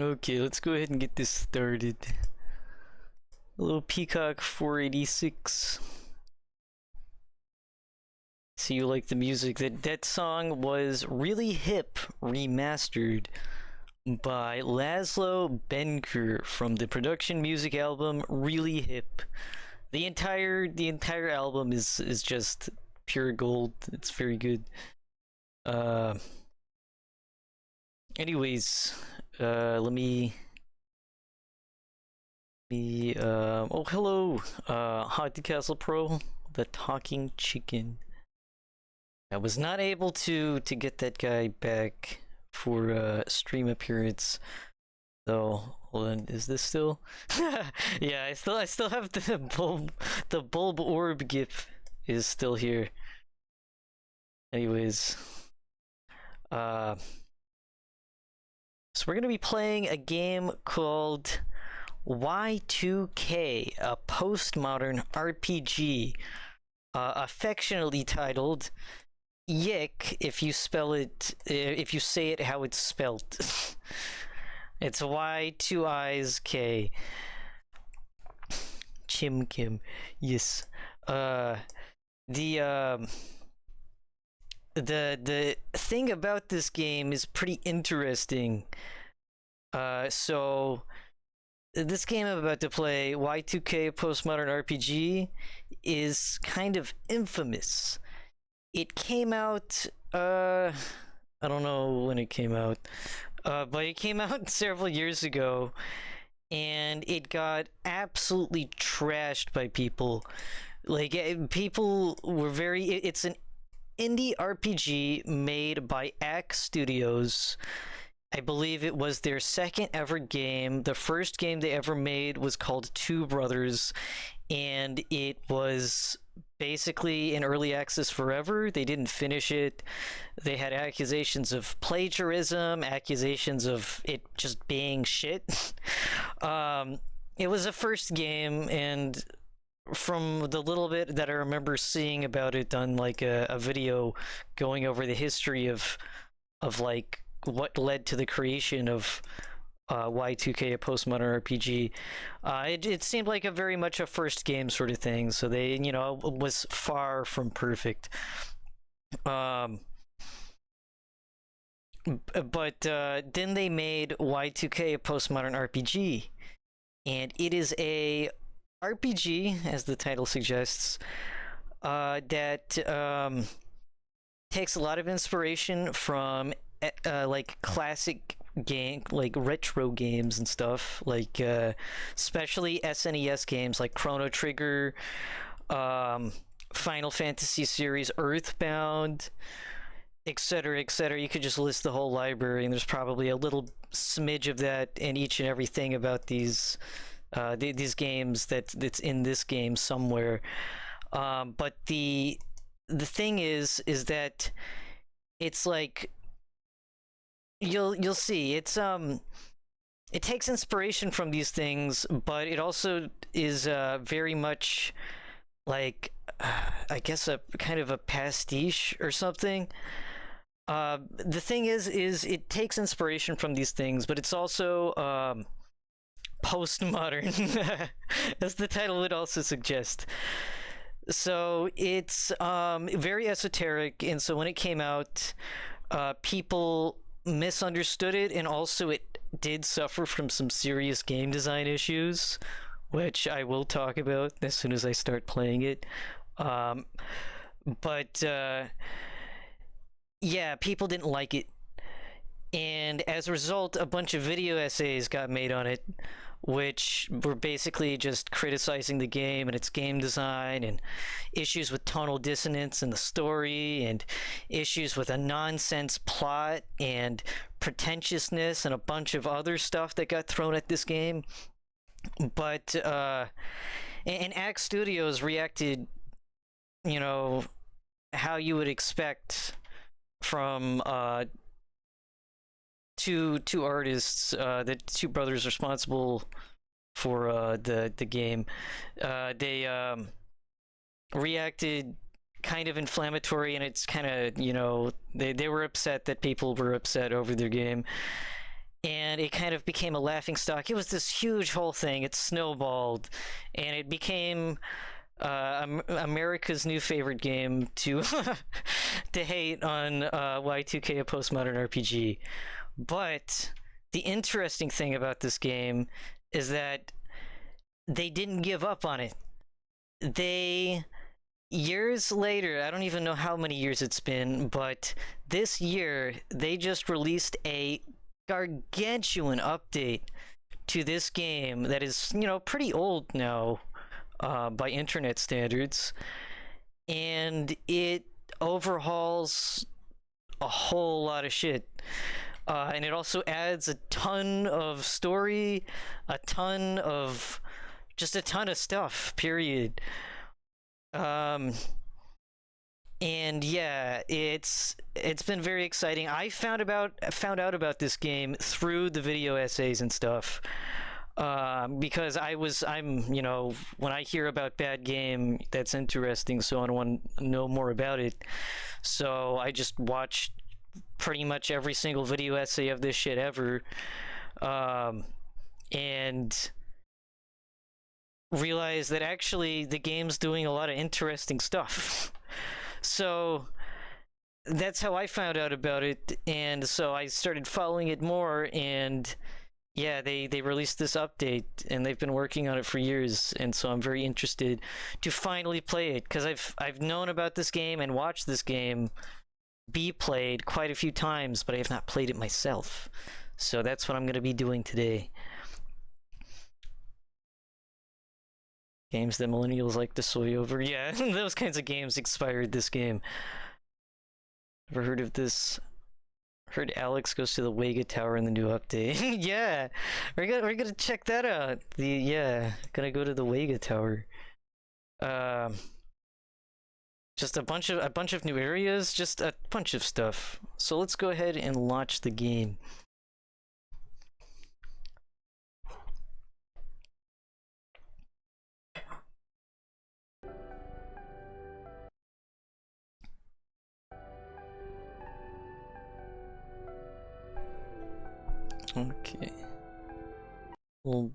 Okay, let's go ahead and get this started. Hello, Peacock 486. So you like the music? That song was Really Hip remastered by Laszlo Benker from the production music album Really Hip. The entire album is just pure gold. It's very good. Anyways, let me oh, hello, Hot Castle Pro, the talking chicken. I was not able to get that guy back for a stream appearance, though. Hold on, is this still? Yeah, I still have the bulb orb gif is still here. Anyways, so we're gonna be playing a game called YIIK, a postmodern RPG, affectionately titled YIIK if you say it how it's spelled. It's Y2IK. Chim Kim. Yes. The thing about this game is pretty interesting. So this game I'm about to play, Y2K Postmodern RPG, is kind of infamous. It came out, I don't know when it came out, but it came out several years ago, and it got absolutely trashed by people. Like, people were it's an indie RPG made by YIIK Studios. I believe it was their second ever game. The first game they ever made was called Two Brothers, and it was basically in early access forever. They didn't finish it. They had accusations of plagiarism, accusations of it just being shit. It was a first game, and from the little bit that I remember seeing about it on like a video going over the history of like what led to the creation of Y2K, a postmodern RPG, it seemed like a very much a first game sort of thing. So they, was far from perfect. But then they made Y2K, a postmodern RPG, and it is a RPG, as the title suggests, that takes a lot of inspiration from like classic game, like retro games and stuff, like especially SNES games like Chrono Trigger, Final Fantasy series, Earthbound, etc., etc. You could just list the whole library, and there's probably a little smidge of that in each and everything about these games that's in this game somewhere. But the thing is that it's like, you'll see, it's it takes inspiration from these things, but it also is very much like I guess a kind of a pastiche or something. The thing is it takes inspiration from these things, but it's also postmodern, as the title would also suggest. So it's very esoteric, and so when it came out, people misunderstood it, and also it did suffer from some serious game design issues, which I will talk about as soon as I start playing it. But yeah, people didn't like it, and as a result, a bunch of video essays got made on it, which were basically just criticizing the game and its game design, and issues with tonal dissonance in the story, and issues with a nonsense plot, and pretentiousness, and a bunch of other stuff that got thrown at this game. But and YIIK Studios reacted, how you would expect from two artists, the two brothers responsible for the game. They reacted kind of inflammatory, and it's kind of, you know, they were upset that people were upset over their game, and it kind of became a laughing stock. It was this huge whole thing. It snowballed, and it became America's new favorite game to to hate on Y2K, a postmodern RPG. But the interesting thing about this game is that they didn't give up on it. They, years later, I don't even know how many years it's been, but this year they just released a gargantuan update to this game that is, you know, pretty old now by internet standards, and it overhauls a whole lot of shit. And it also adds a ton of story, a ton of stuff, period. And yeah, it's been very exciting. I found out about this game through the video essays and stuff. Because I'm, you know, when I hear about bad game that's interesting, so I want to know more about it. So I just watched pretty much every single video essay of this shit ever, and realized that actually the game's doing a lot of interesting stuff. So that's how I found out about it, and so I started following it more, and yeah, they released this update, and they've been working on it for years, and so I'm very interested to finally play it, because I've known about this game and watched this game be played quite a few times, but I have not played it myself. So that's what I'm going to be doing today. Games that millennials like to soy over. Yeah, those kinds of games inspired this game. Ever heard of this? Heard Alex goes to the YIIK Tower in the new update. Yeah, we're gonna check that out. Gonna go to the YIIK Tower. Just a bunch of new areas, just a bunch of stuff. So let's go ahead and launch the game. Okay. We'll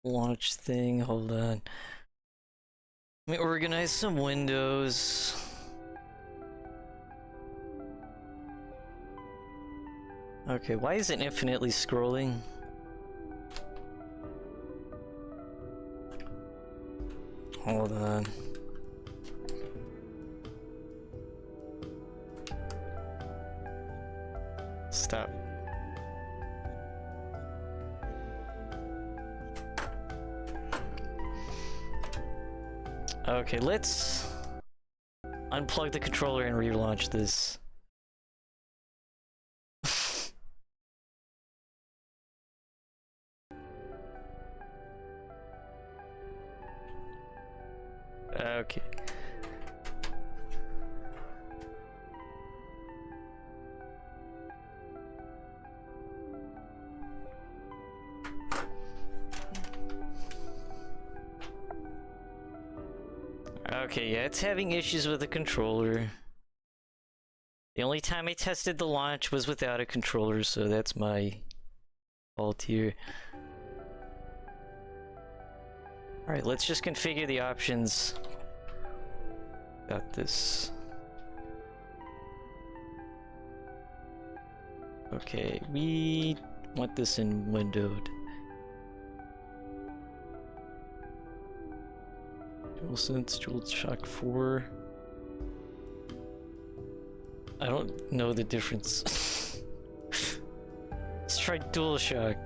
launch thing, hold on. Let me organize some windows. Okay, why is it infinitely scrolling? Hold on. Stop. Okay, let's unplug the controller and relaunch this. Okay. Okay, yeah, it's having issues with the controller. The only time I tested the launch was without a controller, so that's my fault here. Alright, let's just configure the options. Got this. Okay, we want this in windowed. DualSense, DualShock 4. I don't know the difference. Let's try DualShock.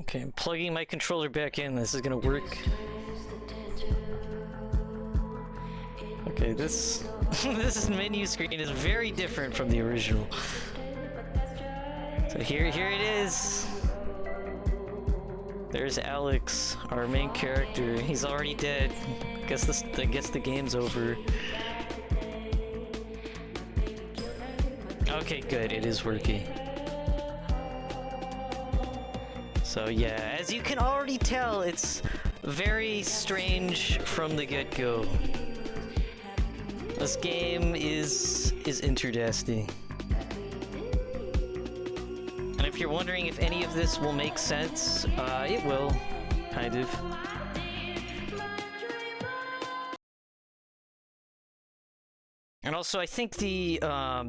Okay, I'm plugging my controller back in. This is gonna work. Okay, this this menu screen is very different from the original. So here it is. There's Alex, our main character. He's already dead. I guess the game's over. Okay, good. It is working. So yeah, as you can already tell, it's very strange from the get-go. This game is interesting. And if you're wondering if any of this will make sense, it will, kind of. And also, I think the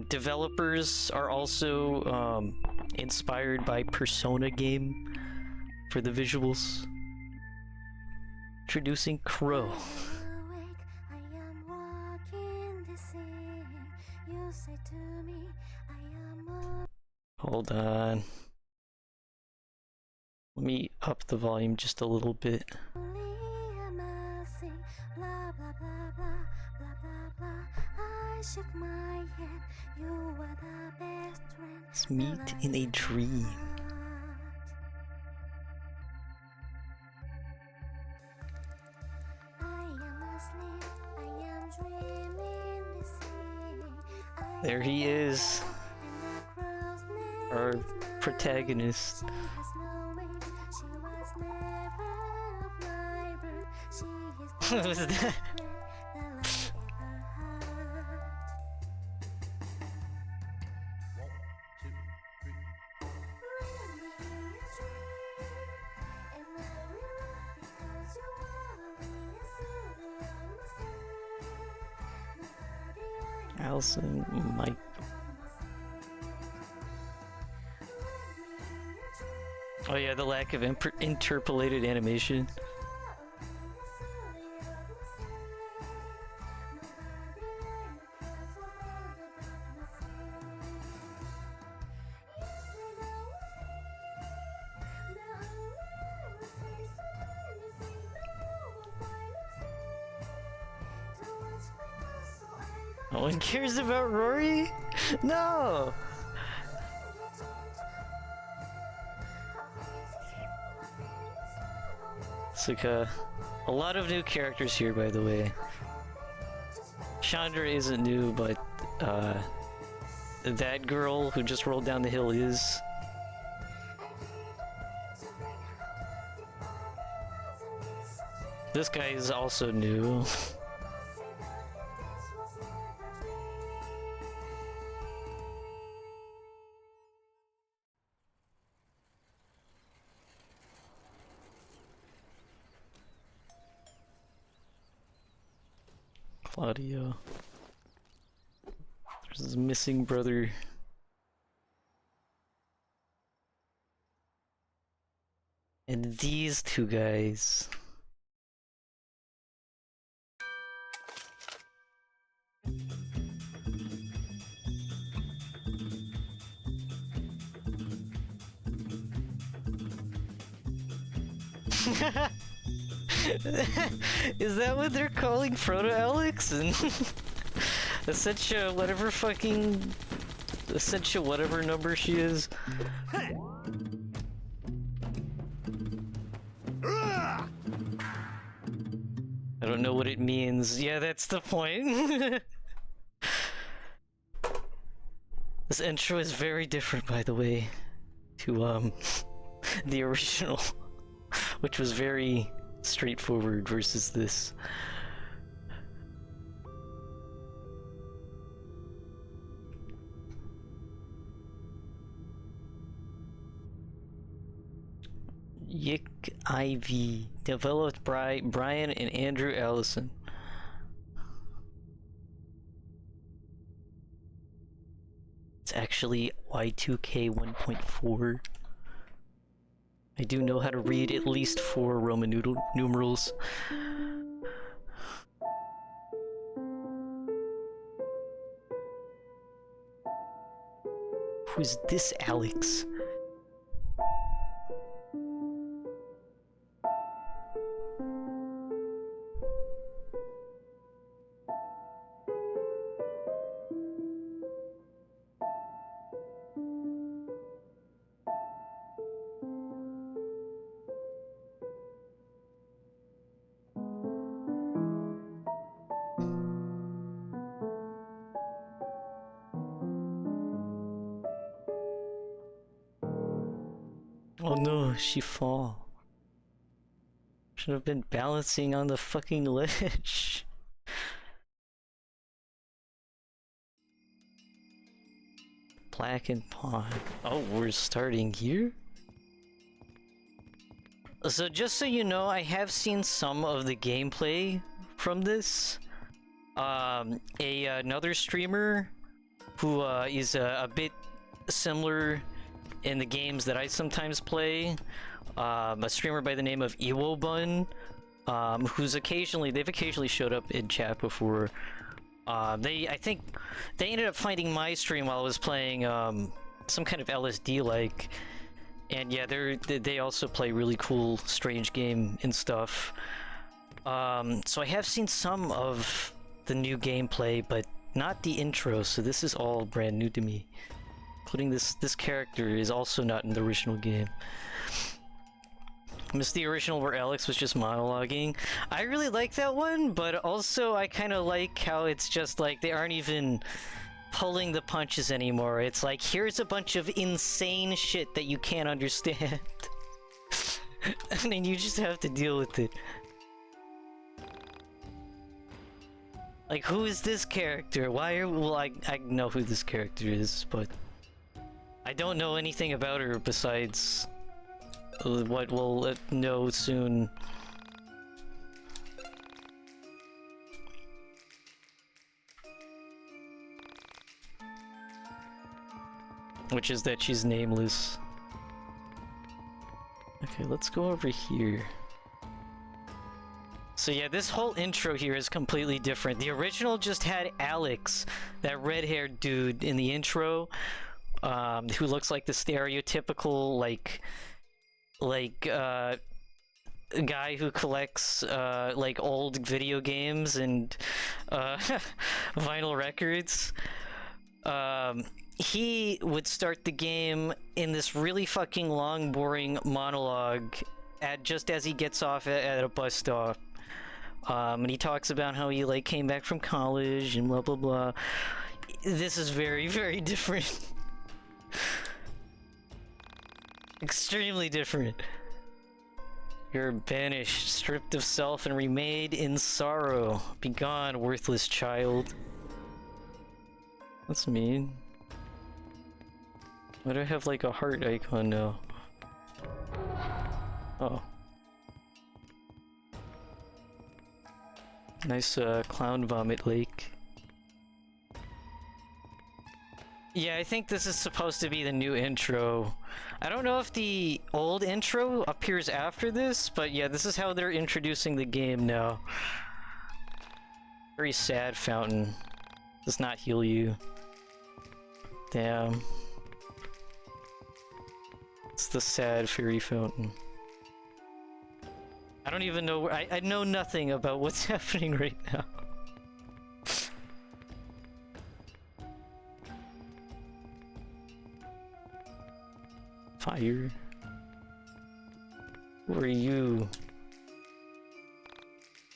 developers are also inspired by Persona game for the visuals. Introducing Crow. Hold on. Let me up the volume just a little bit. Let's meet in a dream. There he is, our protagonist. What was that? Allison, Mike. Oh yeah, the lack of interpolated animation. No one cares about Rory? No! It's like a lot of new characters here, by the way. Chandra isn't new, but that girl who just rolled down the hill is. This guy is also new. Claudio. There's his missing brother. And these two guys. Is that what they're calling Proto-Alex? And Essentia, whatever fucking... Essentia, whatever number she is. I don't know what it means. Yeah, that's the point. This intro is very different, by the way, to, the original, which was very straightforward versus this. YIIK, developed by Brian and Andrew Allison. It's actually Y2K 1.4. I do know how to read at least 4 Roman numerals. Who's this Alex? Oh no, she fall. Should have been balancing on the fucking ledge. Black and pawn. Oh, we're starting here? So just so you know, I have seen some of the gameplay from this. Another streamer who is a bit similar in the games that I sometimes play, a streamer by the name of Iwobun, they've occasionally showed up in chat before. I think they ended up finding my stream while I was playing some kind of LSD-like. And yeah, they also play really cool, strange game and stuff. So I have seen some of the new gameplay, but not the intro, so this is all brand new to me. Including this character is also not in the original game. I missed the original where Alex was just monologuing. I really like that one, but also I kind of like how it's just like they aren't even pulling the punches anymore. It's like, here's a bunch of insane shit that you can't understand. And then you just have to deal with it. Like, who is this character? Well, I know who this character is, but I don't know anything about her besides what we'll know soon. Which is that she's nameless. Okay, let's go over here. So yeah, this whole intro here is completely different. The original just had Alex, that red-haired dude in the intro, who looks like the stereotypical, guy who collects, old video games and, vinyl records. He would start the game in this really fucking long, boring monologue just as he gets off at a bus stop. And he talks about how he came back from college and blah blah blah. This is very, very different. Extremely different. You're banished, stripped of self, and remade in sorrow. Begone, worthless child. That's mean. Why do I have a heart icon now? Oh. Nice clown vomit lake. Yeah, I think this is supposed to be the new intro. I don't know if the old intro appears after this, but yeah, this is how they're introducing the game now. Very sad fountain. Does not heal you. Damn. It's the sad fairy fountain. I don't even know I know nothing about what's happening right now. Fire. Who are you?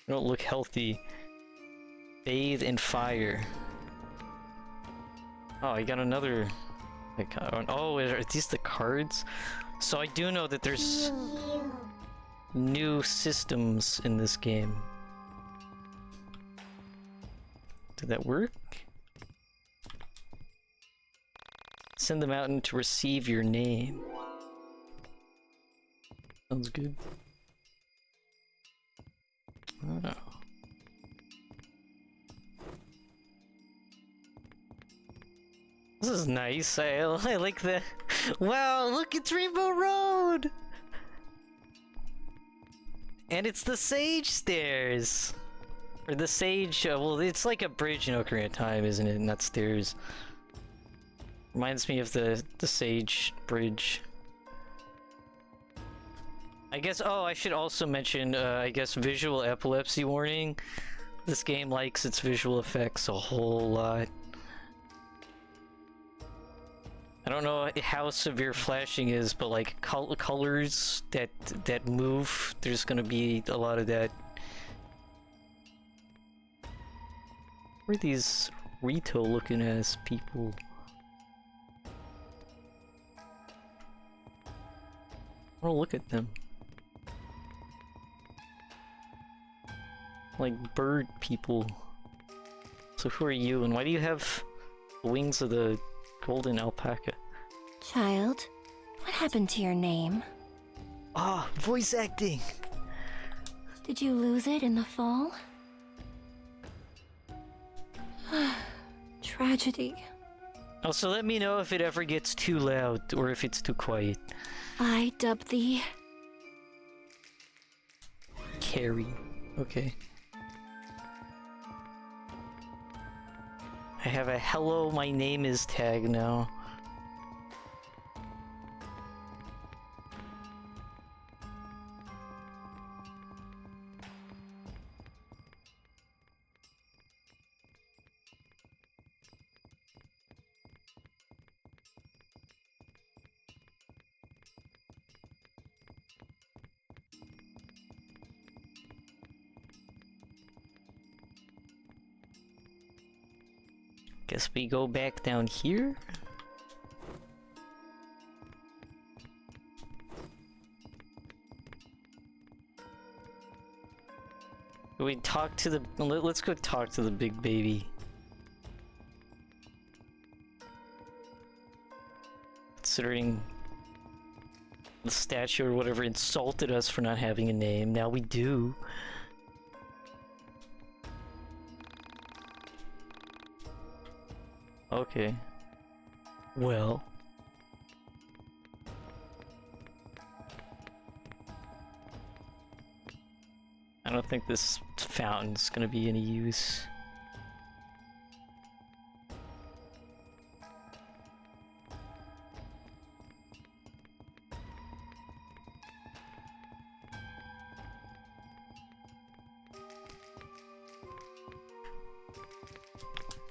You don't look healthy. Bathe in fire. Oh, I got another. Oh, are these the cards? So I do know that there's new systems in this game. Did that work? Send the mountain to receive your name. Sounds good. Oh. This is nice. I like the... Wow, look, it's Rainbow Road! And it's the Sage Stairs! Or the Sage... well, it's like a bridge in Ocarina of Time, isn't it? Not stairs. Reminds me of the Sage Bridge. I guess... Oh, I should also mention, I guess, visual epilepsy warning. This game likes its visual effects a whole lot. I don't know how severe flashing is, but like colors that move, there's gonna be a lot of that. Where are these Rito looking ass people? Oh, look at them. Like bird people. So who are you, and why do you have the wings of the golden alpaca? Child, what happened to your name? Ah, voice acting! Did you lose it in the fall? Tragedy. Also, let me know if it ever gets too loud, or if it's too quiet. I dub thee Carrie. Okay. I have a hello, my name is tag now. Guess we go back down here? We talk to the... Let's go talk to the big baby. Considering the statue or whatever insulted us for not having a name, now we do. Okay. Well. I don't think this fountain's gonna be any use.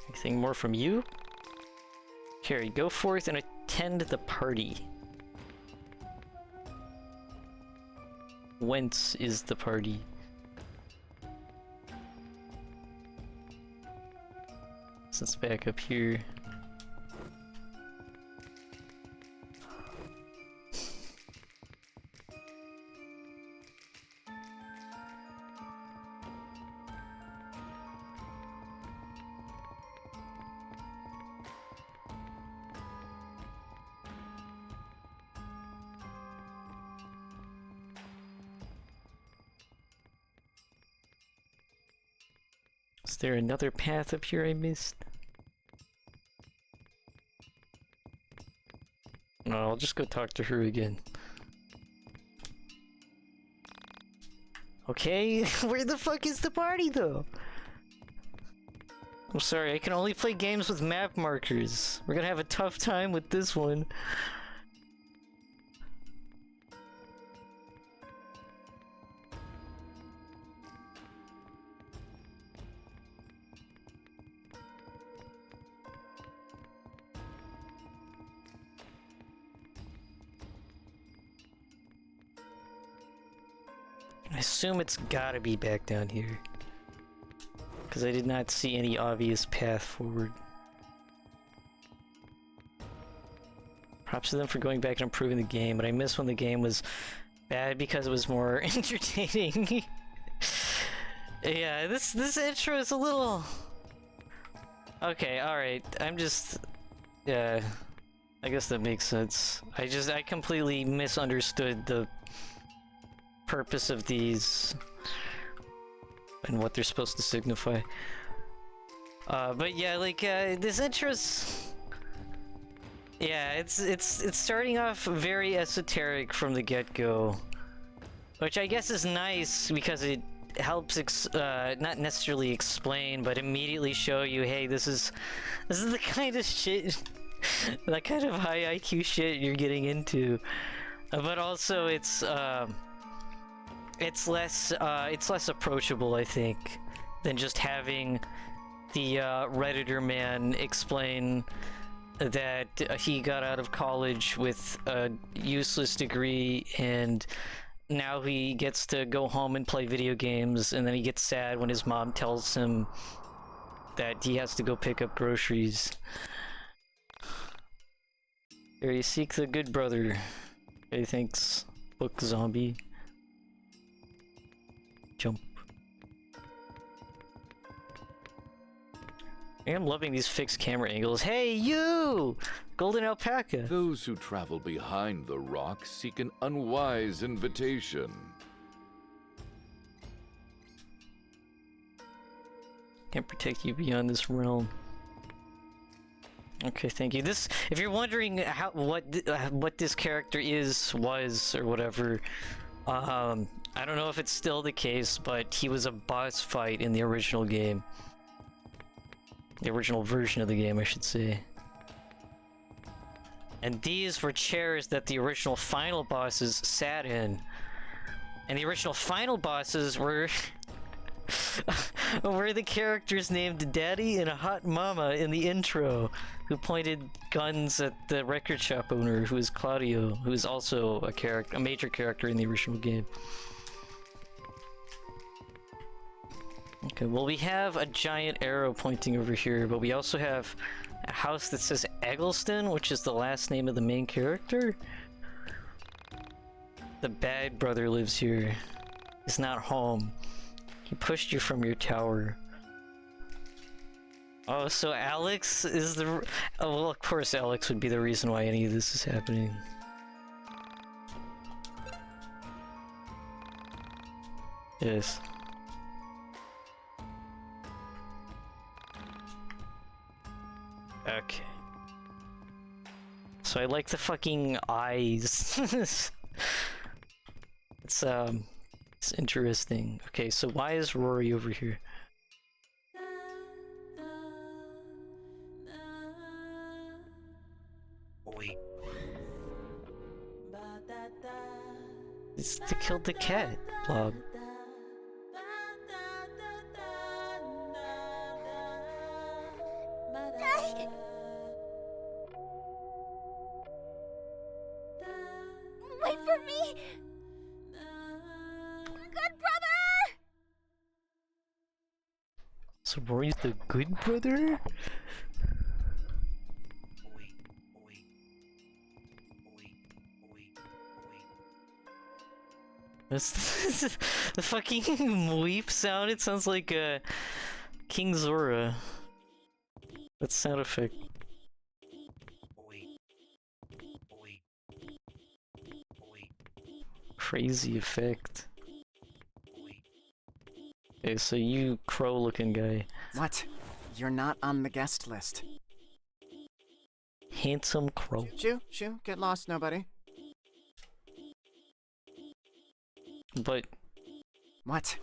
Anything more from you? Carrie, go forth and attend the party. Whence is the party? So let's back up here. Is there another path up here I missed? No, I'll just go talk to her again. Okay, where the fuck is the party though? I'm sorry, I can only play games with map markers. We're gonna have a tough time with this one. I assume it's gotta be back down here. Because I did not see any obvious path forward. Props to them for going back and improving the game, but I miss when the game was bad because it was more entertaining. Yeah, this intro is a little... Okay, alright, I'm just... Yeah, I guess that makes sense. I completely misunderstood the purpose of these and what they're supposed to signify. But yeah, like this intro's, yeah, it's starting off very esoteric from the get-go, which I guess is nice because it helps not necessarily explain, but immediately show you, hey, this is the kind of shit, that kind of high IQ shit you're getting into. But also it's less approachable, I think, than just having the Redditor man explain that he got out of college with a useless degree and now he gets to go home and play video games, and then he gets sad when his mom tells him that he has to go pick up groceries. Here, YIIK the good brother. Okay, thanks. book zombie. Jump. I'm loving these fixed camera angles. Hey, you! Golden alpaca! Those who travel behind the rock seek an unwise invitation. Can't protect you beyond this realm. Okay, thank you. This, if you're wondering what this character was, or whatever, I don't know if it's still the case, but he was a boss fight in the original game. The original version of the game, I should say. And these were chairs that the original final bosses sat in. And the original final bosses were were the characters named Daddy and Hot Mama in the intro, who pointed guns at the record shop owner, who is Claudio, who is also a major character in the original game. Okay, well, we have a giant arrow pointing over here, but we also have a house that says Eggleston, which is the last name of the main character. The bad brother lives here. He's not home. He pushed you from your tower. Oh, so Alex is the... Oh, well, of course Alex would be the reason why any of this is happening. Yes. Okay. So I like the fucking eyes. It's interesting. Okay, so why is Rory over here? Wait. It's to kill the cat, Blob. Wait for me! Good brother! So Rory's the good brother? That's the fucking weep sound. It sounds like King Zora. That sound effect. Crazy effect. Okay, so you crow-looking guy. What? You're not on the guest list. Handsome crow. Shoo, get lost, nobody. But... What?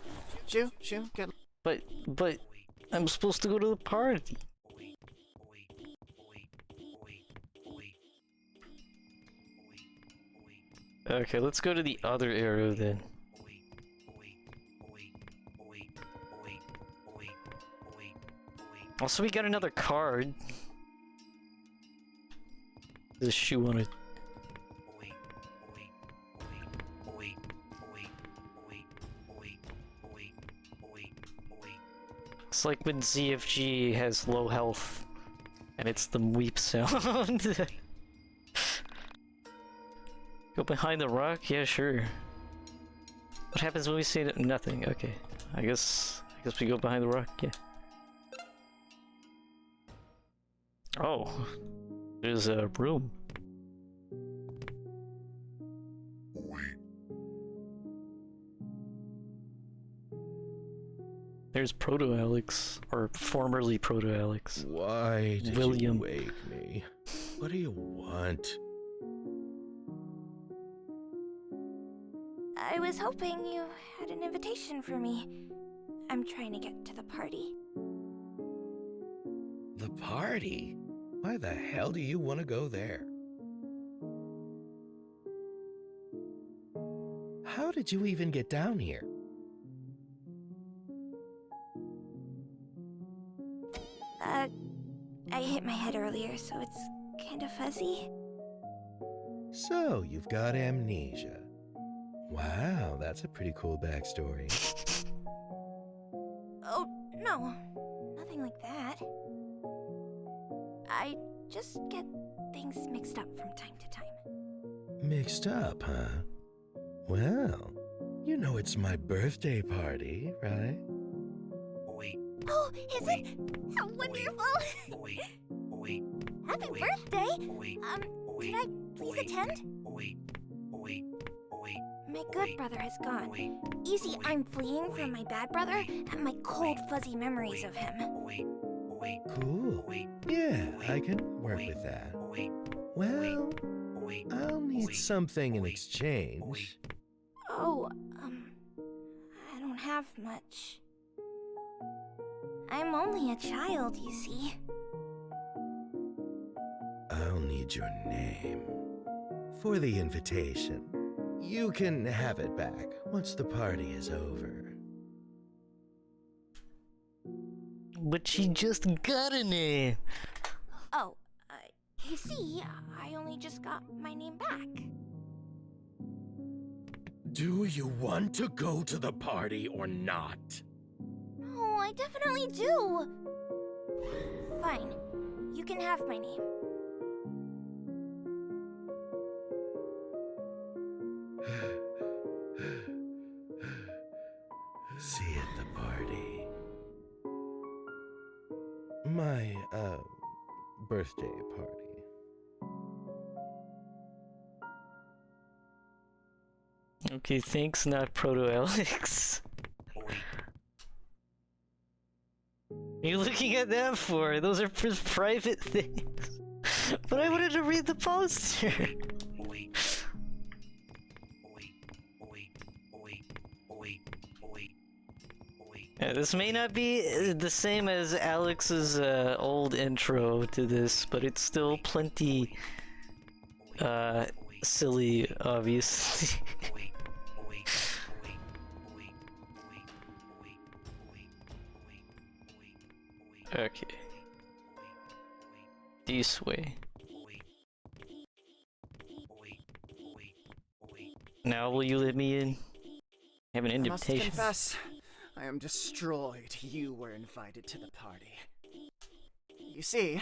Shoo, get... But... I'm supposed to go to the party. Okay, let's go to the other arrow then. Also, we got another card. There's a shoe on it. It's like when ZFG has low health, and it's the weep sound. Go behind the rock? Yeah, sure. What happens when we say nothing? Okay, I guess we go behind the rock. Yeah. Oh, there's a room. There's Proto-Alex, or formerly Proto-Alex. Why did William. you wake me? What do you want? I was hoping you had an invitation for me. I'm trying to get to the party. The party? Why the hell do you want to go there? How did you even get down here? I hit my head earlier, so it's kind of fuzzy. So, you've got amnesia. Wow, that's a pretty cool backstory. Oh, no. Nothing like that. I just get things mixed up from time to time. Mixed up, huh? Well, you know it's my birthday party, right? Oh, is it? How wonderful! Happy birthday! Could I please attend? My good brother has gone. You see, I'm fleeing from my bad brother and my cold, fuzzy memories of him. Cool. Yeah, I can work with that. Well, I'll need something in exchange. Oh, I don't have much. I'm only a child, you see. I'll need your name for the invitation. You can have it back once the party is over. But she just got a name. Oh, you see, I only just got my name back. Do you want to go to the party or not? No, I definitely do. Fine, you can have my name. See you at the party. My, birthday party. Okay, thanks, not Proto-Alex. What are you looking at that for? Those are just private things. But I wanted to read the poster. Yeah, this may not be the same as Alex's old intro to this, but it's still plenty silly, obviously. Okay. This way. Now will you let me in? I have an I must invitation. confess, I am destroyed you were invited to the party. You see,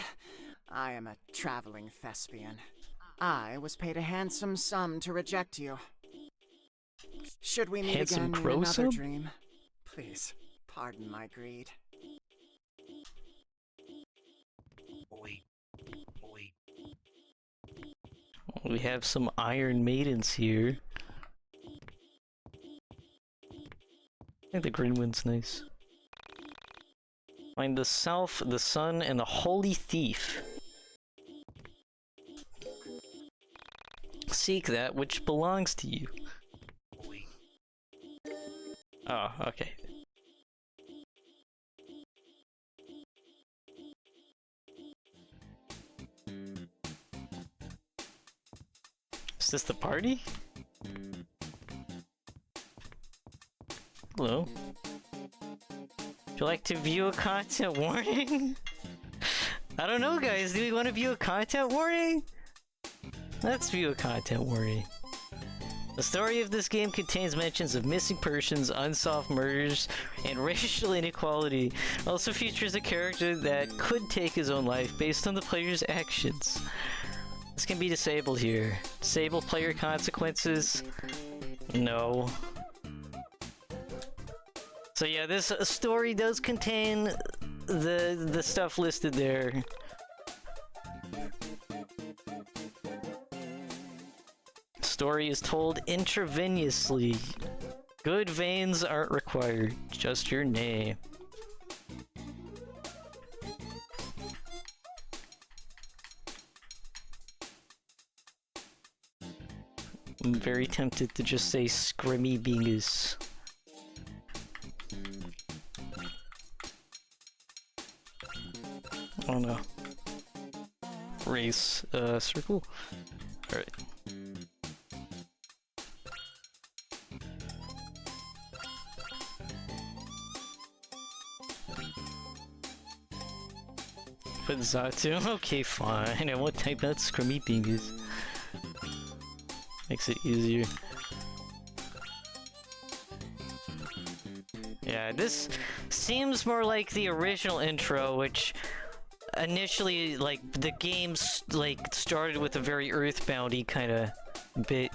I am a traveling thespian. I was paid a handsome sum to reject you. Should we meet Handsome again in crow another sum? dream? Please, pardon my greed. We have some Iron Maidens here. I think the green one's nice. Find the Self, the Sun, and the Holy Thief. Seek that which belongs to you. Oh, okay. Is this the party? Hello? Would you like to view a content warning? I don't know, guys. Do we want to view a content warning? Let's view a content warning. The story of this game contains mentions of missing persons, unsolved murders, and racial inequality. It also features a character that could take his own life based on the player's actions. This can be disabled here. Disable player consequences? No. So yeah, this story does contain the stuff listed there. Story is told intravenously. Good veins aren't required, just your name. I'm very tempted to just say Scrimmy Bingus. Oh no. Race, circle? Alright. Put Zatu? Okay, fine. I won't type out Scrimmy Bingus. Makes it easier. Yeah, this seems more like the original intro, which initially, like, the game, like, started with a very Earthbound-y kind of bit.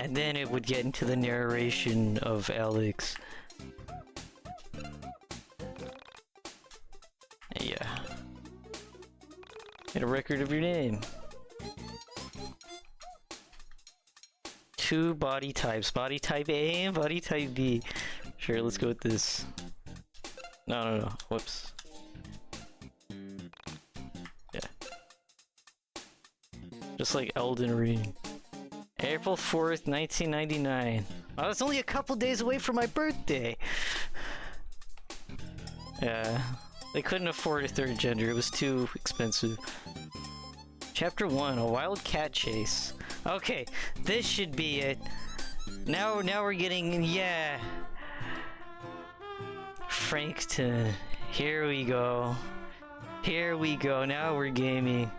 And then it would get into the narration of Alex. Yeah. Get a record of your name. 2 body types. Body type A and body type B. Sure, let's go with this. No. Whoops. Yeah. Just like Elden Ring. April 4th, 1999. I was only a couple days away from my birthday! Yeah. They couldn't afford a 3rd gender, it was too expensive. Chapter 1, a wild cat chase. Okay, this should be it. Now we're getting, yeah. Frankton. Here we go. Here we go, now we're gaming.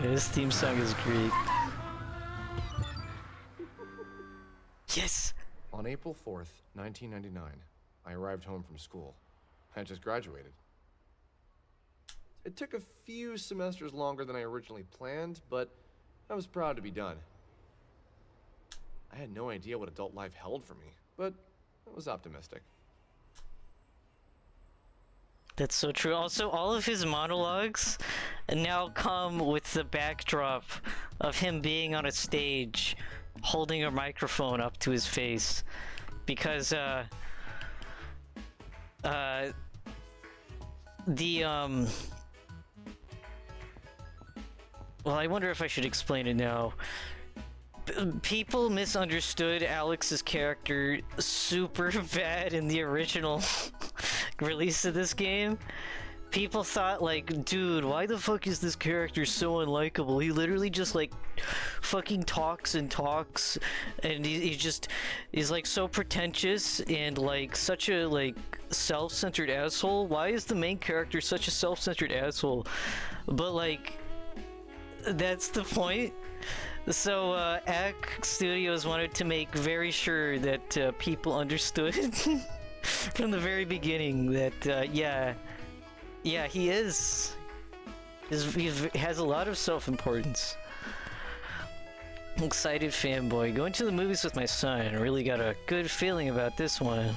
This theme song is great. Yes! On April 4th, 1999, I arrived home from school. I had just graduated. It took a few semesters longer than I originally planned, but I was proud to be done. I had no idea what adult life held for me, but I was optimistic. That's so true. Also, all of his monologues now come with the backdrop of him being on a stage holding a microphone up to his face. Because, well, I wonder if I should explain it now. People misunderstood Alex's character super bad in the original release of this game. People thought, like, dude, why the fuck is this character so unlikable? He literally just, like, fucking talks and talks, and he just is, like, so pretentious and, like, such a, like, self-centered asshole. Why is the main character such a self-centered asshole? But, like, that's the point. So, YIIK Studios wanted to make very sure that people understood from the very beginning that, yeah, he is. He has a lot of self-importance. Excited fanboy. Going to the movies with my son. Really got a good feeling about this one.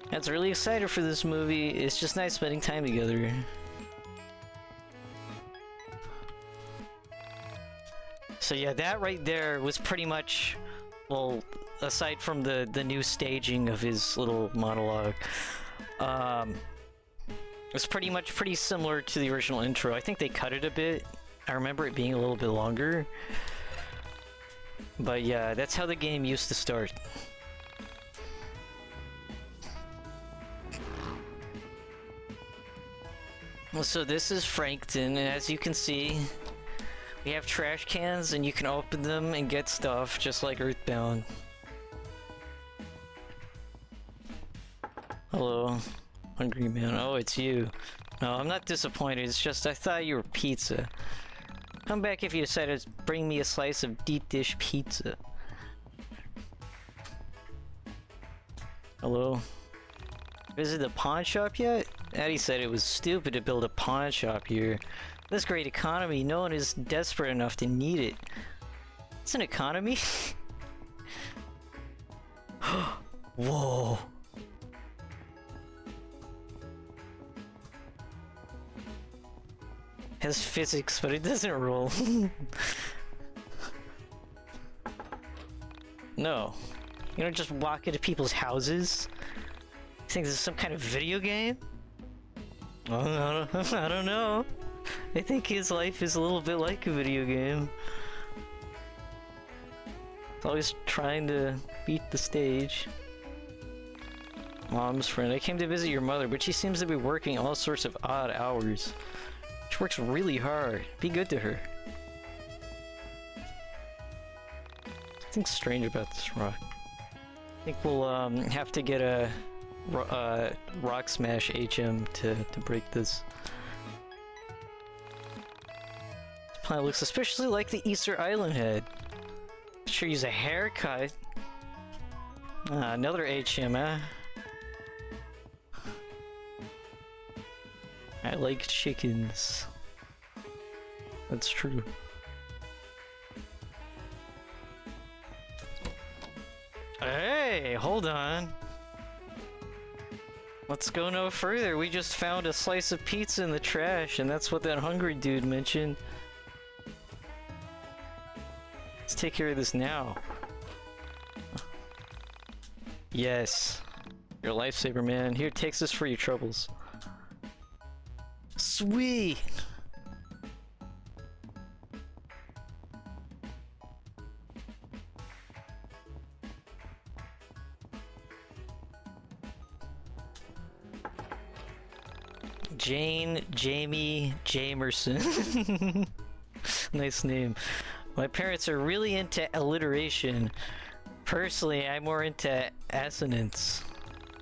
That's really excited for this movie. It's just nice spending time together. So yeah, that right there was pretty much, well, aside from the new staging of his little monologue, it's pretty similar to the original intro. I think they cut it a bit. I remember it being a little bit longer. But yeah, that's how the game used to start. So this is Frankton, and as you can see, we have trash cans and you can open them and get stuff just like Earthbound. Hello, hungry man. Oh, it's you. No, I'm not disappointed. It's just I thought you were pizza. Come back if you decide to bring me a slice of deep dish pizza. Hello? Visit the pawn shop yet? Addie said it was stupid to build a pawn shop here. This great economy, no one is desperate enough to need it. It's an economy? Whoa. Has physics, but it doesn't roll. No. You don't just walk into people's houses? You think this is some kind of video game? Oh, I don't know. I think his life is a little bit like a video game. He's always trying to beat the stage. Mom's friend. I came to visit your mother, but she seems to be working all sorts of odd hours. She works really hard. Be good to her. Something's strange about this rock. I think we'll have to get a rock smash HM to break this. This plant looks suspiciously like the Easter Island head. Sure use a haircut. Another HM, huh? I like chickens. That's true. Hey, hold on. Let's go no further. We just found a slice of pizza in the trash, and that's what that hungry dude mentioned. Let's take care of this now. Yes. You're a lifesaver, man. Here, take this for your troubles. Sweet! Jane, Jamie, Jamerson. Nice name. My parents are really into alliteration. Personally, I'm more into assonance.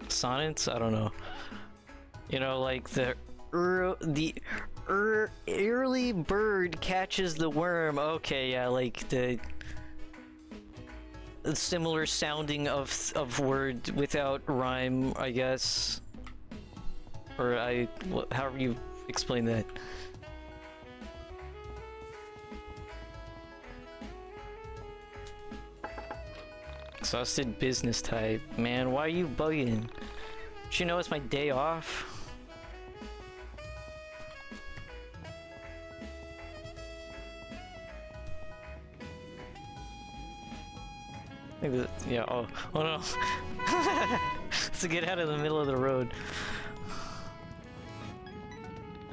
Sonnets? I don't know. You know, like the early bird catches the worm. Okay, yeah, like the similar sounding of word without rhyme, I guess. Or however you explain that. Exhausted business type. Man, why are you bugging? Don't you know it's my day off? I think that, yeah, oh no. To get out of the middle of the road.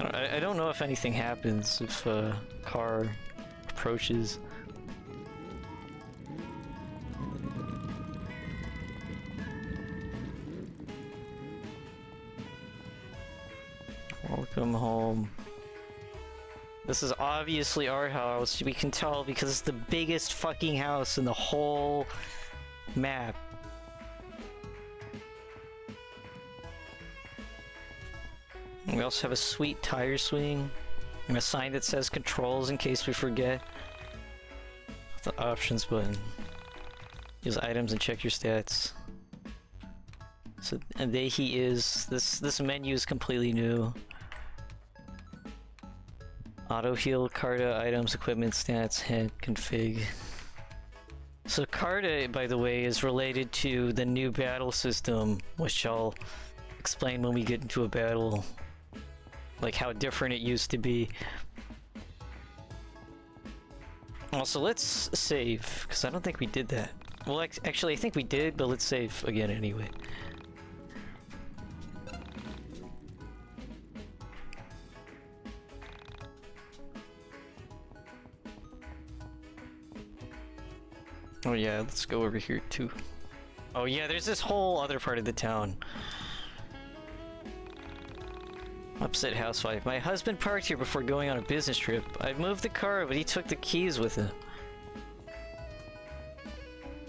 I don't know if anything happens if a car approaches. Welcome home. This is obviously our house. We can tell because it's the biggest fucking house in the whole map. We also have a sweet tire swing and a sign that says controls in case we forget. The options button. Use items and check your stats. So, and there he is. This menu is completely new. Auto heal, Carta, items, equipment, stats, head, config. So Carta, by the way, is related to the new battle system, which I'll explain when we get into a battle. Like how different it used to be. Also, let's save, because I don't think we did that. Well, actually, I think we did, but let's save again anyway. Oh yeah, let's go over here too. Oh yeah, there's this whole other part of the town. Upset housewife. My husband parked here before going on a business trip. I moved the car, but he took the keys with him.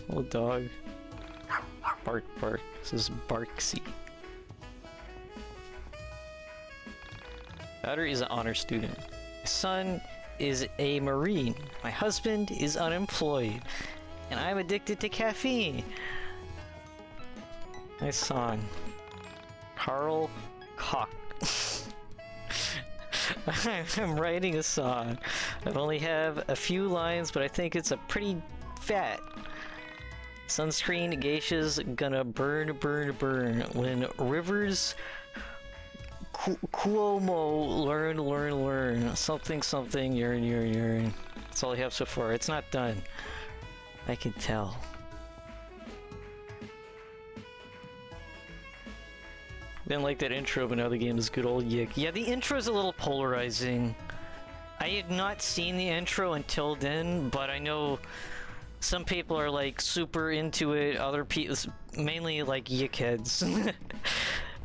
Old dog. Bark, bark. This is Barksy. Daughter is an honor student. My son is a Marine. My husband is unemployed. And I'm addicted to caffeine. Nice song. Carl Koch. I'm writing a song. I only have a few lines, but I think it's a pretty fat. Sunscreen, geishas, gonna burn, burn, burn. When rivers Cuomo learn, learn, learn. Something, something, yearn, yearn, yearn. That's all I have so far. It's not done. I can tell. Didn't like that intro, but now the game is good old YIIK. Yeah, the intro is a little polarizing. I had not seen the intro until then, but I know some people are like super into it. Other people, mainly like YIIK heads,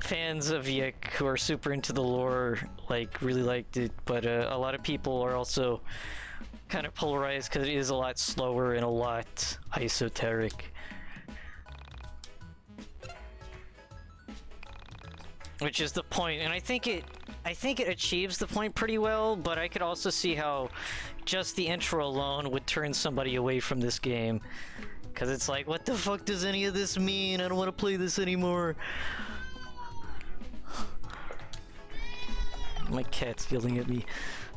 fans of YIIK who are super into the lore, like really liked it. But a lot of people are also kind of polarized because it is a lot slower and a lot esoteric. which is the point, and I think it achieves the point pretty well, but I could also see how just the intro alone would turn somebody away from this game. Because it's like, what the fuck does any of this mean? I don't want to play this anymore. My cat's yelling at me.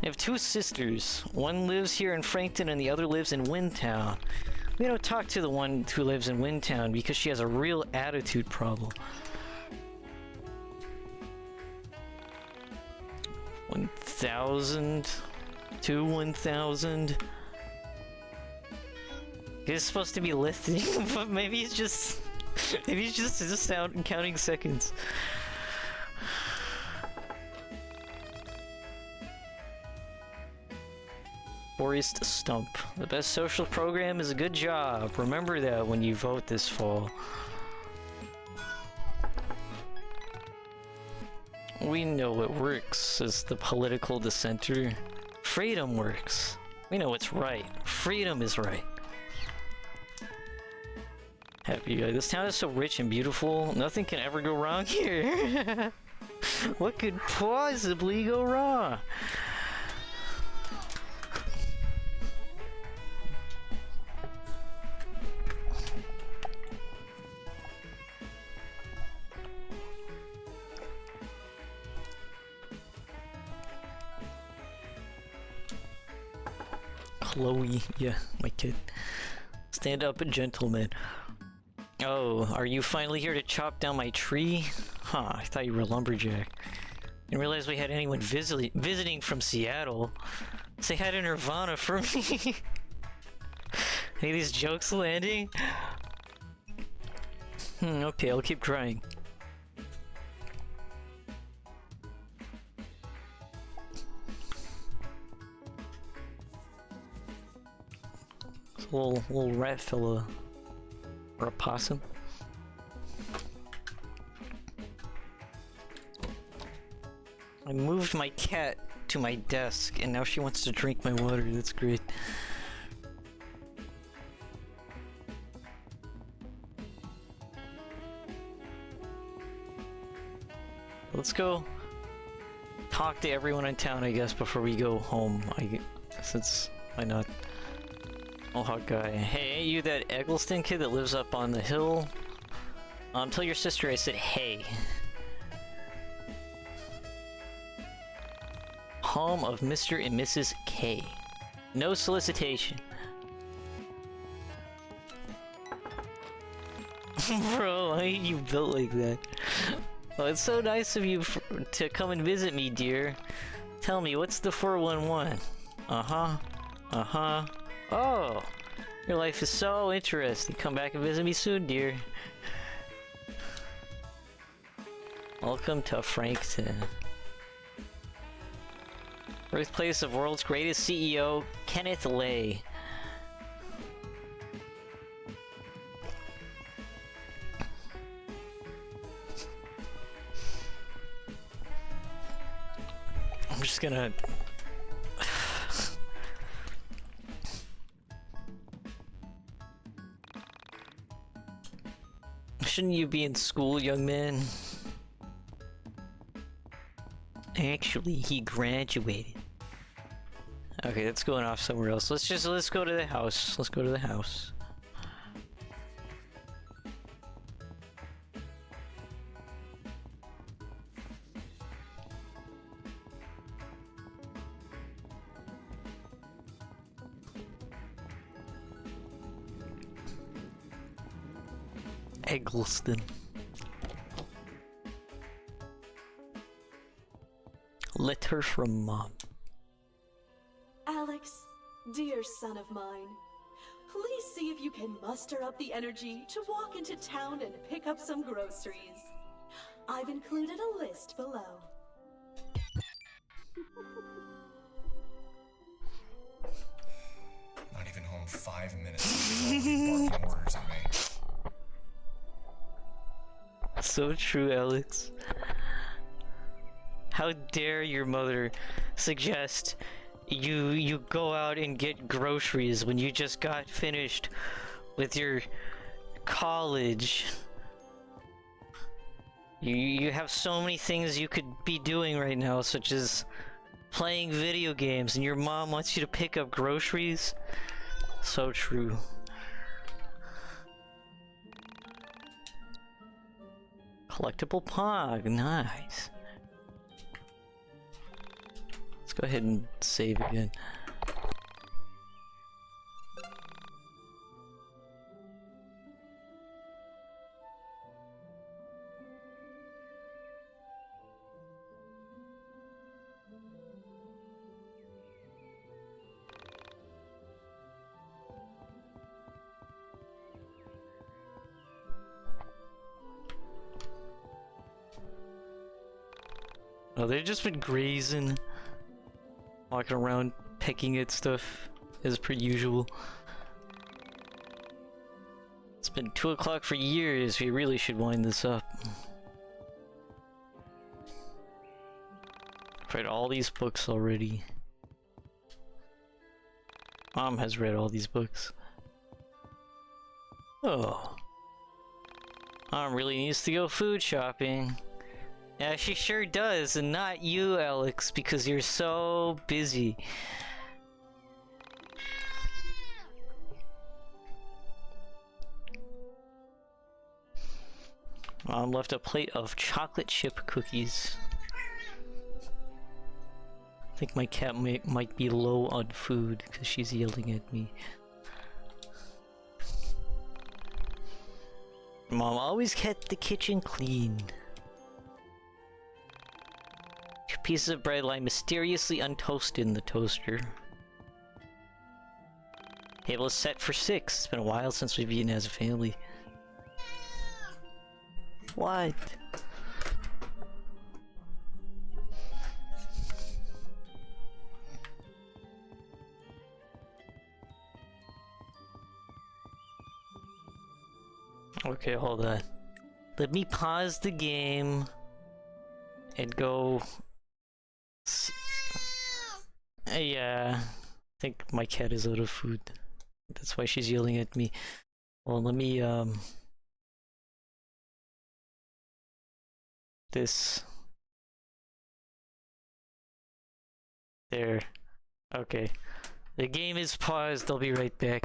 I have two sisters. One lives here in Frankton and the other lives in Windtown. We don't talk to the one who lives in Windtown because she has a real attitude problem. 1,000 to 1,000. He's supposed to be listening, but maybe he's just out counting seconds. Forest Stump. The best social program is a good job. Remember that when you vote this fall. We know what works, says the political dissenter. Freedom works. We know what's right. Freedom is right. Happy guy. This town is so rich and beautiful. Nothing can ever go wrong here. What could possibly go wrong? Chloe, yeah, my kid. Stand up, gentleman. Oh, are you finally here to chop down my tree? Huh, I thought you were a lumberjack. Didn't realize we had anyone visiting from Seattle. Say hi to Nirvana for me. Any of these jokes landing? Okay, I'll keep trying. Little rat fella. Or a possum. I moved my cat to my desk and now she wants to drink my water. That's great. Let's go talk to everyone in town, I guess, before we go home. Since why not? Oh, hot guy. Hey, ain't you that Eggleston kid that lives up on the hill? Tell your sister I said hey. Home of Mr. and Mrs. K. No solicitation. Bro, why ain't you built like that? Well, it's so nice of you to come and visit me, dear. Tell me, what's the 411? Uh-huh. Uh-huh. Oh, your life is so interesting. Come back and visit me soon, dear. Welcome to Frankton. Birthplace of world's greatest CEO, Kenneth Lay. I'm just gonna... Shouldn't you be in school, young man? Actually, he graduated. Okay, that's going off somewhere else. Let's go to the house. Let's go to the house. Eggleston. Letter from Mom. Alex, dear son of mine, please see if you can muster up the energy to walk into town and pick up some groceries. I've included a list below. Not even home 5 minutes. He's barking orders at me. So true, Alex. How dare your mother suggest you go out and get groceries when you just got finished with your college? You have so many things you could be doing right now, such as playing video games, and your mom wants you to pick up groceries. So true. Collectible Pog, nice. Let's go ahead and save again. Oh, they've just been grazing, walking around, pecking at stuff, as per usual. It's been 2 o'clock for years, we really should wind this up. I've read all these books already. Mom has read all these books. Oh. Mom really needs to go food shopping. Yeah, she sure does, and not you, Alex, because you're so busy. Mom left a plate of chocolate chip cookies. I think my cat might be low on food because she's yelling at me. Mom always kept the kitchen clean. Pieces of bread lie mysteriously untoasted in the toaster. Table is set for 6. It's been a while since we've eaten as a family. What? Okay, hold on. Let me pause the game and go. Yeah, I think my cat is out of food. That's why she's yelling at me. Well, let me, this. There. Okay. The game is paused. I'll be right back.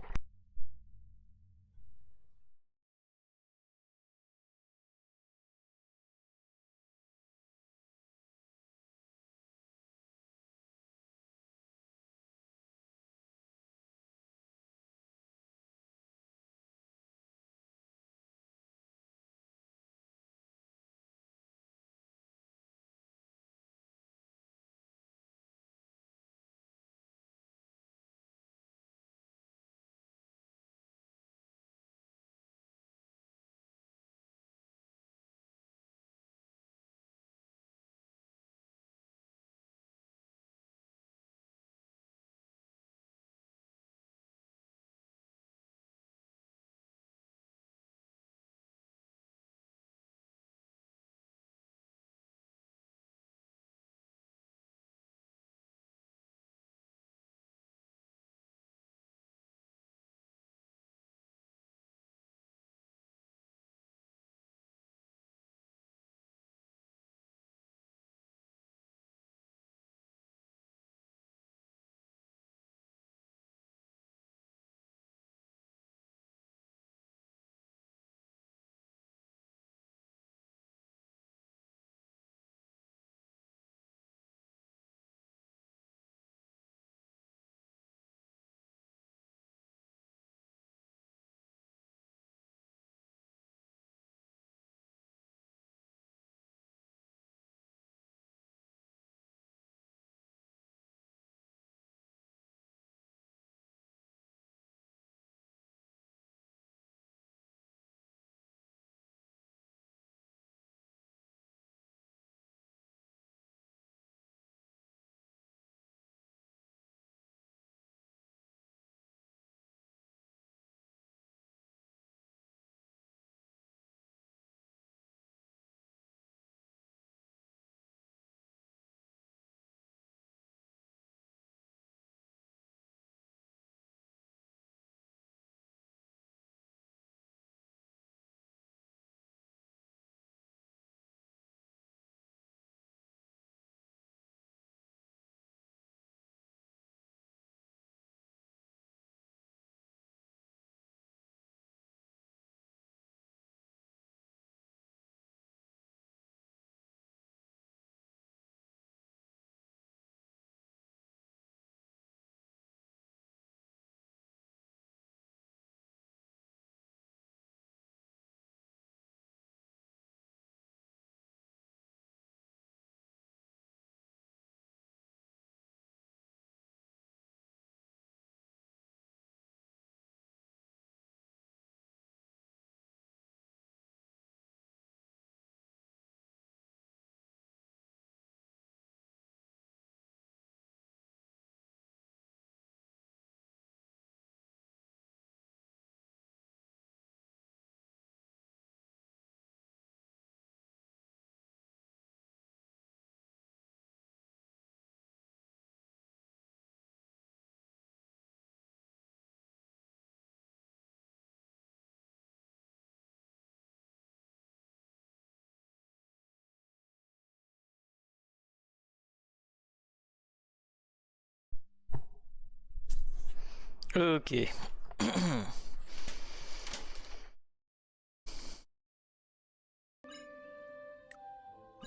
Okay.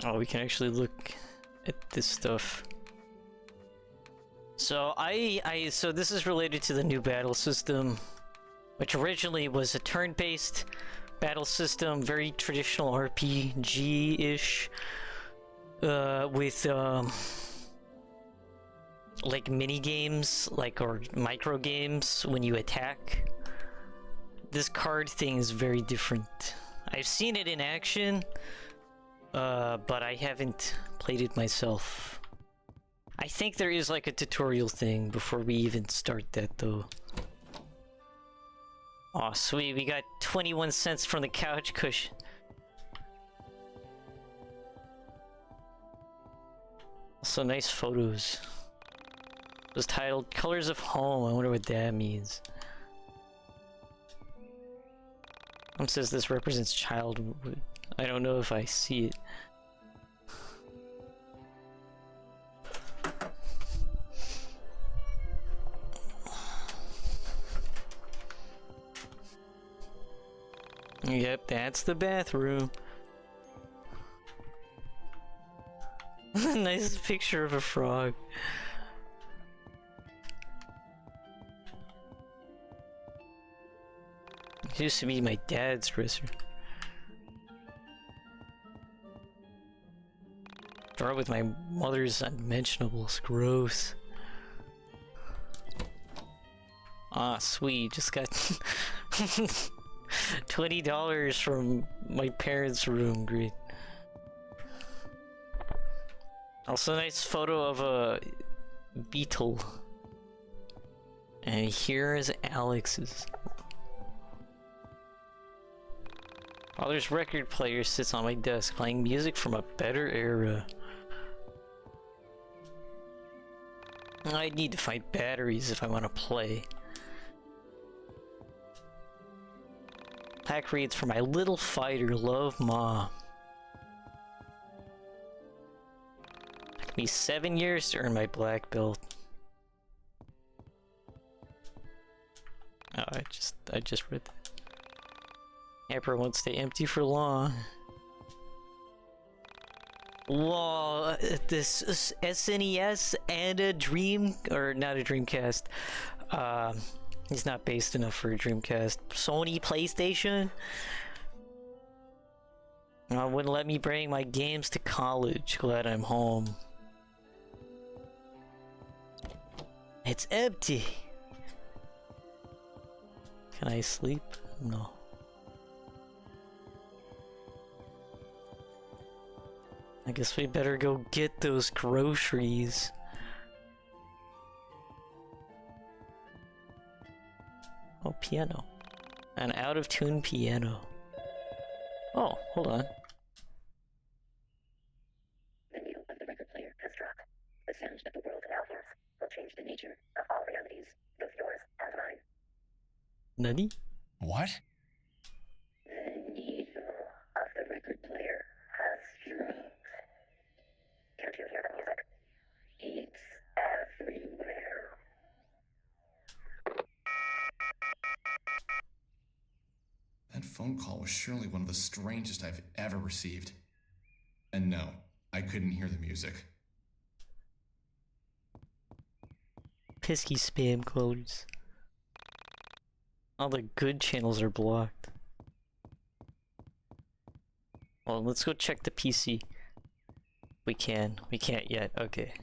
Oh, we can actually look at this stuff. So so this is related to the new battle system, which originally was a turn-based battle system, very traditional RPG-ish, with like mini games, or micro games when you attack. This card thing is very different. I've seen it in action, but I haven't played it myself. I think there is like a tutorial thing before we even start that though. Aw, sweet, we got 21 cents from the couch cushion. Also nice photos. It was titled Colors of Home. I wonder what that means. Says this represents childhood. I don't know if I see it. Yep, that's the bathroom. Nice picture of a frog. It used to be my dad's dresser. Drawer with my mother's unmentionables. Gross. Ah, sweet. Just got $20 from my parents' room. Great. Also, nice photo of a beetle. And here is Alex's. Father's record player sits on my desk, playing music from a better era. I need to find batteries if I want to play. Pack reads for my little fighter, love Mom. Took me 7 years to earn my black belt. Oh, I just read that. Hamper won't stay empty for long. Whoa, this SNES and a Dream, or not a Dreamcast. He's not based enough for a Dreamcast. Sony PlayStation? Wouldn't let me bring my games to college. Glad I'm home. It's empty. Can I sleep? No. I guess we better go get those groceries. Oh, piano. An out-of-tune piano. Oh, hold on. The needle of the record player has dropped. The sound that the world now hears will change the nature of all realities, both yours and mine. Nani? What? The needle of the record player has dropped. Can't you hear the music? It's everywhere. That phone call was surely one of the strangest I've ever received. And no, I couldn't hear the music. Pesky spam codes. All the good channels are blocked. Well, let's go check the PC. We can. We can't yet. Okay.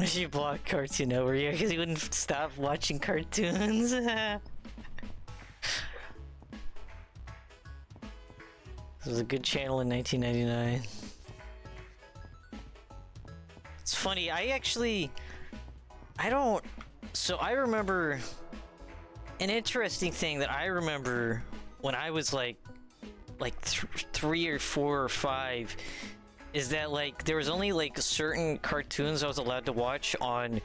She blocked Cartoon Network because he wouldn't stop watching cartoons. This was a good channel in 1999. It's funny, so I remember an interesting thing that I remember when I was like 3 or 4 or 5 is that there was only certain cartoons I was allowed to watch on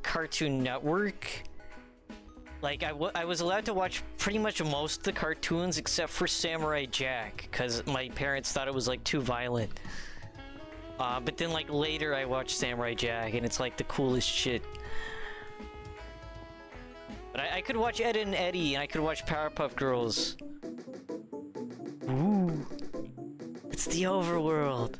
Cartoon Network. Like, I was allowed to watch pretty much most of the cartoons except for Samurai Jack, because my parents thought it was, like, too violent. But then, like, later I watched Samurai Jack, and it's, like, the coolest shit. But I could watch Ed and Eddie, and I could watch Powerpuff Girls. Ooh. It's the overworld.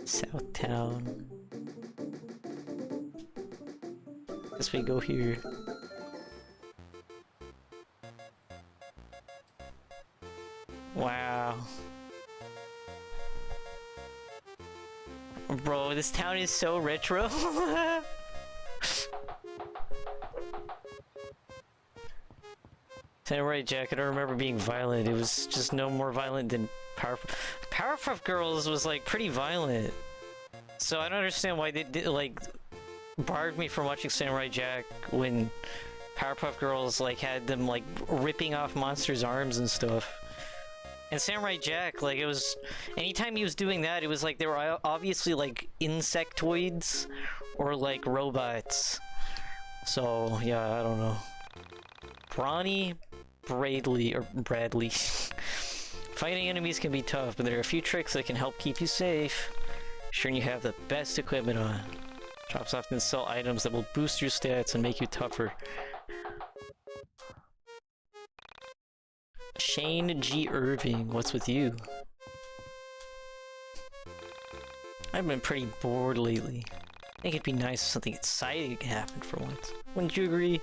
Southtown. Guess we go here. Wow. Bro, this town is so retro. Samurai Jack, I don't remember being violent. It was just no more violent than Powerpuff Girls was like pretty violent. So I don't understand why they did, like, barred me from watching Samurai Jack when Powerpuff Girls like had them like ripping off monsters' arms and stuff. And Samurai Jack, like, it was, anytime he was doing that, it was like they were obviously like insectoids or like robots. So yeah, I don't know. Brawny Bradley. Fighting enemies can be tough, but there are a few tricks that can help keep you safe. Ensuring you have the best equipment on. Shops often sell items that will boost your stats and make you tougher. Shane G. Irving, what's with you? I've been pretty bored lately. I think it'd be nice if something exciting happened for once. Wouldn't you agree?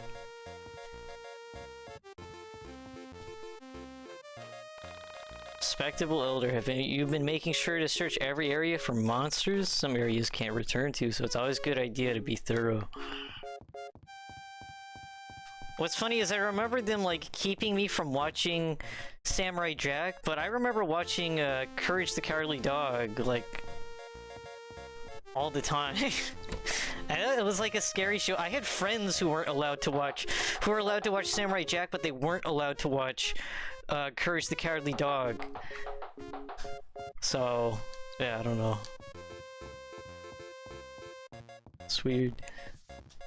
Respectable Elder, have you been making sure to search every area for monsters? Some areas can't return to, so it's always a good idea to be thorough. What's funny is I remember them like keeping me from watching Samurai Jack, but I remember watching Courage the Cowardly Dog like all the time. It was like a scary show. I had friends who were allowed to watch Samurai Jack, but they weren't allowed to watch Courage the Cowardly Dog. So, yeah, I don't know. It's weird.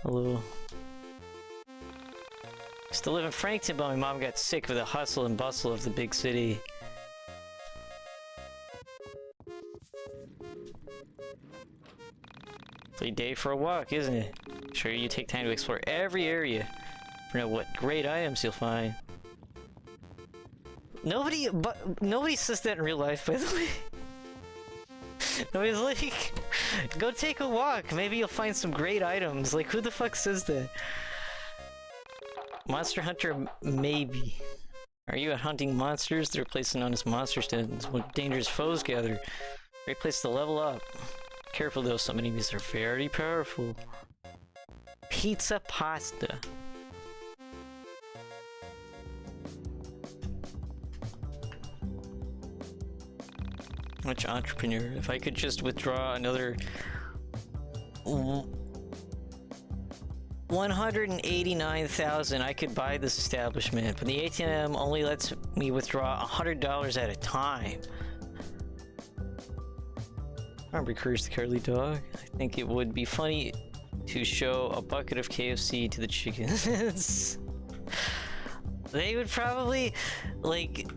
Hello. Used to live in Frankton, but my mom got sick with the hustle and bustle of the big city. It's a day for a walk, isn't it? Sure, you take time to explore every area. You know what great items you'll find. Nobody says that in real life, by the way. Nobody's like, go take a walk, maybe you'll find some great items. Like, who the fuck says that? Monster Hunter, maybe. Are you hunting monsters? They're places known as monster stands when dangerous foes gather. Great place to level up. Careful though, some enemies are very powerful. Pizza pasta. Much entrepreneur. If I could just withdraw another 189,000, I could buy this establishment, but the ATM only lets me withdraw $100 at a time. Remember Courage the Cowardly Dog? I think it would be funny to show a bucket of KFC to the chickens. They would probably, like,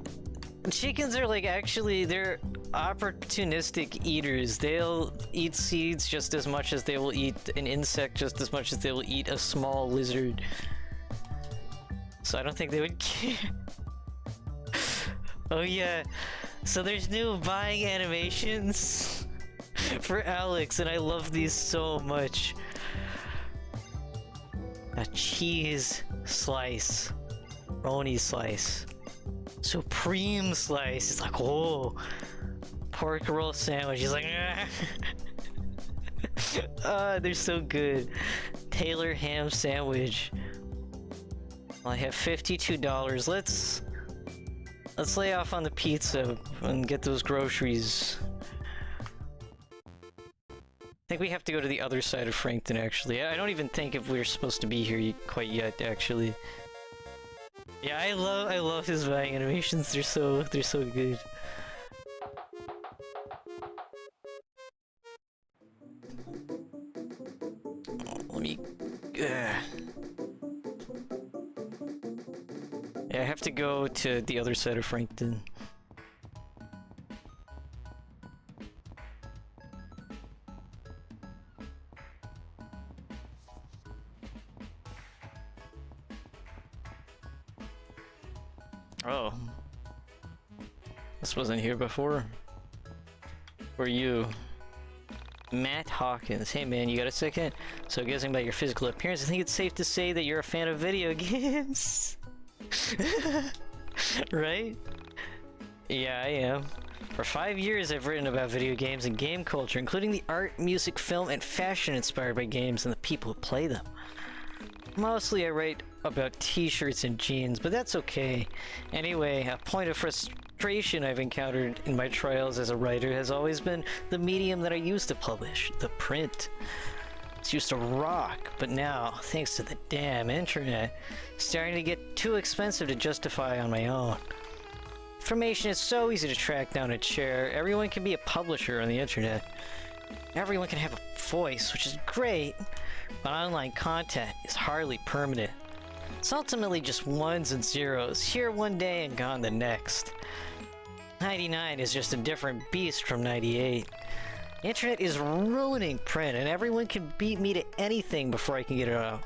chickens are like, actually, they're opportunistic eaters. They'll eat seeds just as much as they will eat an insect, just as much as they will eat a small lizard. So I don't think they would care. Oh yeah, so there's new buying animations for Alex, and I love these so much. A cheese slice, Roni slice, supreme slice. It's like, whoa. Pork roll sandwich. He's like, ah, they're so good. Taylor ham sandwich. Well, I have $52. Let's lay off on the pizza and get those groceries. I think we have to go to the other side of Frankton, actually. I don't even think if we're supposed to be here quite yet, actually. Yeah, I love his buying animations. They're so good. me... Yeah, I have to go to the other side of Frankton. Oh. This wasn't here before. Who are you? Matt Hawkins. Hey man, you got a second? So guessing by your physical appearance, I think it's safe to say that you're a fan of video games. Right? Yeah, I am. For 5 years I've written about video games and game culture, including the art, music, film, and fashion inspired by games and the people who play them. Mostly I write about t-shirts and jeans, but that's okay. Anyway, a point of frustration I've encountered in my trials as a writer has always been the medium that I used to publish, the print. It's used to rock, but now, thanks to the damn internet, it's starting to get too expensive to justify on my own. Information is so easy to track down and share. Everyone can be a publisher on the internet. Everyone can have a voice, which is great, but online content is hardly permanent. It's ultimately just ones and zeros, here one day and gone the next. 99 is just a different beast from 98. The internet is ruining print, and everyone can beat me to anything before I can get it out.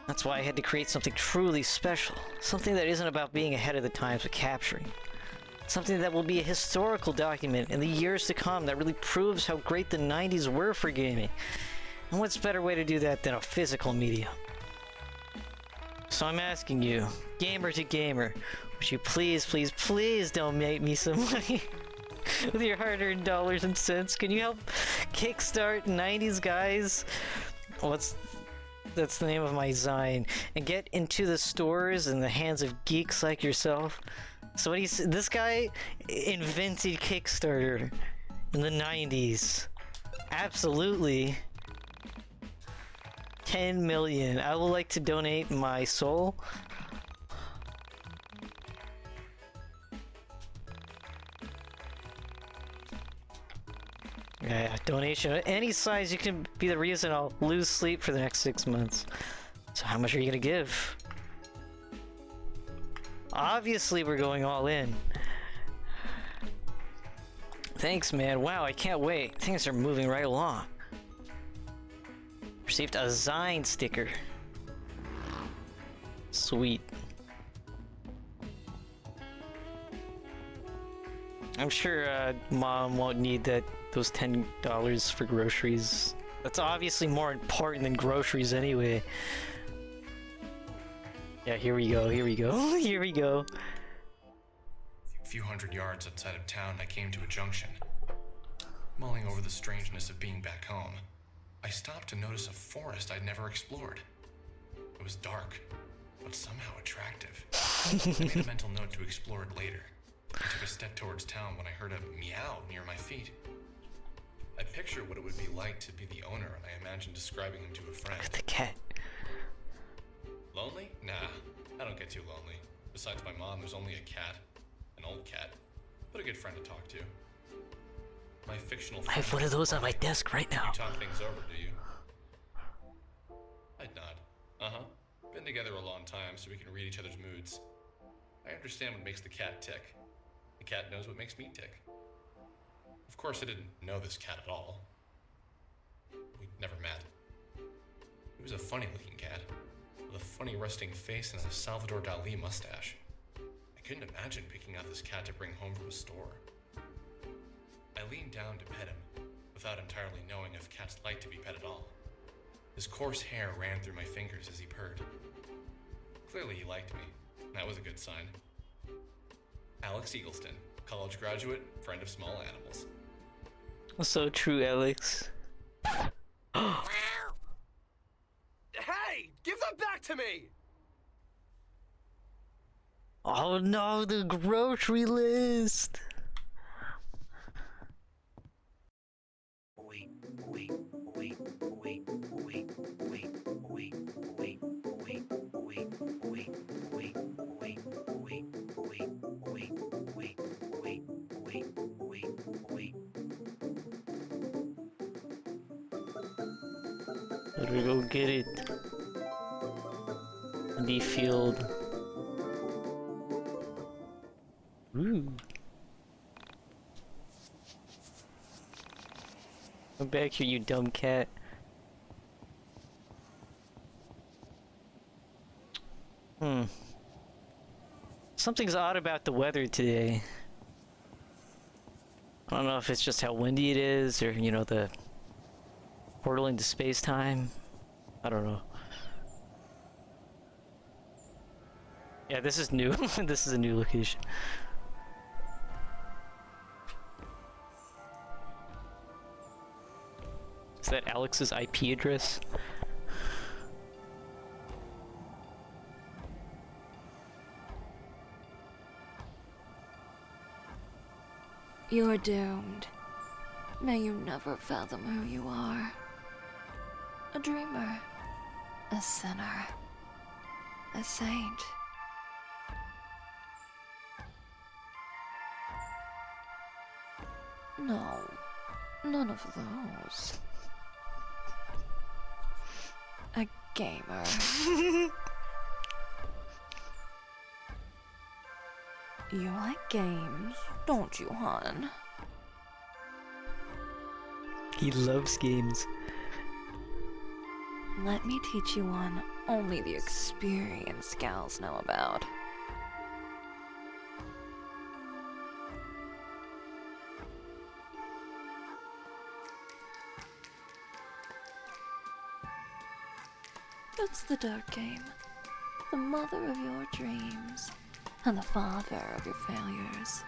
That's why I had to create something truly special. Something that isn't about being ahead of the times, but capturing. Something that will be a historical document in the years to come that really proves how great the 90s were for gaming. And what's a better way to do that than a physical medium? So I'm asking you, gamer to gamer, would you please, please, please donate me some money with your hard-earned dollars and cents? Can you help kickstart 90s guys? That's the name of my zine, and get into the stores in the hands of geeks like yourself. So this guy invented Kickstarter in the 90s. Absolutely. 10 million. I would like to donate my soul. Yeah, donation of any size. You can be the reason I'll lose sleep for the next 6 months. So how much are you gonna give? Obviously we're going all in. Thanks man, wow, I can't wait. Things are moving right along. Received a Zine sticker. Sweet. I'm sure Mom won't need those $10 for groceries. That's obviously more important than groceries anyway. Yeah, here we go, here we go, here we go. A few hundred yards outside of town, I came to a junction. Mulling over the strangeness of being back home, I stopped to notice a forest I'd never explored. It was dark, but somehow attractive. I made a mental note to explore it later. I took a step towards town when I heard a meow near my feet. I pictured what it would be like to be the owner, and I imagined describing him to a friend. The cat. Lonely? Nah, I don't get too lonely. Besides my mom, there's only a cat. An old cat. But a good friend to talk to. My fictional friend. I have one of those on my desk right now. You talk things over, do you? I'd nod. Uh-huh. Been together a long time, so we can read each other's moods. I understand what makes the cat tick. The cat knows what makes me tick. Of course, I didn't know this cat at all. We never met. He was a funny-looking cat, with a funny resting face and a Salvador Dali mustache. I couldn't imagine picking out this cat to bring home from a store. I leaned down to pet him, without entirely knowing if cats like to be pet at all. His coarse hair ran through my fingers as he purred. Clearly he liked me. That was a good sign. Alex Eagleston, college graduate, friend of small animals. So true, Alex. Hey! Give them back to me! Oh no, the grocery list! Let me go get it. In the field. Ooh. Come back here, you dumb cat. Something's odd about the weather today. I don't know if it's just how windy it is, or, you know, the portal into space-time. I don't know. Yeah, this is new. This is a new location. Is that Alex's IP address? You're doomed. May you never fathom who you are. A dreamer. A sinner. A saint. No, none of those. A gamer. You like games, don't you, hon? He loves games. Let me teach you one only the experienced gals know about. It's the dark game, the mother of your dreams, and the father of your failures.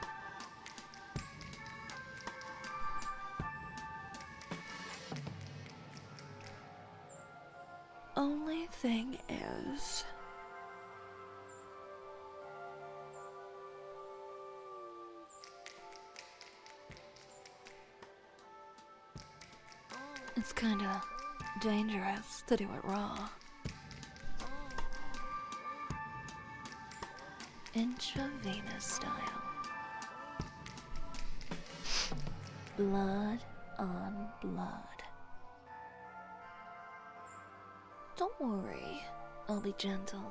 Only thing is, it's kinda dangerous to do it raw. Intravenous style. Blood on blood. Don't worry, I'll be gentle.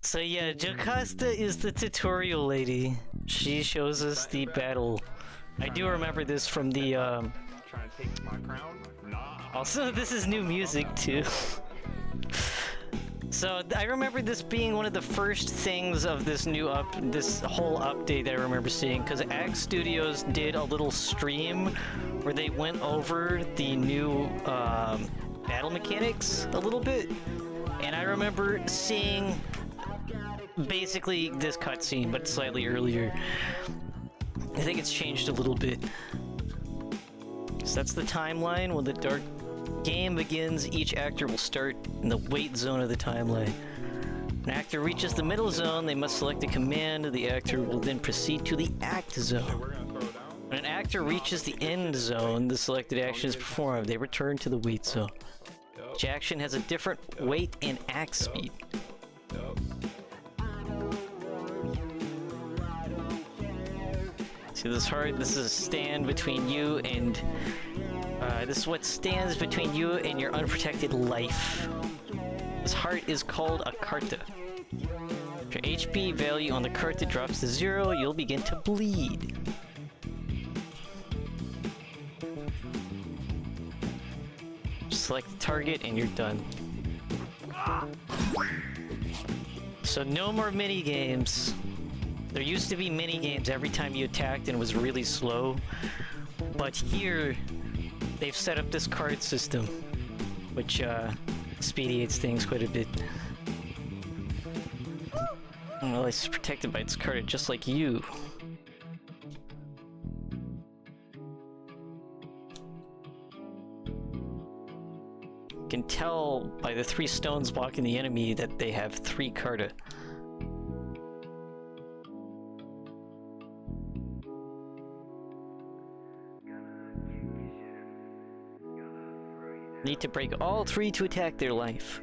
So yeah, Jocasta is the tutorial lady. She shows us the battle. I do remember this from the Trying to take my crown? Nah. Also, this is new music too. So I remember this being one of the first things of this this whole update that I remember seeing, because Axe Studios did a little stream where they went over the new battle mechanics a little bit, and I remember seeing basically this cutscene, but slightly earlier. I think it's changed a little bit. So that's the timeline. When the dark game begins, each actor will start in the wait zone of the timeline. When an actor reaches the middle zone, they must select a command. The actor will then proceed to the act zone. When an actor reaches the end zone, the selected action is performed. They return to the wait zone. Each action has a different wait and act speed. See this heart? This is a stand between you and... this is what stands between you and your unprotected life. This heart is called a Karta. If your HP value on the Karta drops to 0, you'll begin to bleed. Select the target and you're done. So no more mini games. There used to be mini games every time you attacked and it was really slow. But here, they've set up this card system, which expedites things quite a bit. Well, it's protected by its card, just like you. You can tell by the 3 stones blocking the enemy that they have 3 Karta. Need to break all 3 to attack their life.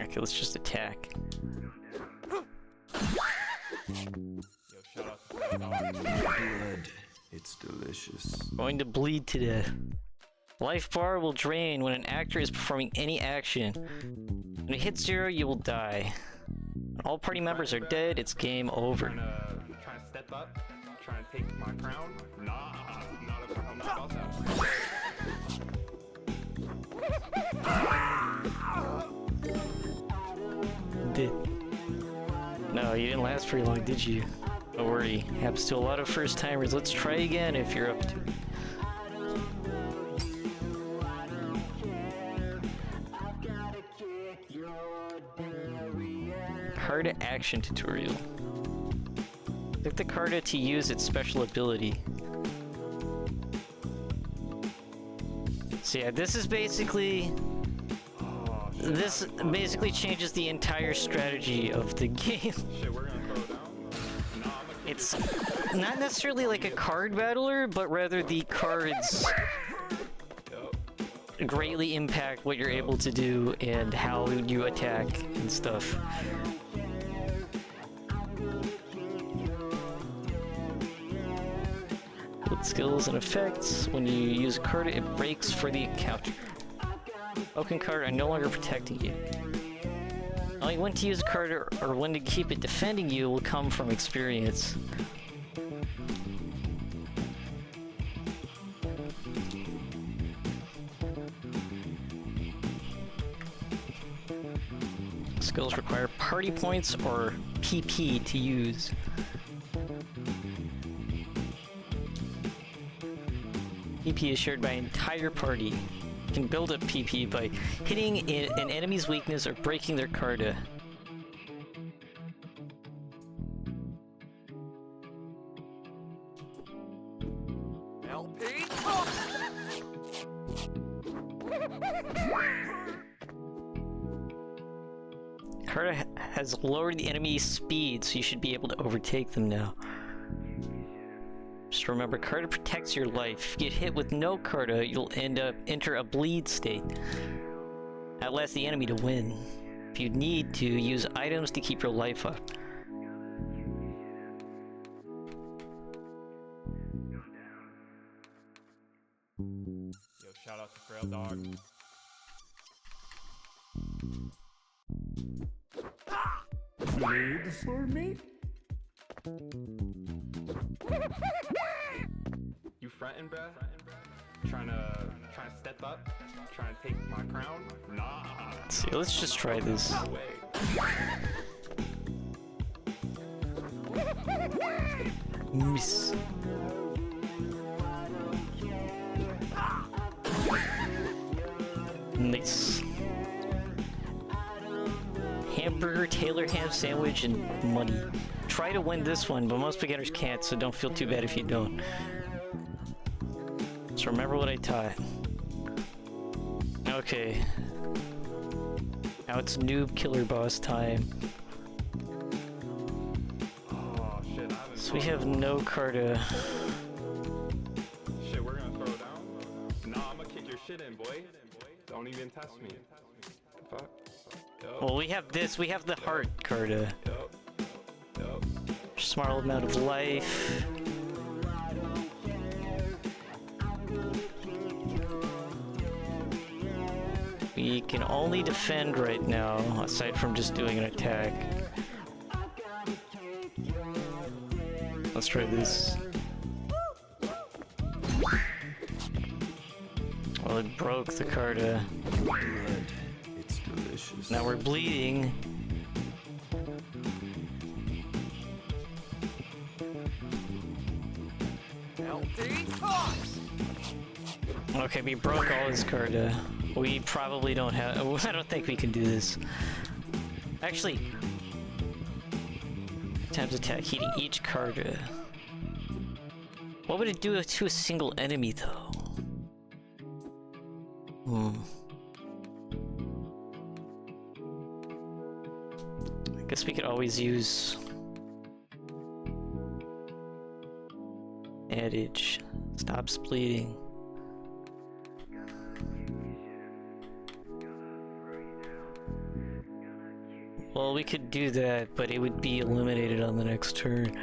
Okay, let's just attack. Blood. It's delicious. Going to bleed to death. Life bar will drain when an actor is performing any action. When it hits 0, you will die. When all party members are dead, it's game over. Trying to step up, trying to take my crown. Nah, not if I'm not about that. No, you didn't last very long, did you? Don't worry. Happens to a lot of first timers. Let's try again if you're up to it. Carta action tutorial. Click the Carta to use its special ability. So yeah, this is basically... This basically changes the entire strategy of the game. It's not necessarily like a card battler, but rather the cards greatly impact what you're able to do and how you attack and stuff. With skills and effects, when you use a card, it breaks for the encounter. Broken card are no longer protecting you. Knowing when to use a card or when to keep it defending you will come from experience. Skills require party points or PP to use. PP is shared by an entire party. You can build up PP by hitting an enemy's weakness or breaking their Carta. Carta has lowered the enemy's speed, so you should be able to overtake them now. Just remember, Carta protects your life. If you get hit with no Carta, you'll enter a bleed state. Outlast the enemy to win. If you need to, use items to keep your life up. Yo, shout out to Frail Dog. Bleed for me? You frontin', bruh? Trying to step up, trying to take my crown. Nah. Let's see, let's just try this. No way. Miss. Nice. Hamburger, Taylor ham sandwich, and money. Try to win this one, but most beginners can't, so don't feel too bad if you don't. Just remember what I taught. Okay. Now it's noob killer boss time. Oh shit, So we have no Carta. Shit, we're gonna throw down? Nah, I'm gonna kick your shit in, boy. Don't even test me. Fuck. Yo. Well, we have this. We have the heart Carta. Yo. Yo. Small amount of life. We can only defend right now, aside from just doing an attack. Let's try this. Well, it broke the Carta. Blood. It's delicious. Now we're bleeding. Okay, we broke all his Carta. We probably don't have... I don't think we can do this. Actually... Times attack, heating each Carta. What would it do to a single enemy, though? I guess we could always use... Adage. Stops bleeding. Well, we could do that, but it would be eliminated on the next turn.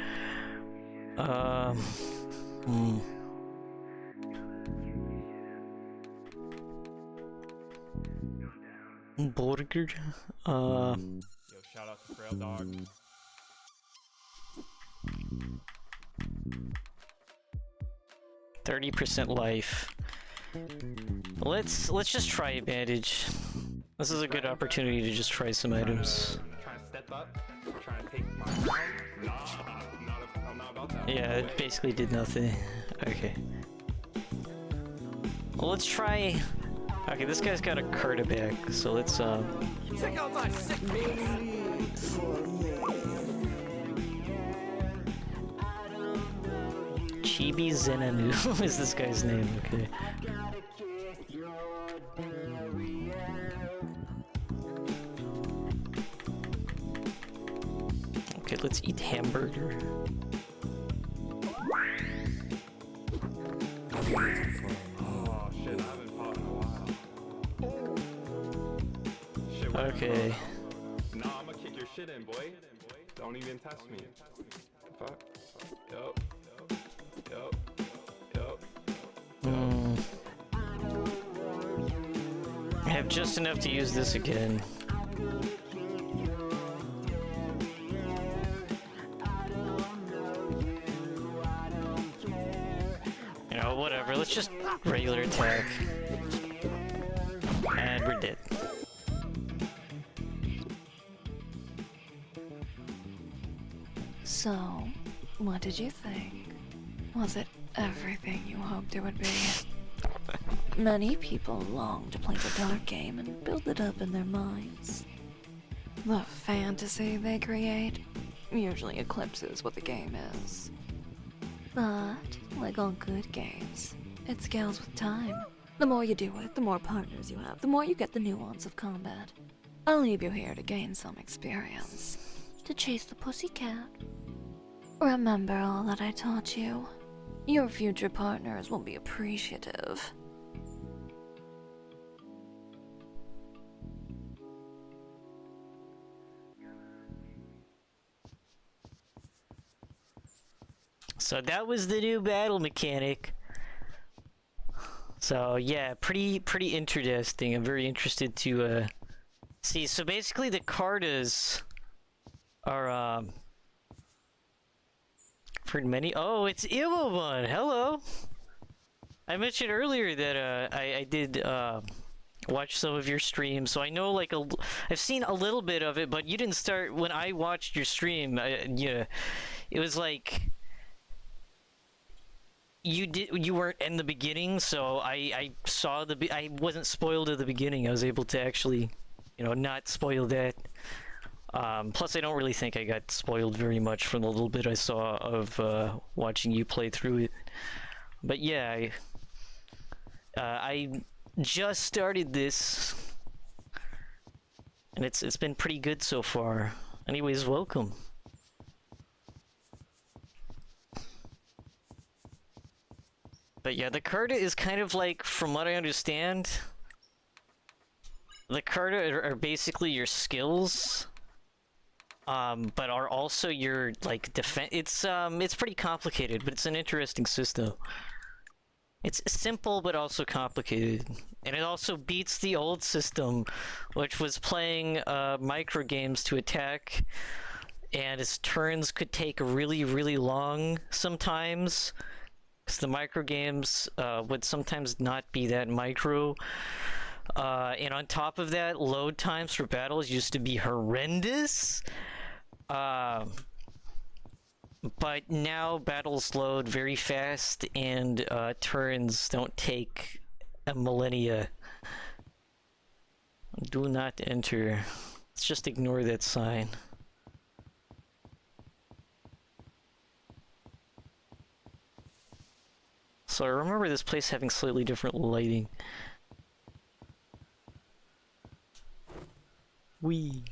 Burger. Yo, shout out to Frail Dog. 30% life. Let's just try a bandage. This is a good opportunity to just try some items. Trying to step up, trying to take my crown. I'm not about that. Yeah, it basically did nothing. Okay. Well, let's try. Okay, this guy's got a Carta back, so let's Check out my sick piece. Chibi Zenanu is this guy's name. Okay. Okay, let's eat hamburger. Oh shit, I haven't fought in a while. Shit, Okay. nah, I'ma kick your shit in, boy. Don't even test me. Fuck. Yup. I have just enough to use this again. You know, whatever. Let's just regular attack. And we're dead. So, what did you think? Was it everything you hoped it would be? Many people long to play the dark game and build it up in their minds. The fantasy they create usually eclipses what the game is. But, like all good games, it scales with time. The more you do it, the more partners you have, the more you get the nuance of combat. I'll leave you here to gain some experience. To chase the pussycat. Remember all that I taught you. Your future partners will be appreciative. So that was the new battle mechanic. So yeah, pretty interesting. I'm very interested to see. So basically the Cartas are for many. Oh, it's Immobun. Hello. I mentioned earlier that I did watch some of your streams, so I know like I've seen a little bit of it, but you didn't start when I watched your stream. Yeah, it was like you weren't in the beginning, so I saw I wasn't spoiled at the beginning. I was able to actually, you know, not spoil that. Plus, I don't really think I got spoiled very much from the little bit I saw of watching you play through it. But yeah, I just started this, and it's been pretty good so far. Anyways, welcome. But yeah, the Carta is kind of like, from what I understand, the Carta are basically your skills. But are also your like defense. It's pretty complicated, but it's an interesting system. It's simple but also complicated, and it also beats the old system, which was playing micro games to attack, and its turns could take really long sometimes, because the micro games would sometimes not be that micro. And on top of that, load times for battles used to be horrendous. But now battles load very fast, and turns don't take a millennia. Do not enter. Let's just ignore that sign. So I remember this place having slightly different lighting. Wee.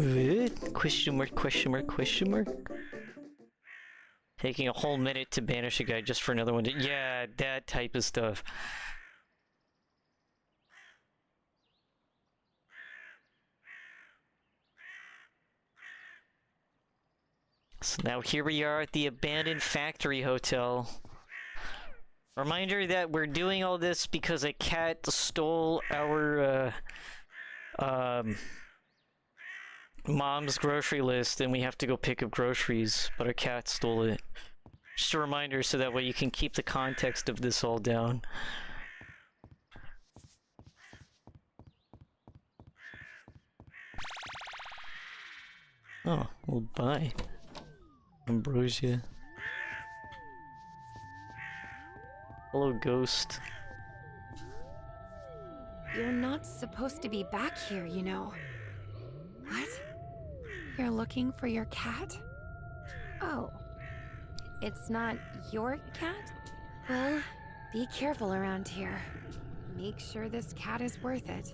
What? Question mark, question mark, question mark? Taking a whole minute to banish a guy just for another one to— yeah, that type of stuff. So now here we are at the abandoned factory hotel. Reminder that we're doing all this because a cat stole our mom's grocery list and we have to go pick up groceries, but our cat stole it. Just a reminder so that way you can keep the context of this all down. Oh, well, bye. Ambrosia. Hello, ghost. You're not supposed to be back here, you know. What? You're looking for your cat? Oh. It's not your cat? Well, be careful around here. Make sure this cat is worth it.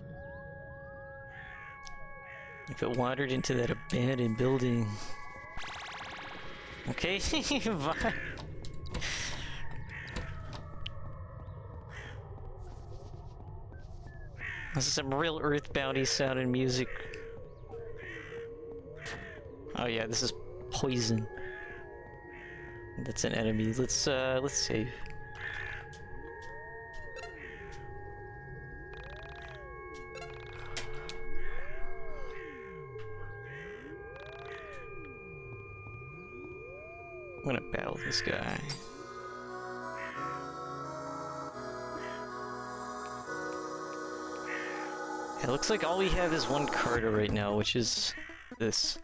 If it wandered into that abandoned building. Okay, bye. This is some real earthboundy sounding music. Oh yeah, this is poison. That's an enemy. Let's save. I'm gonna battle this guy. It looks like all we have is one Carter right now, which is this.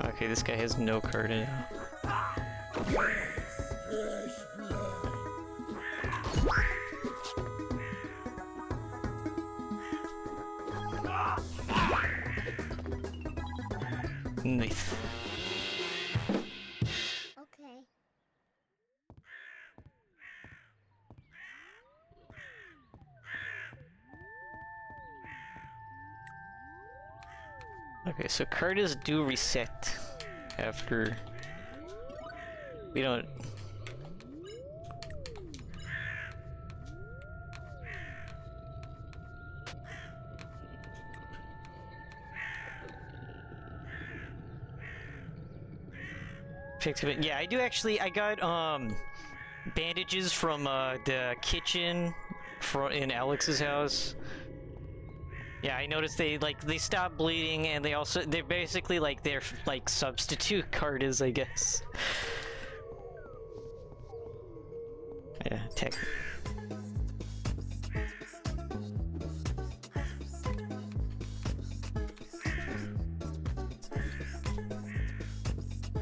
Okay, this guy has no Carter now. Nice. Okay. Okay, so Cartas do reset after we don't. Fix it. Yeah, I do actually. I got bandages from the kitchen in Alex's house. Yeah, I noticed they stop bleeding, and they're basically they're substitute Cartas, I guess. Yeah, tech.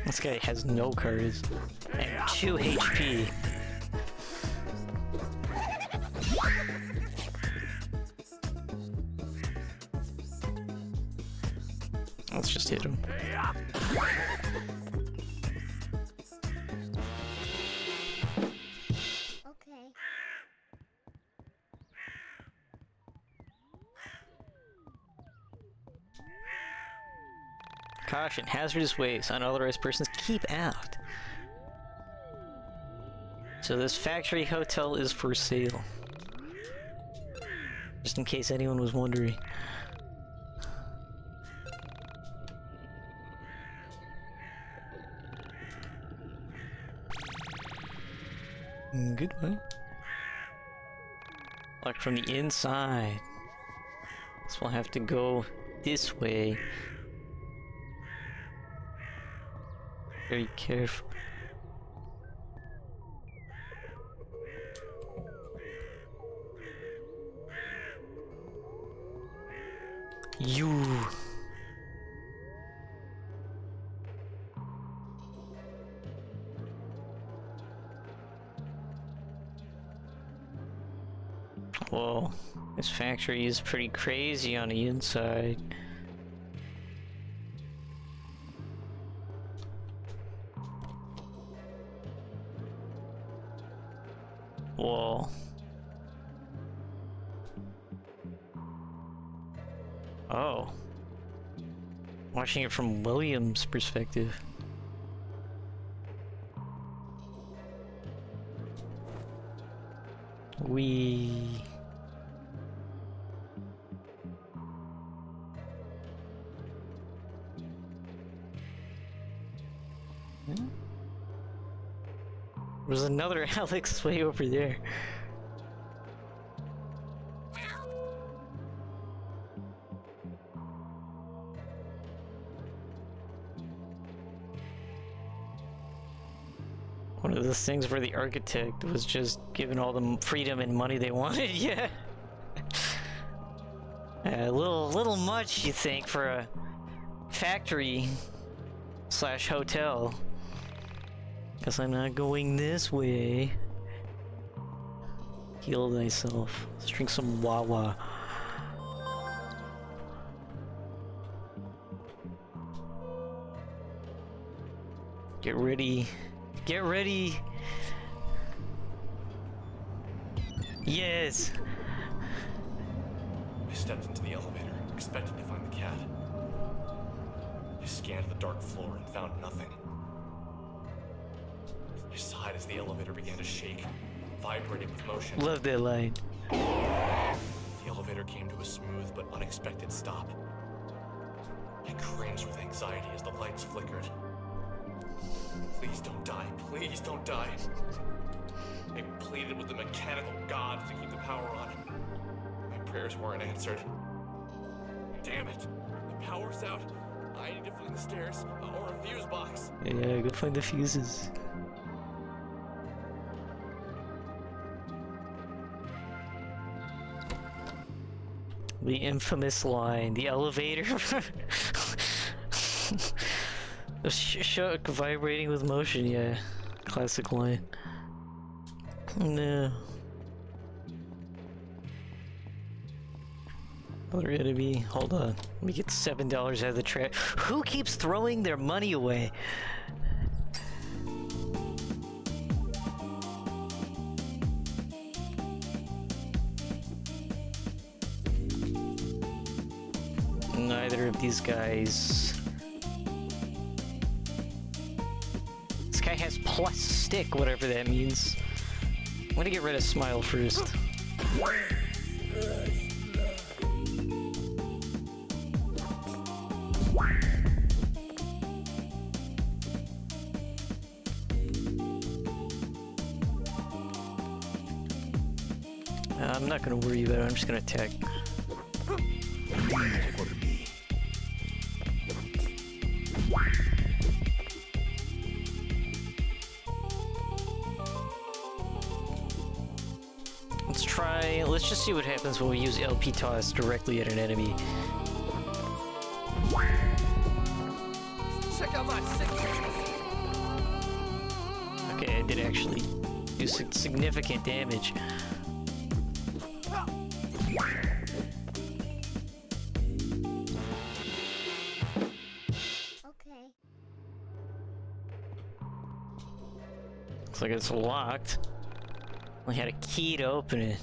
This guy has no Cartas and 2 HP. Let's just hit him. Okay. Caution, hazardous waste. Unauthorized persons keep out. So this factory hotel is for sale. Just in case anyone was wondering. Goodbye. Locked from the inside. So we'll have to go this way. Very careful. You. Whoa, this factory is pretty crazy on the inside. Whoa. Oh. Watching it from William's perspective. We... There's another Alex way over there. One of those things where the architect was just giving all them freedom and money they wanted, yeah. A little much, you think, for a factory slash hotel. Guess I'm not going this way. Heal thyself. Let's drink some Wawa. Get ready. Get ready! Yes! I stepped into the elevator, expecting to find the cat. I scanned the dark floor and found nothing. I sighed as the elevator began to shake, vibrating with motion. Love that line. The elevator came to a smooth but unexpected stop. I cringed with anxiety as the lights flickered. Please don't die. Please don't die. I pleaded with the mechanical gods to keep the power on. My prayers weren't answered. Damn it! The power's out. I need to find the stairs or a fuse box. Yeah, go find the fuses. The infamous line, the elevator. The shook, vibrating with motion, yeah. Classic line. No. Other enemy. Hold on. Let me get $7 out of the trash. Who keeps throwing their money away? Neither of these guys. This guy has plus stick, whatever that means. I'm gonna get rid of Smile first. I'm not gonna worry about it, I'm just gonna attack. Let's just see what happens when we use LP toss directly at an enemy. Check out my Okay, I did actually do significant damage. Okay. Looks like it's locked. Only had a key to open it.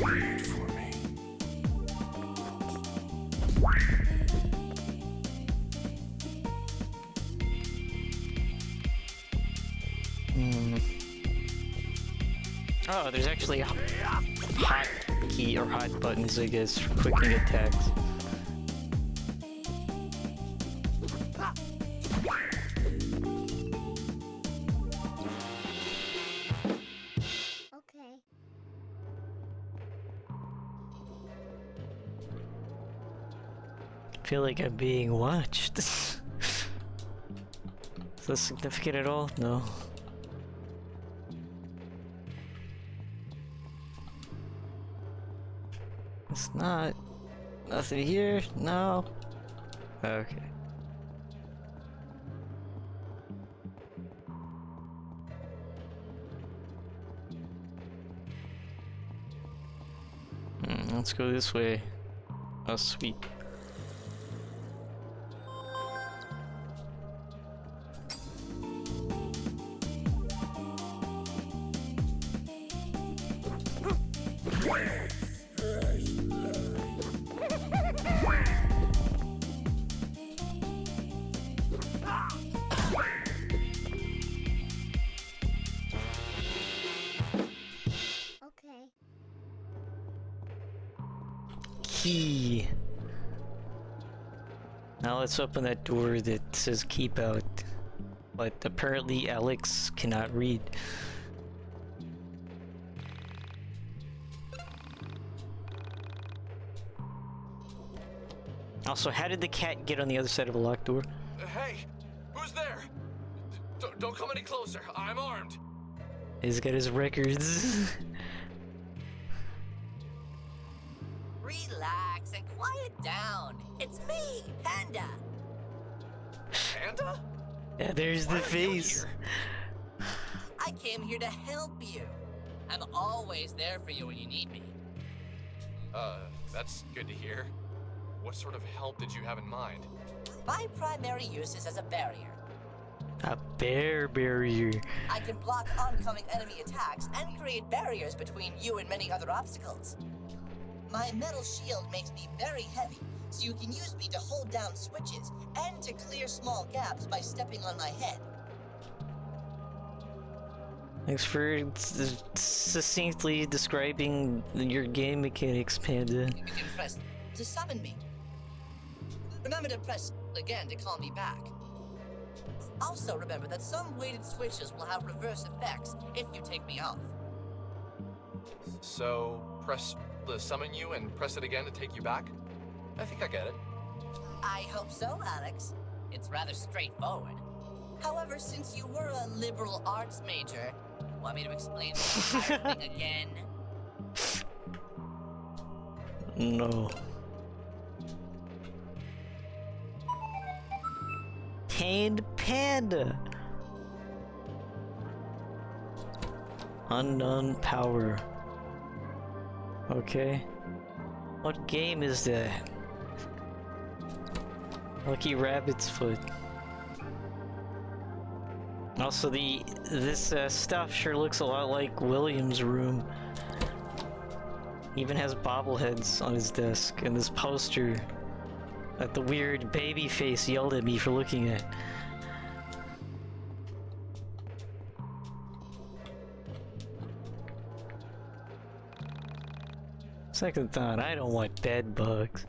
Wait for me. Oh, there's actually a hot key or hot buttons, I guess, for quicking attacks. Okay. I feel like I'm being watched. Is that significant at all? No. It's not. Nothing here? No. Okay. Let's go this way. Oh, sweet. Okay. Key. Now let's open that door that says keep out. But apparently Alex cannot read. Also, how did the cat get on the other side of a locked door? Hey, who's there? Don't come any closer. I'm armed. He's got his records. Relax and quiet down. It's me, Panda. Panda? Yeah, there's the face. I came here to help you. I'm always there for you when you need me. That's good to hear. What sort of help did you have in mind? My primary use is as a barrier. A bear barrier. I can block oncoming enemy attacks and create barriers between you and many other obstacles. My metal shield makes me very heavy, so you can use me to hold down switches and to clear small gaps by stepping on my head. Thanks for succinctly describing your game mechanics, Panda. You can press to summon me. Remember to press again to call me back. Also remember that some weighted switches will have reverse effects if you take me off. So, press the summon you and press it again to take you back? I think I get it. I hope so, Alex. It's rather straightforward. However, since you were a liberal arts major, want me to explain the entire thing again? No. Tamed Panda. Unknown power. Okay. What game is that? Lucky Rabbit's Foot. Also, this stuff sure looks a lot like William's room. Even has bobbleheads on his desk, and this poster that the weird baby face yelled at me for looking at. Second thought, I don't want bed bugs.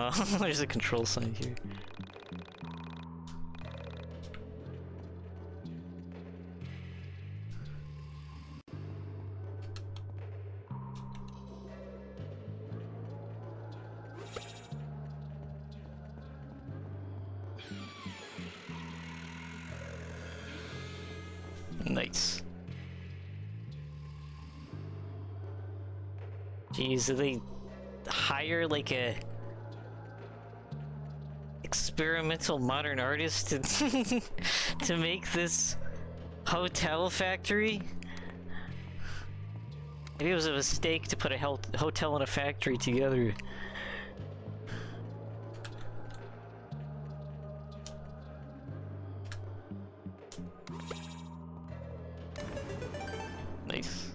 Oh, there's a control sign here. Nice. Jeez, did they hire like a experimental modern artist to to make this hotel factory? Maybe it was a mistake to put a hotel and a factory together. Nice.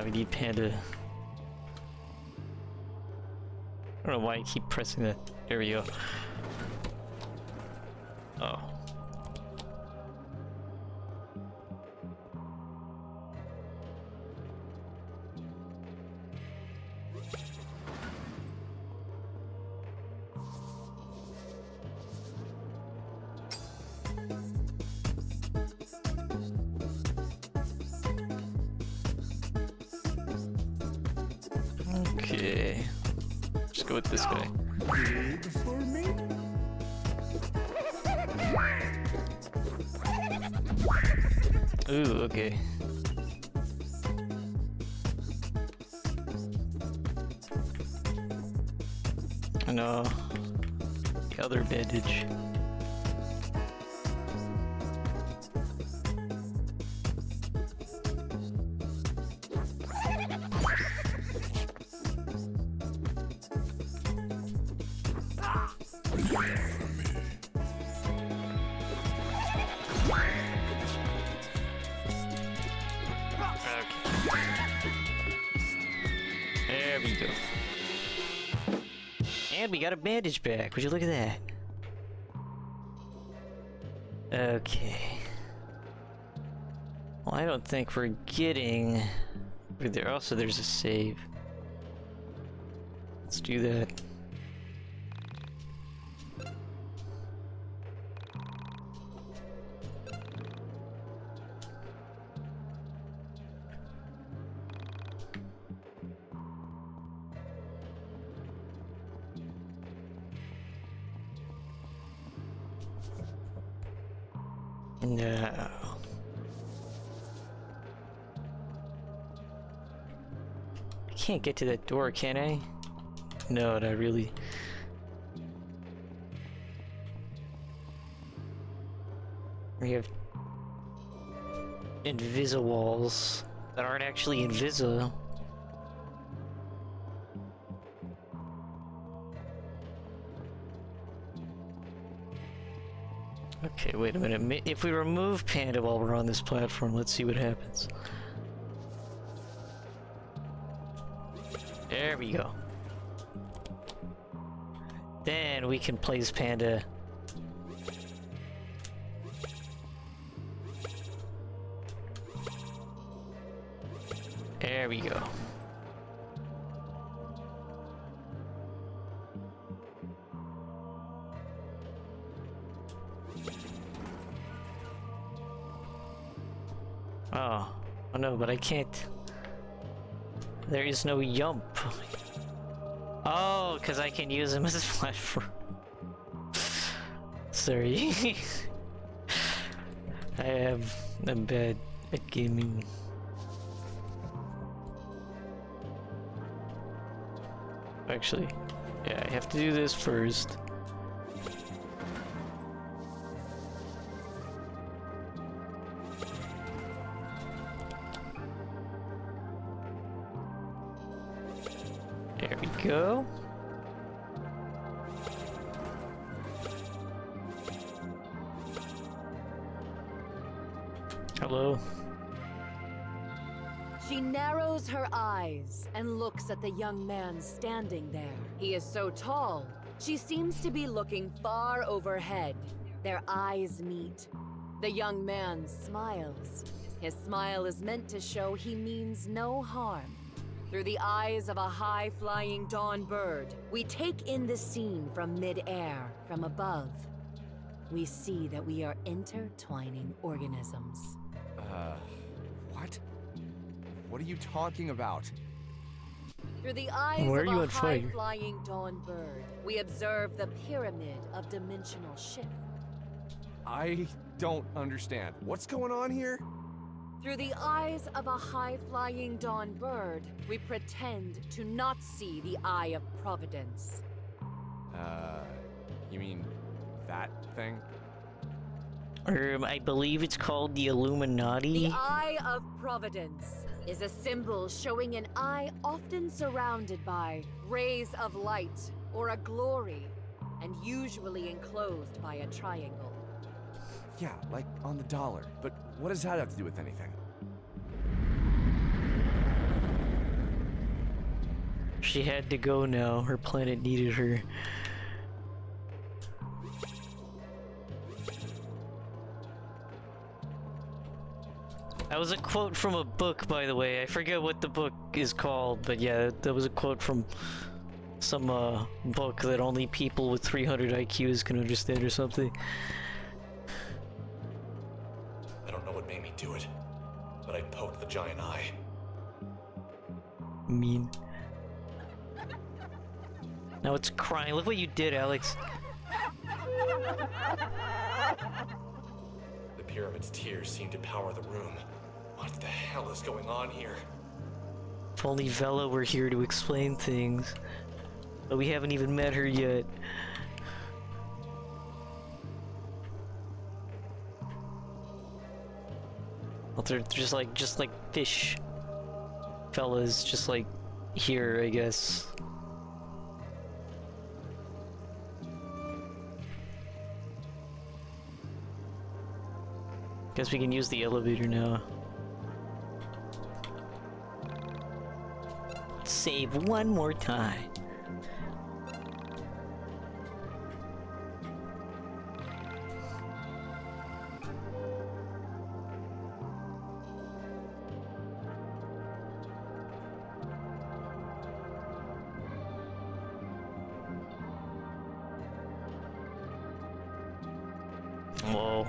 We need Panda. I don't know why I keep pressing that. There we go. Oh. Okay. Just go go with this guy. Good for me? Ooh, okay. No. The other bandage. There we go. And we got a bandage back. Would you look at that? Okay. Well, I don't think we're getting... There. Also, there's a save. Let's do that. No. I can't get to that door, can I? No, not really. We have Invisawalls that aren't actually Invisa. Okay, wait a minute. If we remove Panda while we're on this platform, let's see what happens. There we go. Then we can place Panda. There we go. Oh no, but I can't. There is no yump. Oh, because I can use him as a platform. Sorry. I'm bad at gaming. Actually, yeah, I have to do this first. There we go. Hello. She narrows her eyes and looks at the young man standing there. He is so tall, she seems to be looking far overhead. Their eyes meet. The young man smiles. His smile is meant to show he means no harm. Through the eyes of a high-flying dawn bird, we take in the scene from mid-air, from above. We see that we are intertwining organisms. What? What are you talking about? Through the eyes of a high-flying dawn bird, we observe the pyramid of dimensional shift. I don't understand. What's going on here? Through the eyes of a high-flying dawn bird, we pretend to not see the eye of providence. You mean that thing? I believe it's called the Illuminati. The eye of providence is a symbol showing an eye often surrounded by rays of light or a glory, and usually enclosed by a triangle. Yeah, like on the dollar. But what does that have to do with anything? She had to go now. Her planet needed her. That was a quote from a book, by the way. I forget what the book is called, but yeah, that was a quote from some book that only people with 300 IQs can understand or something. I don't know what made me do it, but I poked the giant eye. Mean. Now it's crying. Look what you did, Alex. The pyramid's tears seem to power the room. What the hell is going on here? If only Vela were here to explain things. But we haven't even met her yet. Well, they're just like fish fellas, just like here, I guess. Guess we can use the elevator now. Save one more time. Whoa.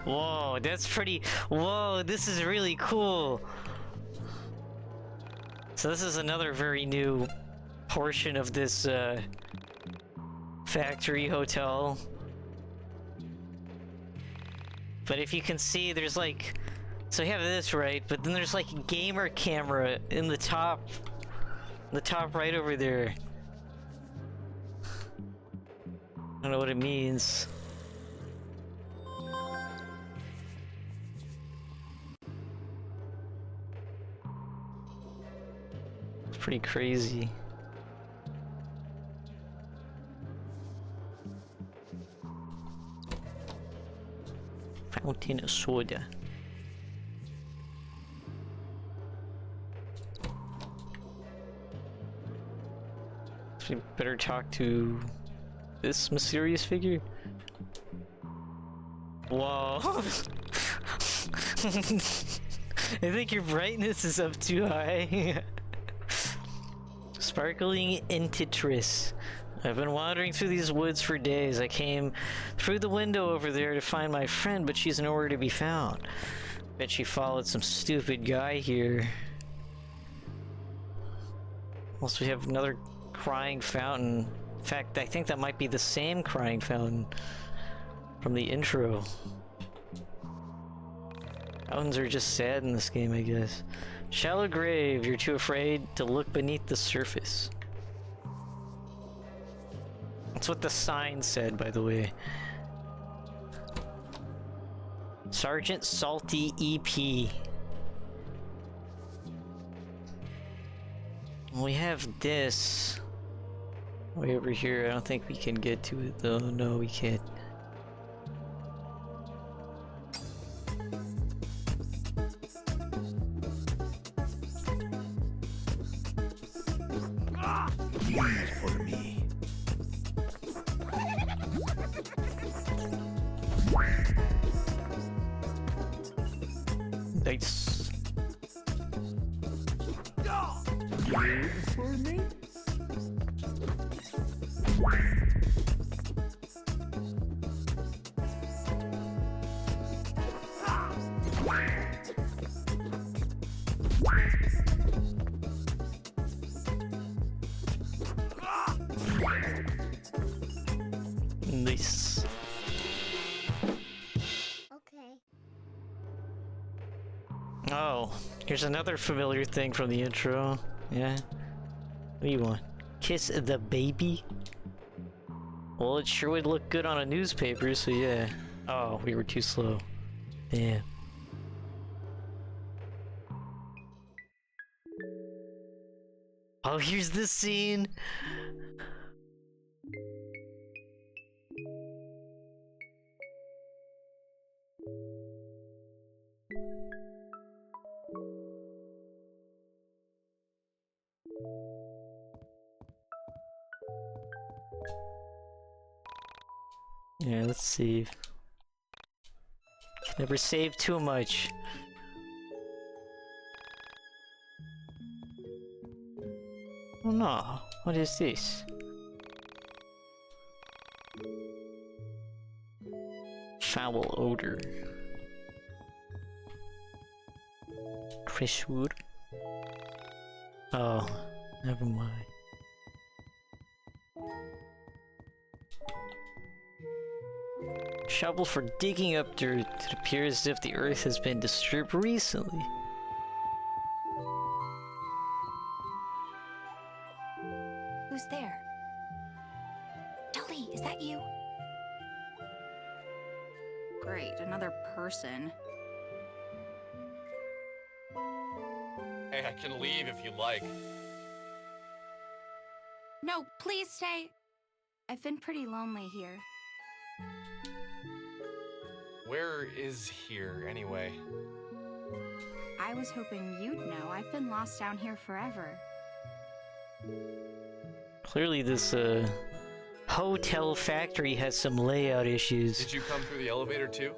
Whoa, that's pretty... Whoa, this is really cool. So this is another very new portion of this factory hotel. But if you can see, there's like... So you have this, right? But then there's like a gamer camera in the top right over there. I don't know what it means. It's pretty crazy. Fountain of soda. So we better talk to this mysterious figure. Whoa. I think your brightness is up too high. Sparkling Intitris. I've been wandering through these woods for days. I came through the window over there to find my friend, but she's nowhere to be found. Bet she followed some stupid guy here. Also, we have another crying fountain. In fact, I think that might be the same crying fountain from the intro. Fountains are just sad in this game, I guess. Shallow grave, you're too afraid to look beneath the surface. That's what the sign said, by the way. Sergeant Salty EP. We have this way over here. I don't think we can get to it though. No, we can't. Lead for me. Nice. Lead for me? Nice. Okay. Oh, here's another familiar thing from the intro. Yeah. What do you want? Kiss the baby? Well, it sure would look good on a newspaper, so yeah. Oh, we were too slow. Yeah. Oh, here's this scene. Yeah, let's save. Can never save too much. Oh no, what is this? Foul odor. Crishwood? Oh, never mind. Shovel for digging up dirt. It appears as if the earth has been disturbed recently. Who's there? Dolly, is that you? Great, another person. Hey, I can leave if you like. No, please stay. I've been pretty lonely here. Where is here, anyway? I was hoping you'd know. I've been lost down here forever. Clearly this, hotel factory has some layout issues. Did you come through the elevator too?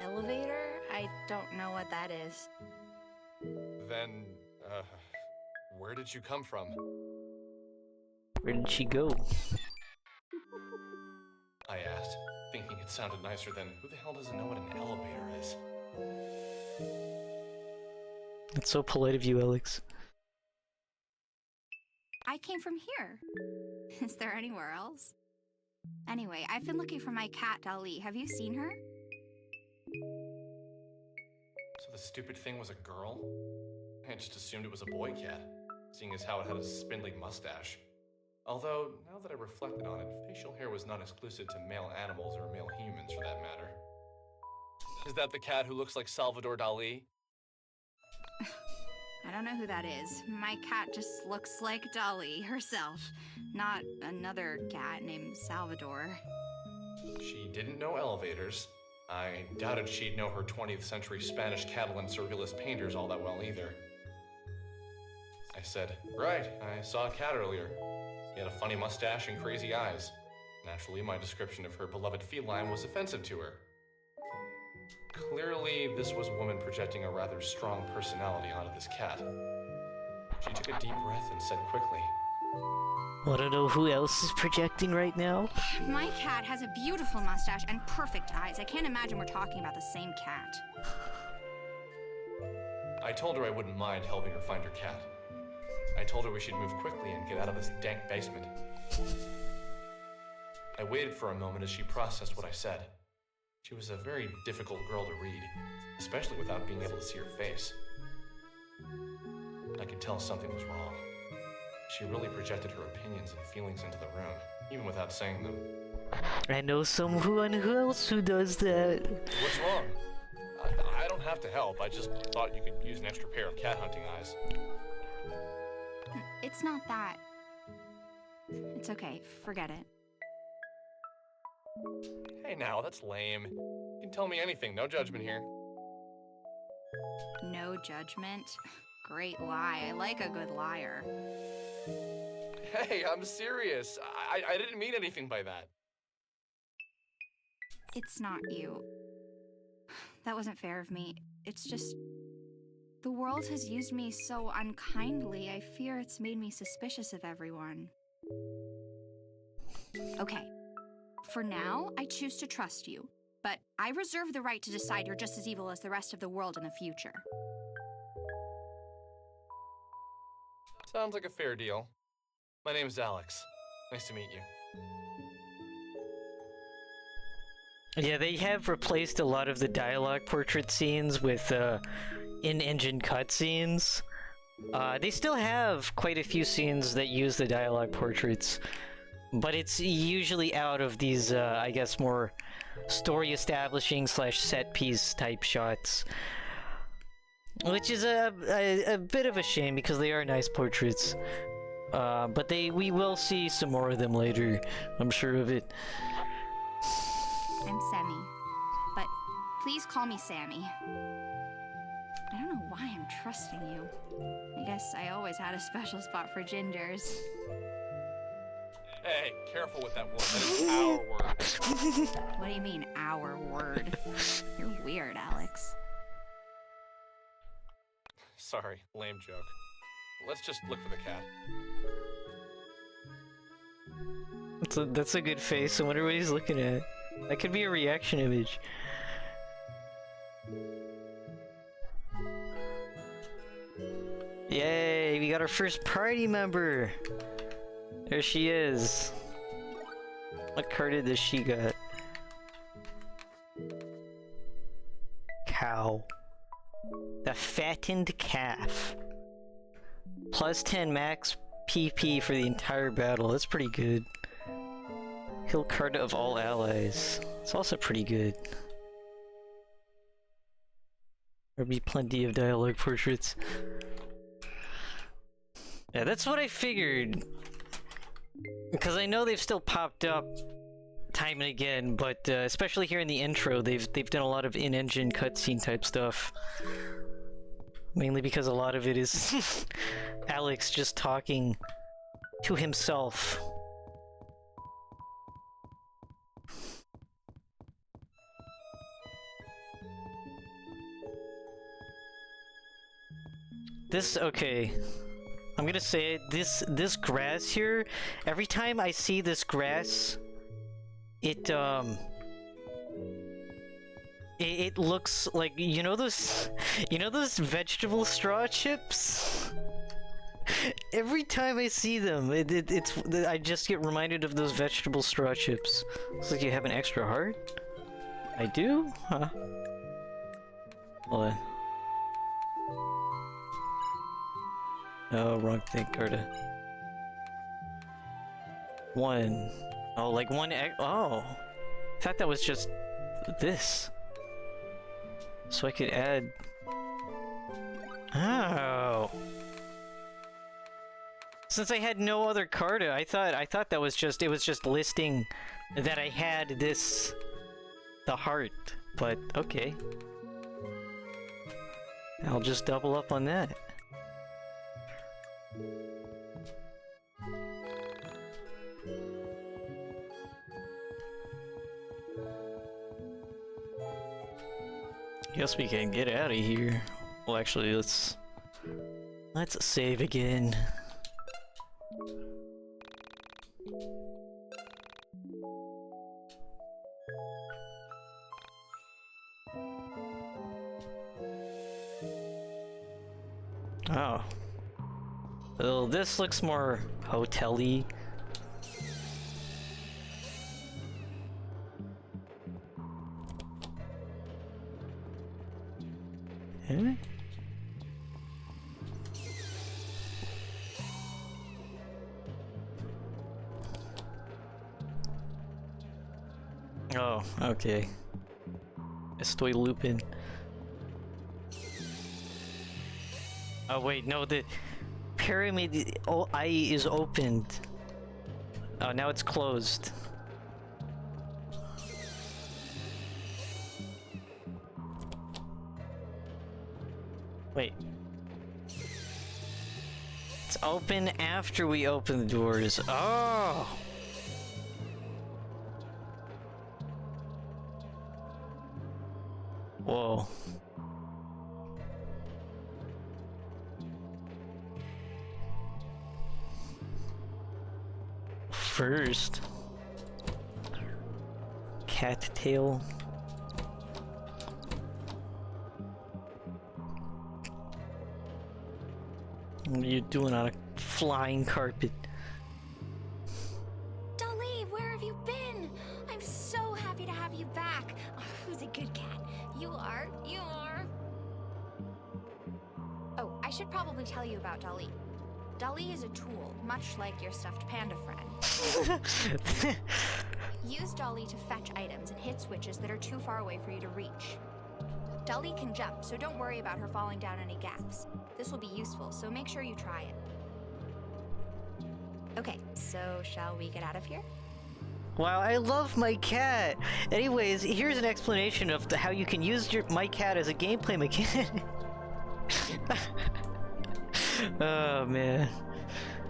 Elevator? I don't know what that is. Then, where did you come from? Where did she go? I asked, thinking it sounded nicer than, who the hell doesn't know what an elevator is? That's so polite of you, Alex. I came from here. Is there anywhere else? Anyway, I've been looking for my cat, Dolly. Have you seen her? So the stupid thing was a girl? I just assumed it was a boy cat, seeing as how it had a spindly mustache. Although, now that I reflected on it, facial hair was not exclusive to male animals or male humans for that matter. Is that the cat who looks like Salvador Dali? I don't know who that is. My cat just looks like Dolly herself, not another cat named Salvador. She didn't know elevators. I doubted she'd know her 20th century Spanish Catalan surrealist painters all that well either. I said, right, I saw a cat earlier. He had a funny mustache and crazy eyes. Naturally, my description of her beloved feline was offensive to her. Clearly, this was a woman projecting a rather strong personality onto this cat. She took a deep breath and said quickly, Wanna know who else is projecting right now? My cat has a beautiful mustache and perfect eyes. I can't imagine we're talking about the same cat. I told her I wouldn't mind helping her find her cat. I told her we should move quickly and get out of this dank basement. I waited for a moment as she processed what I said. She was a very difficult girl to read, especially without being able to see her face. I could tell something was wrong. She really projected her opinions and feelings into the room, even without saying them. I know someone who else who does that. What's wrong? I don't have to help. I just thought you could use an extra pair of cat hunting eyes. It's not that. It's okay, forget it. Hey now, that's lame. You can tell me anything, no judgment here. No judgment? Great lie. I like a good liar. Hey, I'm serious. I didn't mean anything by that. It's not you. That wasn't fair of me. It's just... the world has used me so unkindly, I fear it's made me suspicious of everyone. Okay. For now, I choose to trust you. But I reserve the right to decide you're just as evil as the rest of the world in the future. Sounds like a fair deal. My name's Alex. Nice to meet you. Yeah, they have replaced a lot of the dialogue portrait scenes with in-engine cutscenes. They still have quite a few scenes that use the dialogue portraits, but it's usually out of these, I guess, more story establishing / set piece type shots. Which is a bit of a shame because they are nice portraits. But we will see some more of them later, I'm sure of it. I'm Sammy, but please call me Sammy. I don't know why I'm trusting you. I guess I always had a special spot for gingers. Hey, careful with that word. That is our word. What do you mean, our word? You're weird, Alex. Sorry, lame joke. Let's just look for the cat. That's a good face. I wonder what he's looking at. That could be a reaction image. Yay, we got our first party member! There she is. What card does she got? Cow. The fattened calf. Plus 10 max PP for the entire battle. That's pretty good. Heal card of all allies. It's also pretty good. There'll be plenty of dialogue portraits. Yeah, that's what I figured. Because I know they've still popped up time and again, but especially here in the intro, they've done a lot of in-engine cutscene type stuff. Mainly because a lot of it is Alex just talking to himself. Okay. I'm gonna say it, this grass here, every time I see this grass, it looks like, you know those vegetable straw chips? Every time I see them, I just get reminded of those vegetable straw chips. Looks like you have an extra heart? I do? Huh. Hold on. Oh, wrong thing, Carta. One. Oh, like one egg. Oh. I thought that was just this. So I could add. Oh. Since I had no other Carta, I thought that was just, it was just listing that I had this, the heart, but okay. I'll just double up on that. Guess we can get out of here. Well, actually, let's save again. Oh. Well, this looks more hotel-y. Eh? Oh, okay. Estoy looping. Oh wait, no, the pyramid eye is opened. Oh, now it's closed. Wait. It's open after we open the doors. Oh! Whoa. First. Cattail. What are you doing on a flying carpet? Dolly, where have you been? I'm so happy to have you back. Oh, who's a good cat? You are. You are. Oh, I should probably tell you about Dolly. Dolly is a tool, much like your stuffed panda friend. Use Dolly to fetch items and hit switches that are too far away for you to reach. Dolly can jump, so don't worry about her falling down any gaps. This will be useful, so make sure you try it. Okay, so shall we get out of here? Wow, I love my cat! Anyways, here's an explanation of how you can use my cat as a gameplay mechanic. Oh man.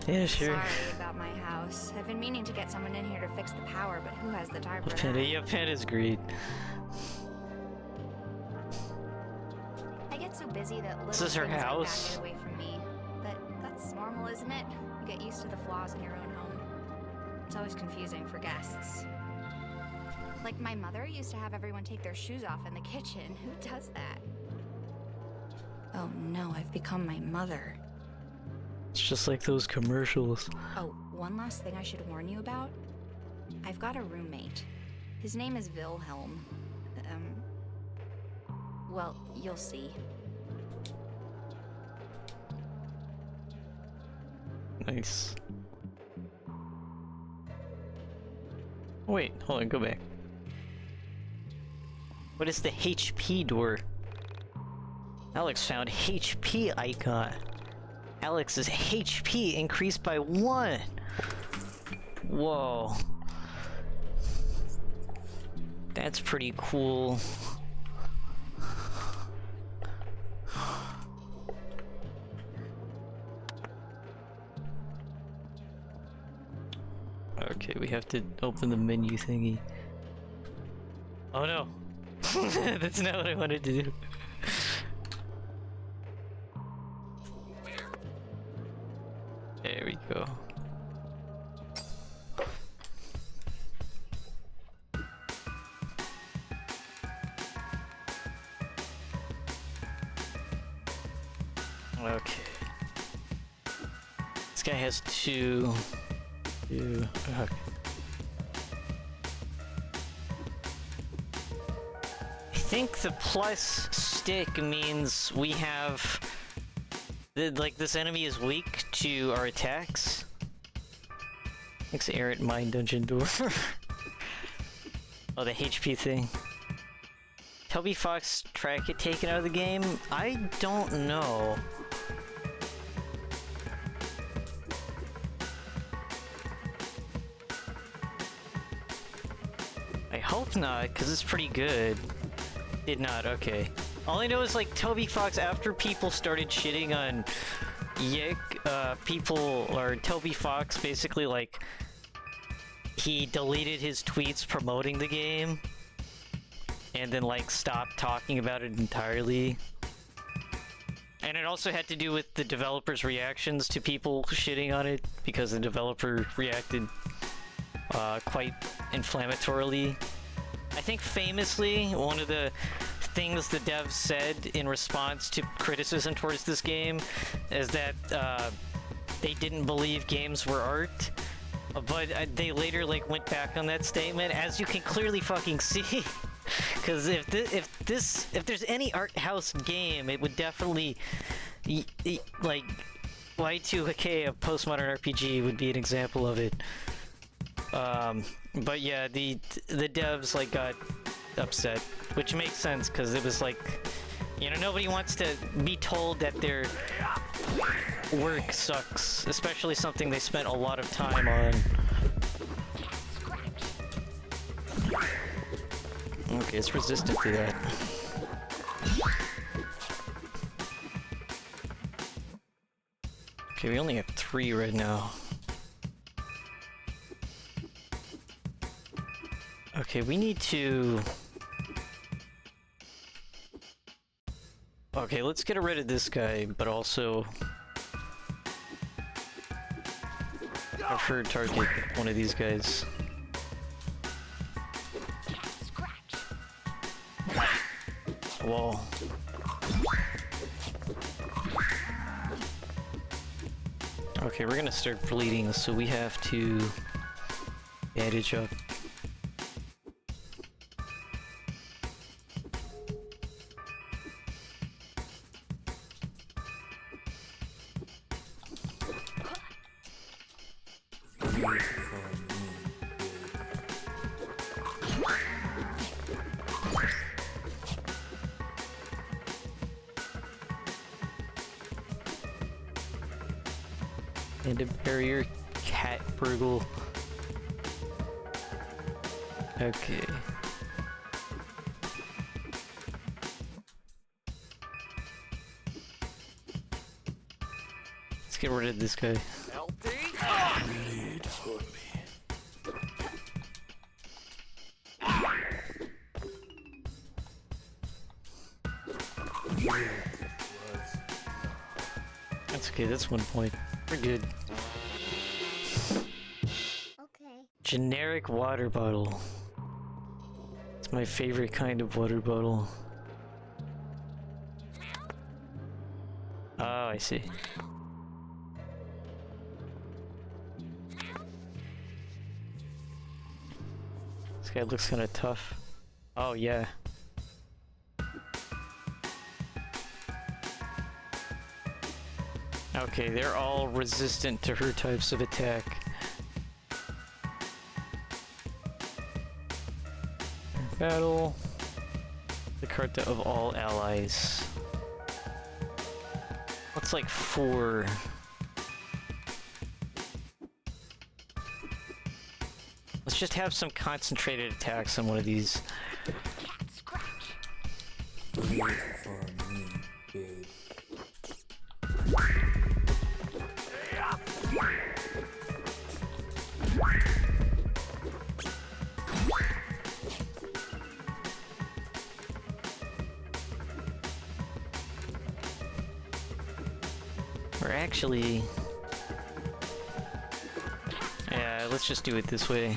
Yeah, sure. Sorry about my house. I've been meaning to get someone in here to fix the power, but who has the time for Panda, that? yeah, Panda's great. I get so busy that little This is her things like that house? get away from me. But that's normal, isn't it? You get used to the flaws in your own home. It's always confusing for guests. Like my mother used to have everyone take their shoes off in the kitchen. Who does that? Oh no, I've become my mother. It's just like those commercials. Oh, one last thing I should warn you about. I've got a roommate. His name is Wilhelm. Well, you'll see. Nice. Wait, hold on, go back. What is the HP door? Alex found HP icon. Alex's HP increased by 1. Whoa. That's pretty cool. Okay, we have to open the menu thingy. Oh no! That's not what I wanted to do. There we go. Okay. This guy has two. Okay. I think the plus stick means we have like this enemy is weak to our attacks. Thanks, errant mine dungeon door. Oh, the HP thing. Toby Fox track it taken out of the game? I don't know. I hope not, because it's pretty good. Did not, okay. All I know is like Toby Fox, after people started shitting on YIIK, Toby Fox basically like, he deleted his tweets promoting the game, and then like stopped talking about it entirely. And it also had to do with the developers' reactions to people shitting on it, because the developer reacted quite inflammatorily. I think famously, one of the things the devs said in response to criticism towards this game is that they didn't believe games were art, but they later like went back on that statement, as you can clearly fucking see. Because if there's any art house game, it would definitely like YIIK, a postmodern RPG, would be an example of it. But yeah, the devs like got upset, which makes sense because it was like, you know, nobody wants to be told that their work sucks, especially something they spent a lot of time on. Okay, it's resistant to that. Okay, we only have 3 right now. Okay, we need to... Okay, let's get rid of this guy, but also... have her target one of these guys. Whoa. Okay, we're gonna start bleeding, so we have to bandage up. And a barrier cat burgle. Okay. Let's get rid of this guy. Wait for me. That's okay, that's 1 point. We're good. Okay. Generic water bottle. It's my favorite kind of water bottle. Oh, I see. This guy looks kind of tough. Oh, yeah. Okay, they're all resistant to her types of attack. Battle. The Carta of all allies. What's like 4? Let's just have some concentrated attacks on one of these. Or actually... yeah, let's just do it this way.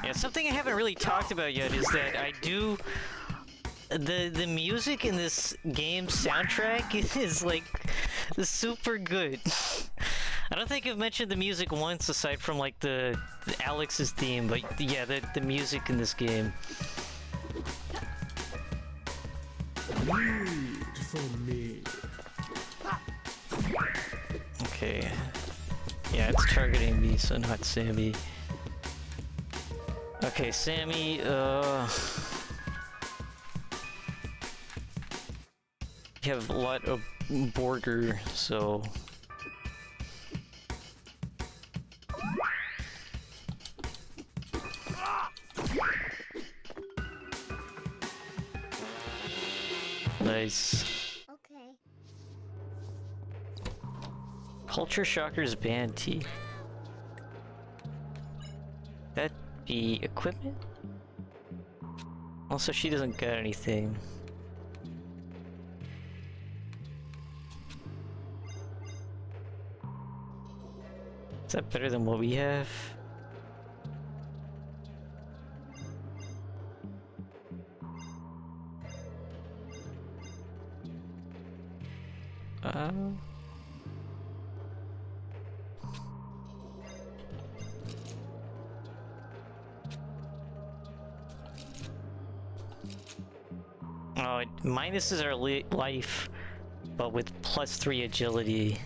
Yeah, something I haven't really talked about yet is that I do... The music in this game's soundtrack is like super good. I don't think I've mentioned the music once aside from like the Alex's theme, but yeah, the music in this game. Read for me. Okay. Yeah, it's targeting me, so not Sammy. Okay, Sammy, you have a lot of border, so... Nice. Okay. Culture Shocker's band tee. That be equipment? Also, she doesn't got anything. Is that better than what we have? Oh, it minuses our life, but with +3 agility.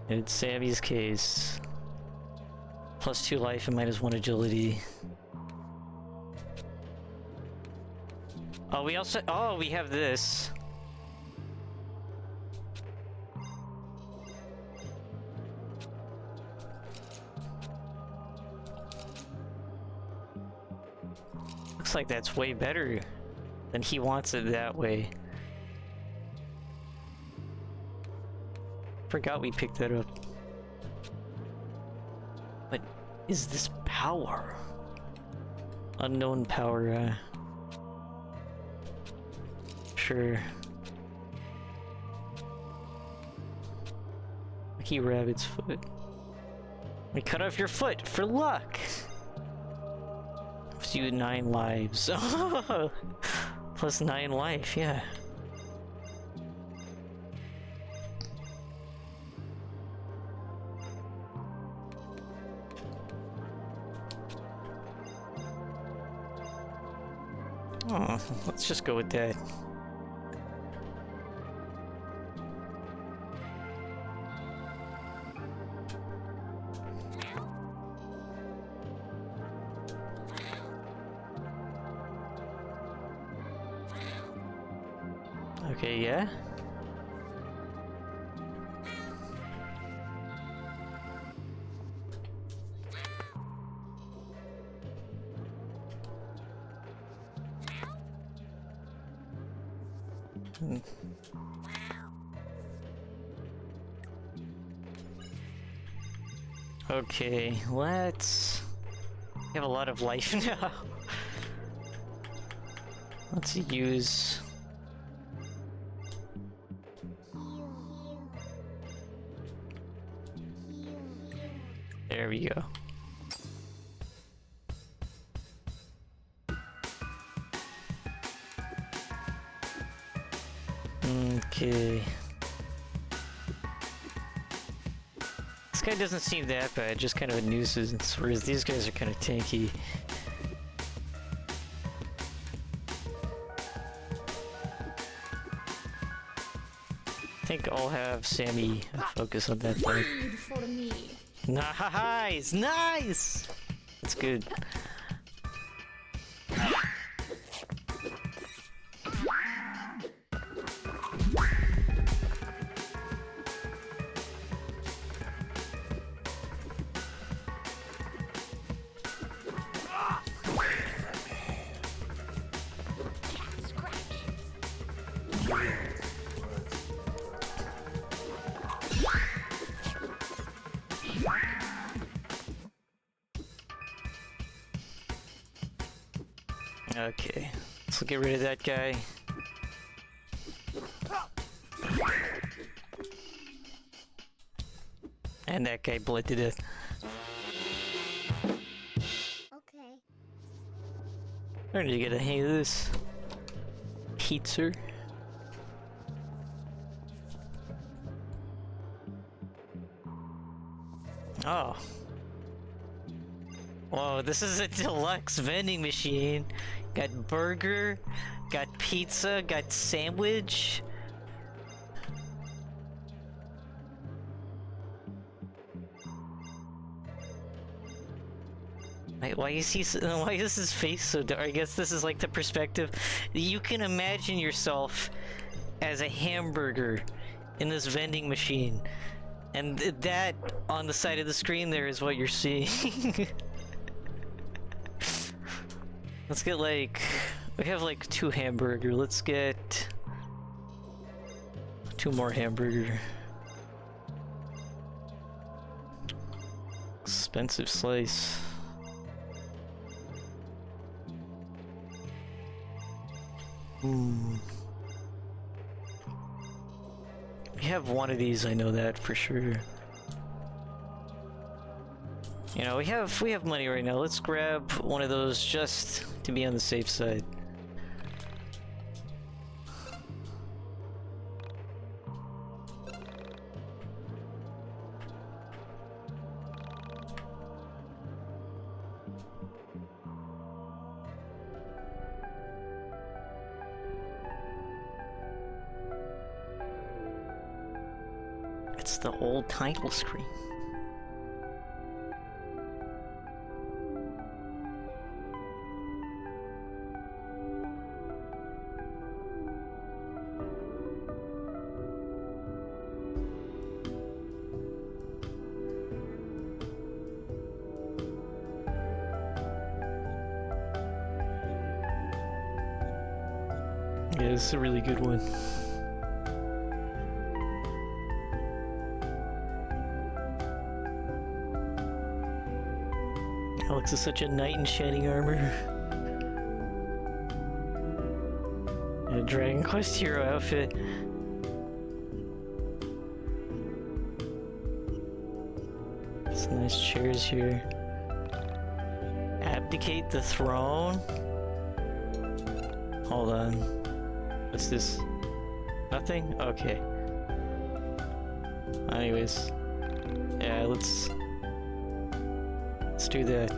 In Sammy's case, +2 life and -1 agility. Oh, we also- oh, we have this. Looks like that's way better than he wants it that way. Forgot we picked that up. What is this power? Unknown power, sure. Lucky rabbit's foot. We cut off your foot for luck. Gives you 9 lives. Plus 9 life, yeah. Oh, let's just go with that. Okay, yeah. Okay, let's... We have a lot of life now. Let's use... There we go. Okay. guy doesn't seem that bad, just kind of a nuisance, whereas these guys are kind of tanky. I think I'll have Sammy focus on that thing. Read for me. Nice! Nice! That's good. Okay, so get rid of that guy. And that guy bled to death. Okay. Where did you get a hang of this? Pizza? Oh. Whoa, this is a deluxe vending machine. Got burger, got pizza, got sandwich. Wait, why is his face so dark? I guess this is like the perspective. You can imagine yourself as a hamburger in this vending machine. And that on the side of the screen there is what you're seeing. Let's get like, we have like 2 hamburger. Let's get 2 more hamburger. Expensive slice. We have one of these, I know that for sure. You know, we have money right now. Let's grab one of those just to be on the safe side. It's the old title screen. Yeah, this is a really good one. Alex is such a knight in shining armor. And a Dragon Quest hero outfit. Some nice chairs here. Abdicate the throne? Hold on. What's this? Nothing? Okay. Anyways. Yeah, let's do that.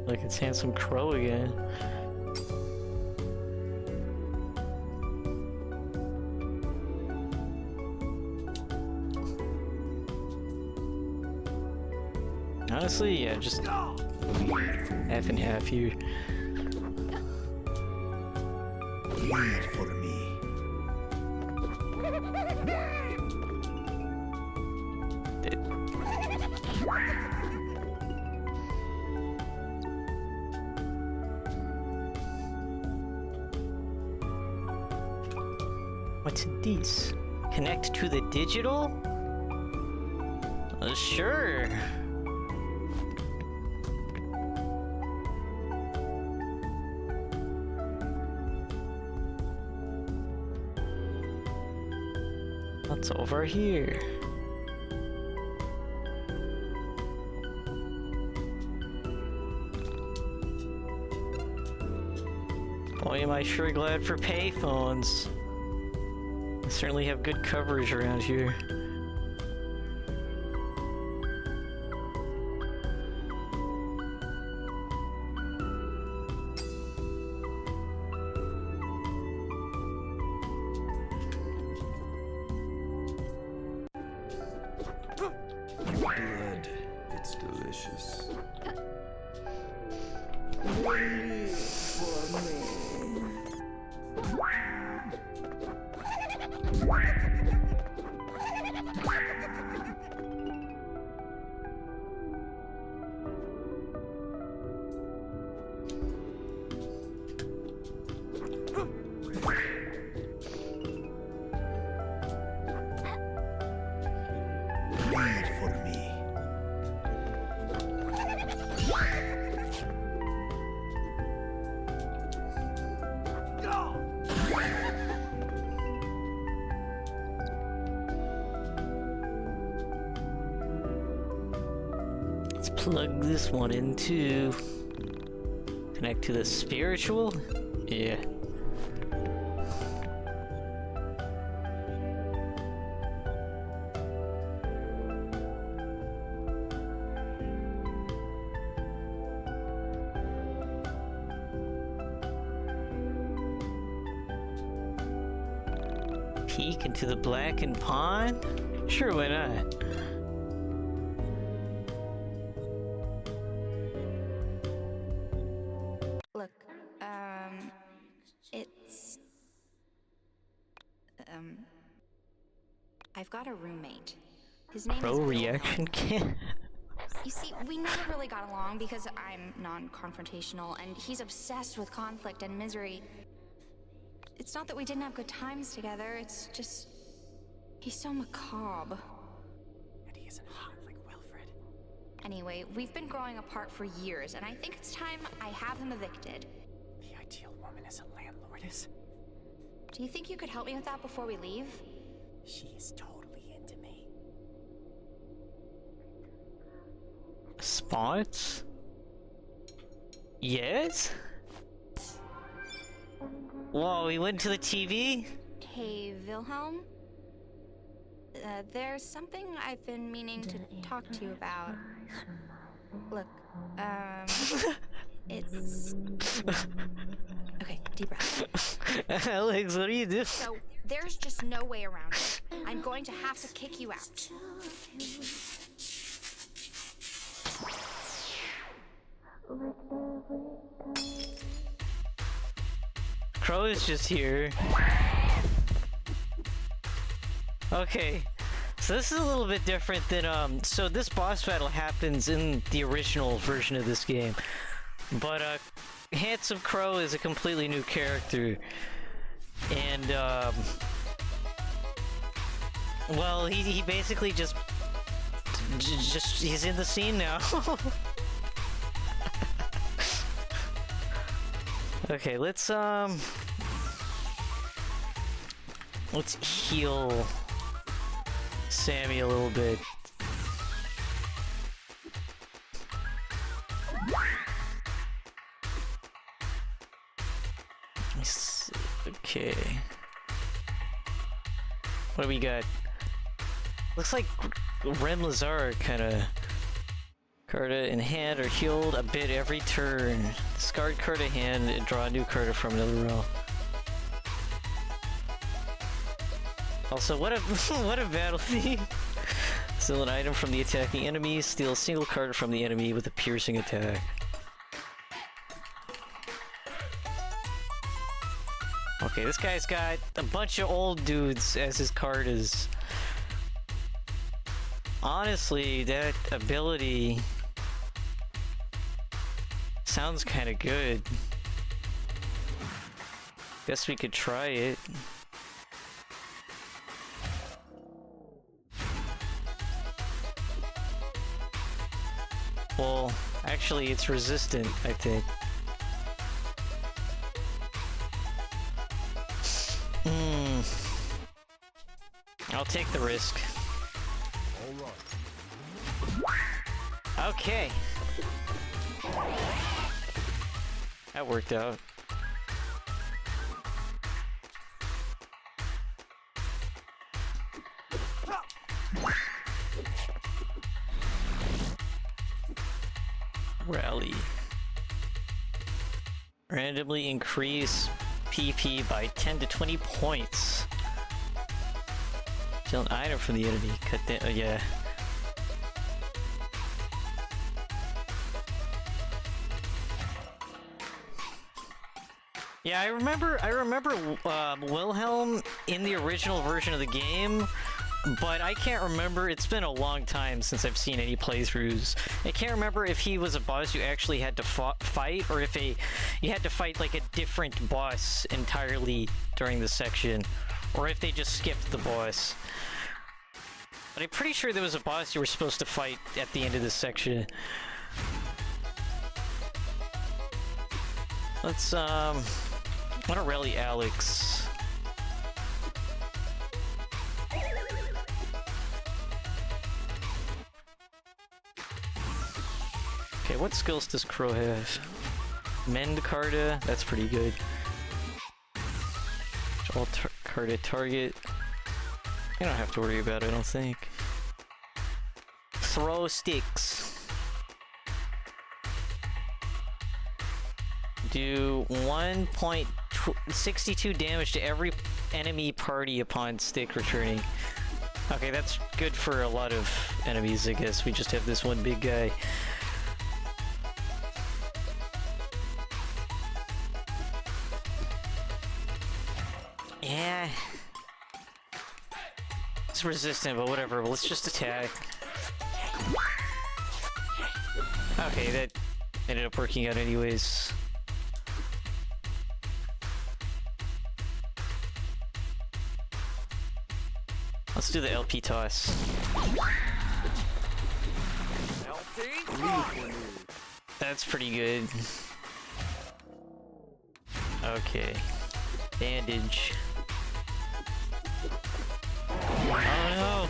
Look, it's Handsome Crow again. Honestly, yeah, just half and half here. Read for me. What's this? Connect to the digital? Sure. What's over here? Boy, am I sure glad for payphones. They certainly have good coverage around here. Blood. It's delicious. Bleed for me. Let's plug this one into... Connect to the spiritual? Yeah. Peek into the blackened pond? Sure, why not? Look, it's... I've got a roommate. His name Pro is reaction kit? You see, we never really got along because I'm non-confrontational and he's obsessed with conflict and misery. It's not that we didn't have good times together, it's just... he's so macabre. And he isn't hot like Wilfred. Anyway, we've been growing apart for years, and I think it's time I have him evicted. The ideal woman is a landlordess. Do you think you could help me with that before we leave? She is totally into me. Spots? Yes? Whoa, we went to the TV? Hey, Wilhelm? There's something I've been meaning to talk to you about. Look, it's... Okay, deep breath. Alex, what are you doing? So, there's just no way around it. I'm going to have to kick you out. Crow is just here. Okay, so this is a little bit different than, so this boss battle happens in the original version of this game. But, Handsome Crow is a completely new character. And, well, he basically just, he's in the scene now. Okay, let's heal Sammy a little bit. Okay. What do we got? Looks like Ren Lazar kinda... Carta in hand are healed a bit every turn. Discard Carta hand and draw a new Carta from another row. Also, what a what a battle theme! Steal an item from the attacking enemy. Steal a single card from the enemy with a piercing attack. Okay, this guy's got a bunch of old dudes as his Cartas. Honestly, that ability sounds kind of good. Guess we could try it. Well, actually it's resistant, I think. I'll take the risk. Okay. That worked out. ability. Randomly increase PP by 10 to 20 points. Steal an item from the enemy. Cut that. Yeah. Yeah, I remember Wilhelm in the original version of the game, but I can't remember. It's been a long time since I've seen any playthroughs. I can't remember if he was a boss you actually had to fight, or if you had to fight like a different boss entirely during the section, or if they just skipped the boss. But I'm pretty sure there was a boss you were supposed to fight at the end of this section. Let's I want to rally Alex. Okay, what skills does Crow have? Mend Carta, that's pretty good. All Carta target. I don't have to worry about it, I don't think. Throw sticks. Do 1.62 damage to every enemy party upon stick returning. Okay, that's good for a lot of enemies, I guess. We just have this one big guy. Yeah. It's resistant, but whatever. Let's just attack. Okay, that ended up working out anyways. Let's do the LP toss. That's pretty good. Okay. Bandage. Oh no!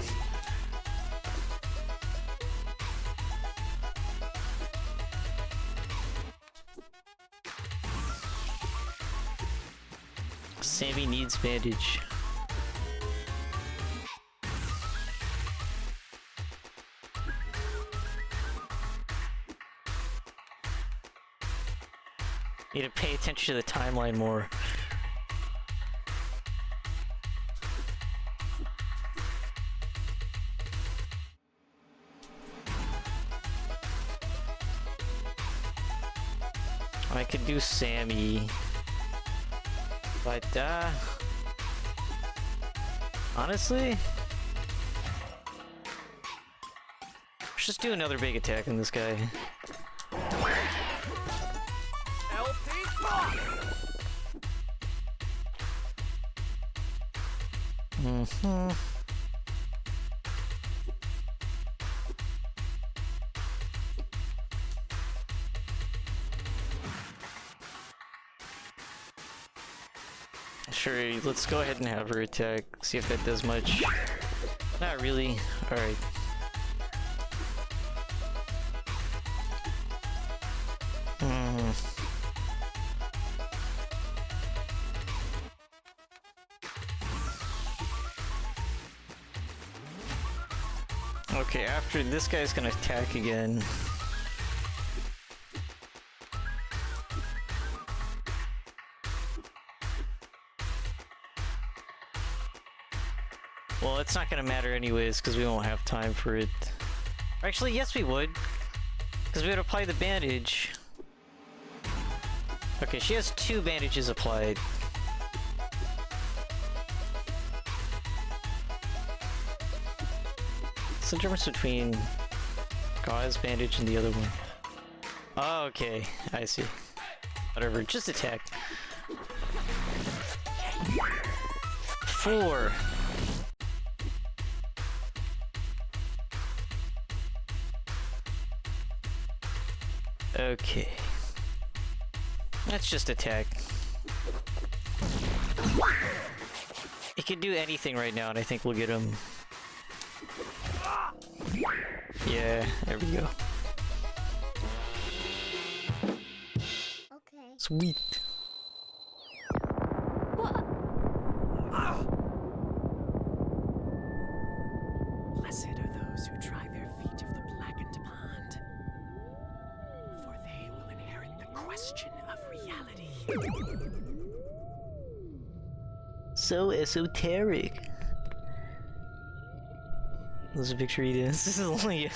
Sammy needs bandage. Need to pay attention to the timeline more. I could do Sammy, but honestly, let's just do another big attack on this guy. Sure, let's go ahead and have her attack, see if that does much. Not really. Alright. Okay, after this guy's gonna attack again. Well, it's not gonna matter anyways, because we won't have time for it. Actually, yes we would, because we would apply the bandage. Okay, she has 2 bandages applied. What's the difference between gauze bandage and the other one? Oh, okay, I see. Whatever, just attack. 4. Okay. Let's just attack. He can do anything right now, and I think we'll get him. Yeah, there we go. Okay. Sweet. Blessed are those who try their feet of the blackened pond, for they So esoteric. There's a picture he did. This is only.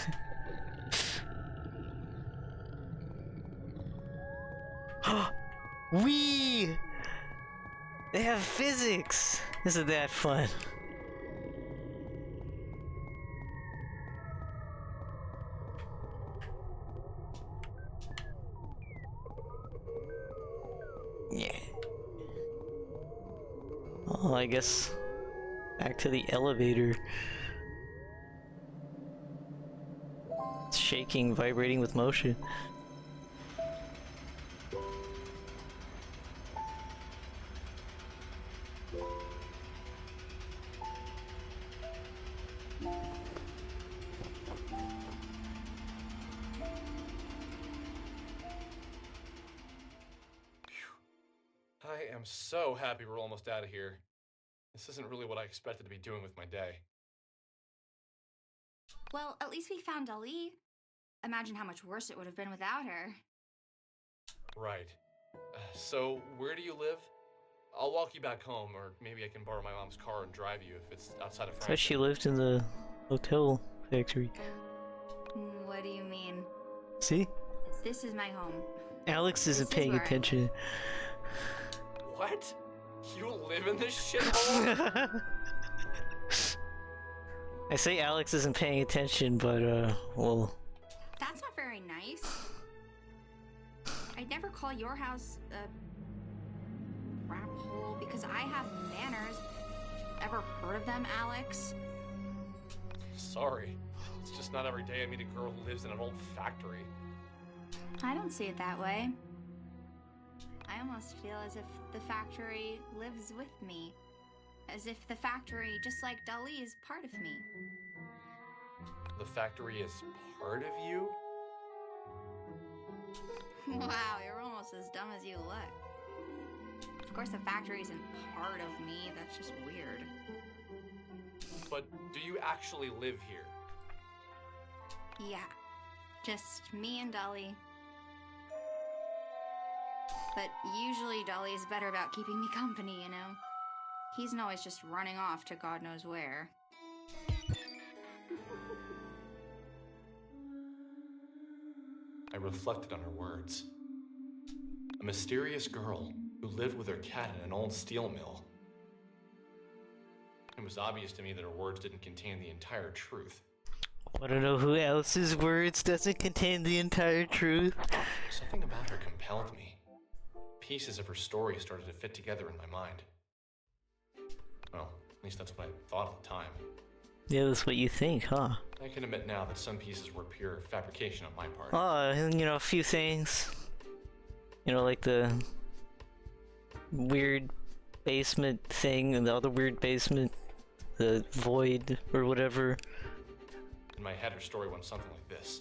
We. They have physics. Isn't that fun? Yeah. Oh, I guess back to the elevator. It's shaking, vibrating with motion. I am so happy we're almost out of here. This isn't really what I expected to be doing with my day. Well, at least we found Ali. Imagine how much worse it would have been without her. Right. So, where do you live? I'll walk you back home, or maybe I can borrow my mom's car and drive you if it's outside of France. So she lived in the hotel factory. What do you mean? See? This is my home. Alex isn't paying where I attention. What? You live in this shithole? I say Alex isn't paying attention, but well. That's not very nice. I'd never call your house a crap hole because I have manners. Ever heard of them, Alex? Sorry. It's just not every day I meet a girl who lives in an old factory. I don't see it that way. I almost feel as if the factory lives with me. As if the factory, just like Dali, is part of me. The factory is part of you? Wow, you're almost as dumb as you look. Of course the factory isn't part of me, that's just weird. But do you actually live here? Yeah, just me and Dali. But usually Dali is better about keeping me company, you know? He's not always just running off to God knows where. I reflected on her words. A mysterious girl who lived with her cat in an old steel mill. It was obvious to me that her words didn't contain the entire truth. Wanna know who else's words doesn't contain the entire truth? Something about her compelled me. Pieces of her story started to fit together in my mind. Well, at least that's what I thought at the time. Yeah, that's what you think, huh? I can admit now that some pieces were pure fabrication on my part. You know, a few things. You know, like the weird basement thing and the other weird basement, the void or whatever. In my head, her story went something like this.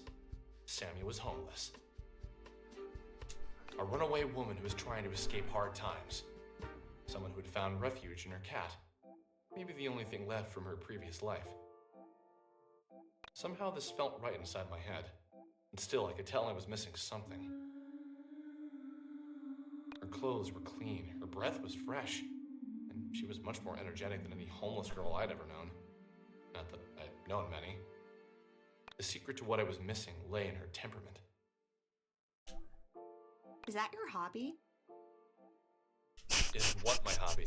Sammy was homeless. A runaway woman who was trying to escape hard times. Someone who had found refuge in her cat. Maybe the only thing left from her previous life. Somehow this felt right inside my head. And still, I could tell I was missing something. Her clothes were clean, her breath was fresh, and she was much more energetic than any homeless girl I'd ever known. Not that I'd known many. The secret to what I was missing lay in her temperament. Is that your hobby? Is what my hobby?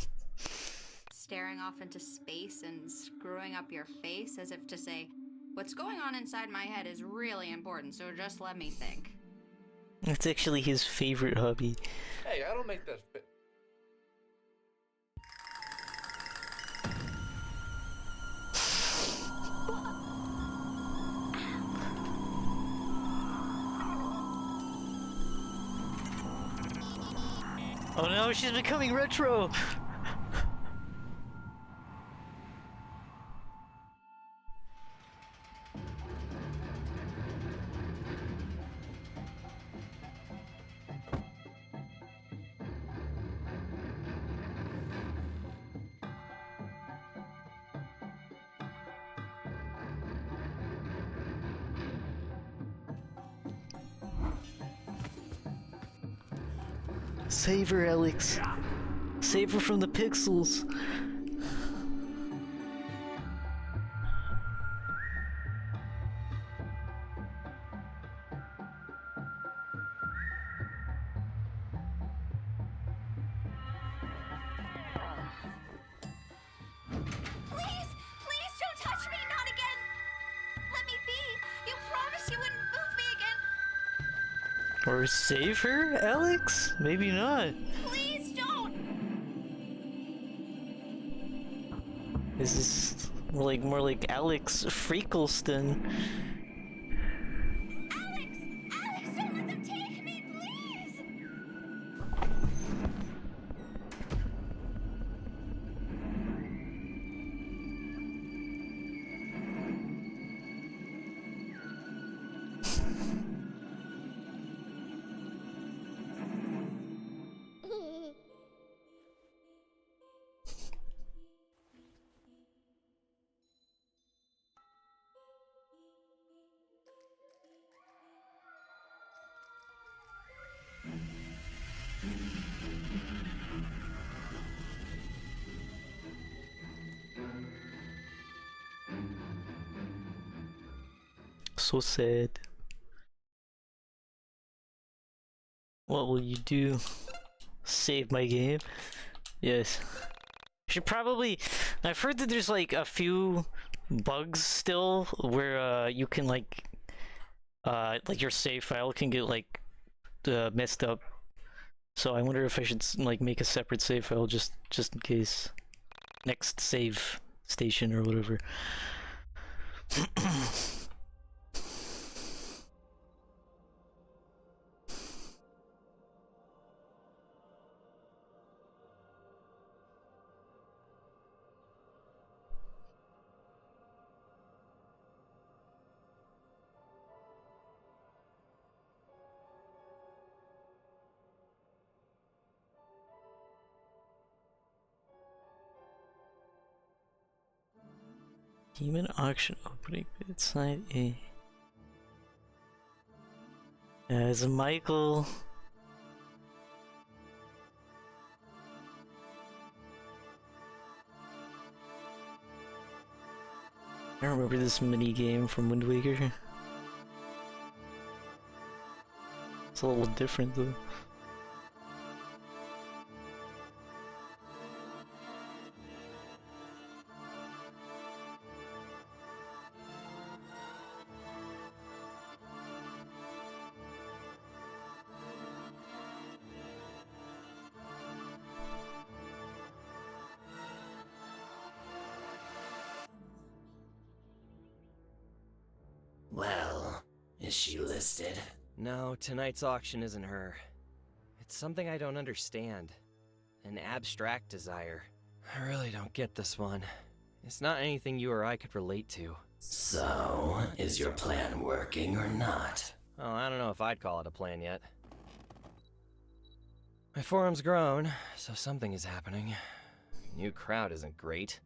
Staring off into space and screwing up your face as if to say, what's going on inside my head is really important, so just let me think. That's actually his favorite hobby. Hey, I don't make that fit. Oh no, she's becoming retro! Save her, Alex. Save her from the pixels. Please! Please don't touch me! Not again! Let me be! You promised you wouldn't move me again! Or save her, Alex? Maybe not. Please don't! This is more like Alex Freakleston. Alex! Alex, don't let them take me, please! So sad. What will you do? Save my game? Yes. Should probably. I've heard that there's like a few bugs still where you can like your save file can get like messed up. So I wonder if I should like make a separate save file just in case. Next save station or whatever. Demon auction opening bid side A. As Michael. I remember this mini game from Wind Waker. It's a little different though. Well, is she listed? No, tonight's auction isn't her. It's something I don't understand. An abstract desire. I really don't get this one. It's not anything you or I could relate to. So, is your plan working or not? Oh, I don't know if I'd call it a plan yet. My forum's grown, so something is happening. New crowd isn't great.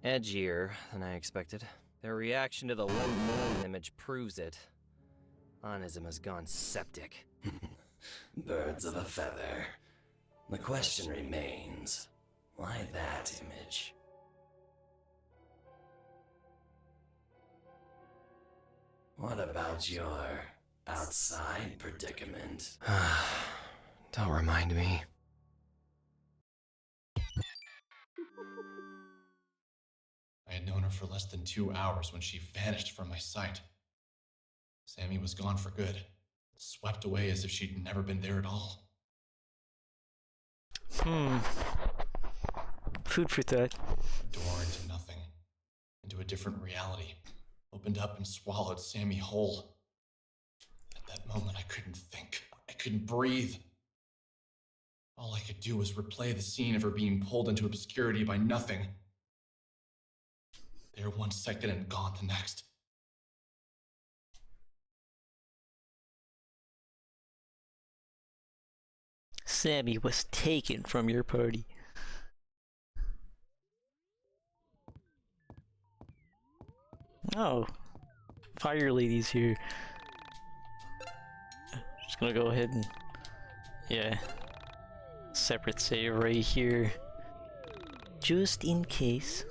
Edgier than I expected. Their reaction to the low moon image proves it. Onism has gone septic. Birds of a feather. The question remains, why that image? What about your outside predicament? Don't remind me. I had known her for less than 2 hours when she vanished from my sight. Sammy was gone for good, swept away as if she'd never been there at all. Food for thought. Door into nothing, into a different reality, opened up and swallowed Sammy whole. At that moment, I couldn't think. I couldn't breathe. All I could do was replay the scene of her being pulled into obscurity by nothing. There 1 second and gone the next. Sammy was taken from your party. Oh, Fire Lady's here. Just gonna go ahead and... yeah. separate save right here. Just in case.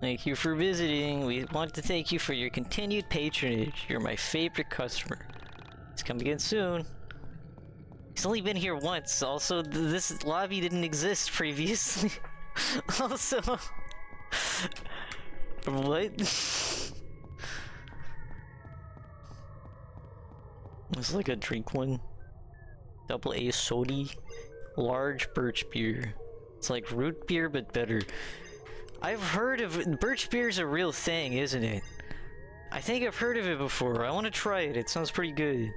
Thank you for visiting. We want to thank you for your continued patronage. You're my favorite customer. Please come again soon. He's only been here once. Also, this lobby didn't exist previously. Also... What? It's like a drink one. Double A sody. Large birch beer. It's like root beer, but better. I've heard of... Birch beer's a real thing, isn't it? I think I've heard of it before. I want to try it. It sounds pretty good.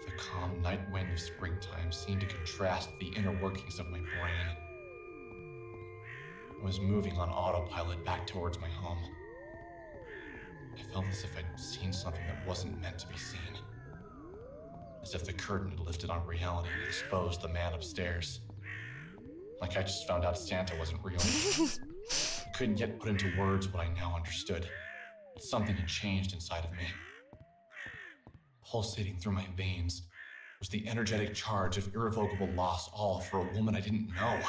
The calm night wind of springtime seemed to contrast the inner workings of my brain. I was moving on autopilot back towards my home. I felt as if I'd seen something that wasn't meant to be seen. As if the curtain had lifted on reality and exposed the man upstairs. Like I just found out Santa wasn't real. I couldn't yet put into words what I now understood. But something had changed inside of me. Pulsating through my veins was the energetic charge of irrevocable loss, all for a woman I didn't know.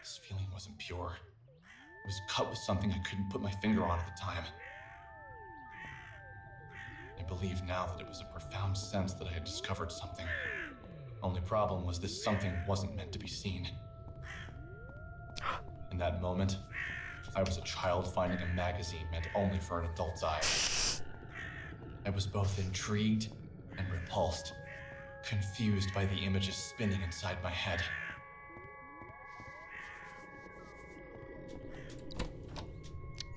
This feeling wasn't pure. It was cut with something I couldn't put my finger on at the time. I believe now that it was a profound sense that I had discovered something. Only problem was this something wasn't meant to be seen. In that moment, I was a child finding a magazine meant only for an adult's eyes. I was both intrigued and repulsed, confused by the images spinning inside my head.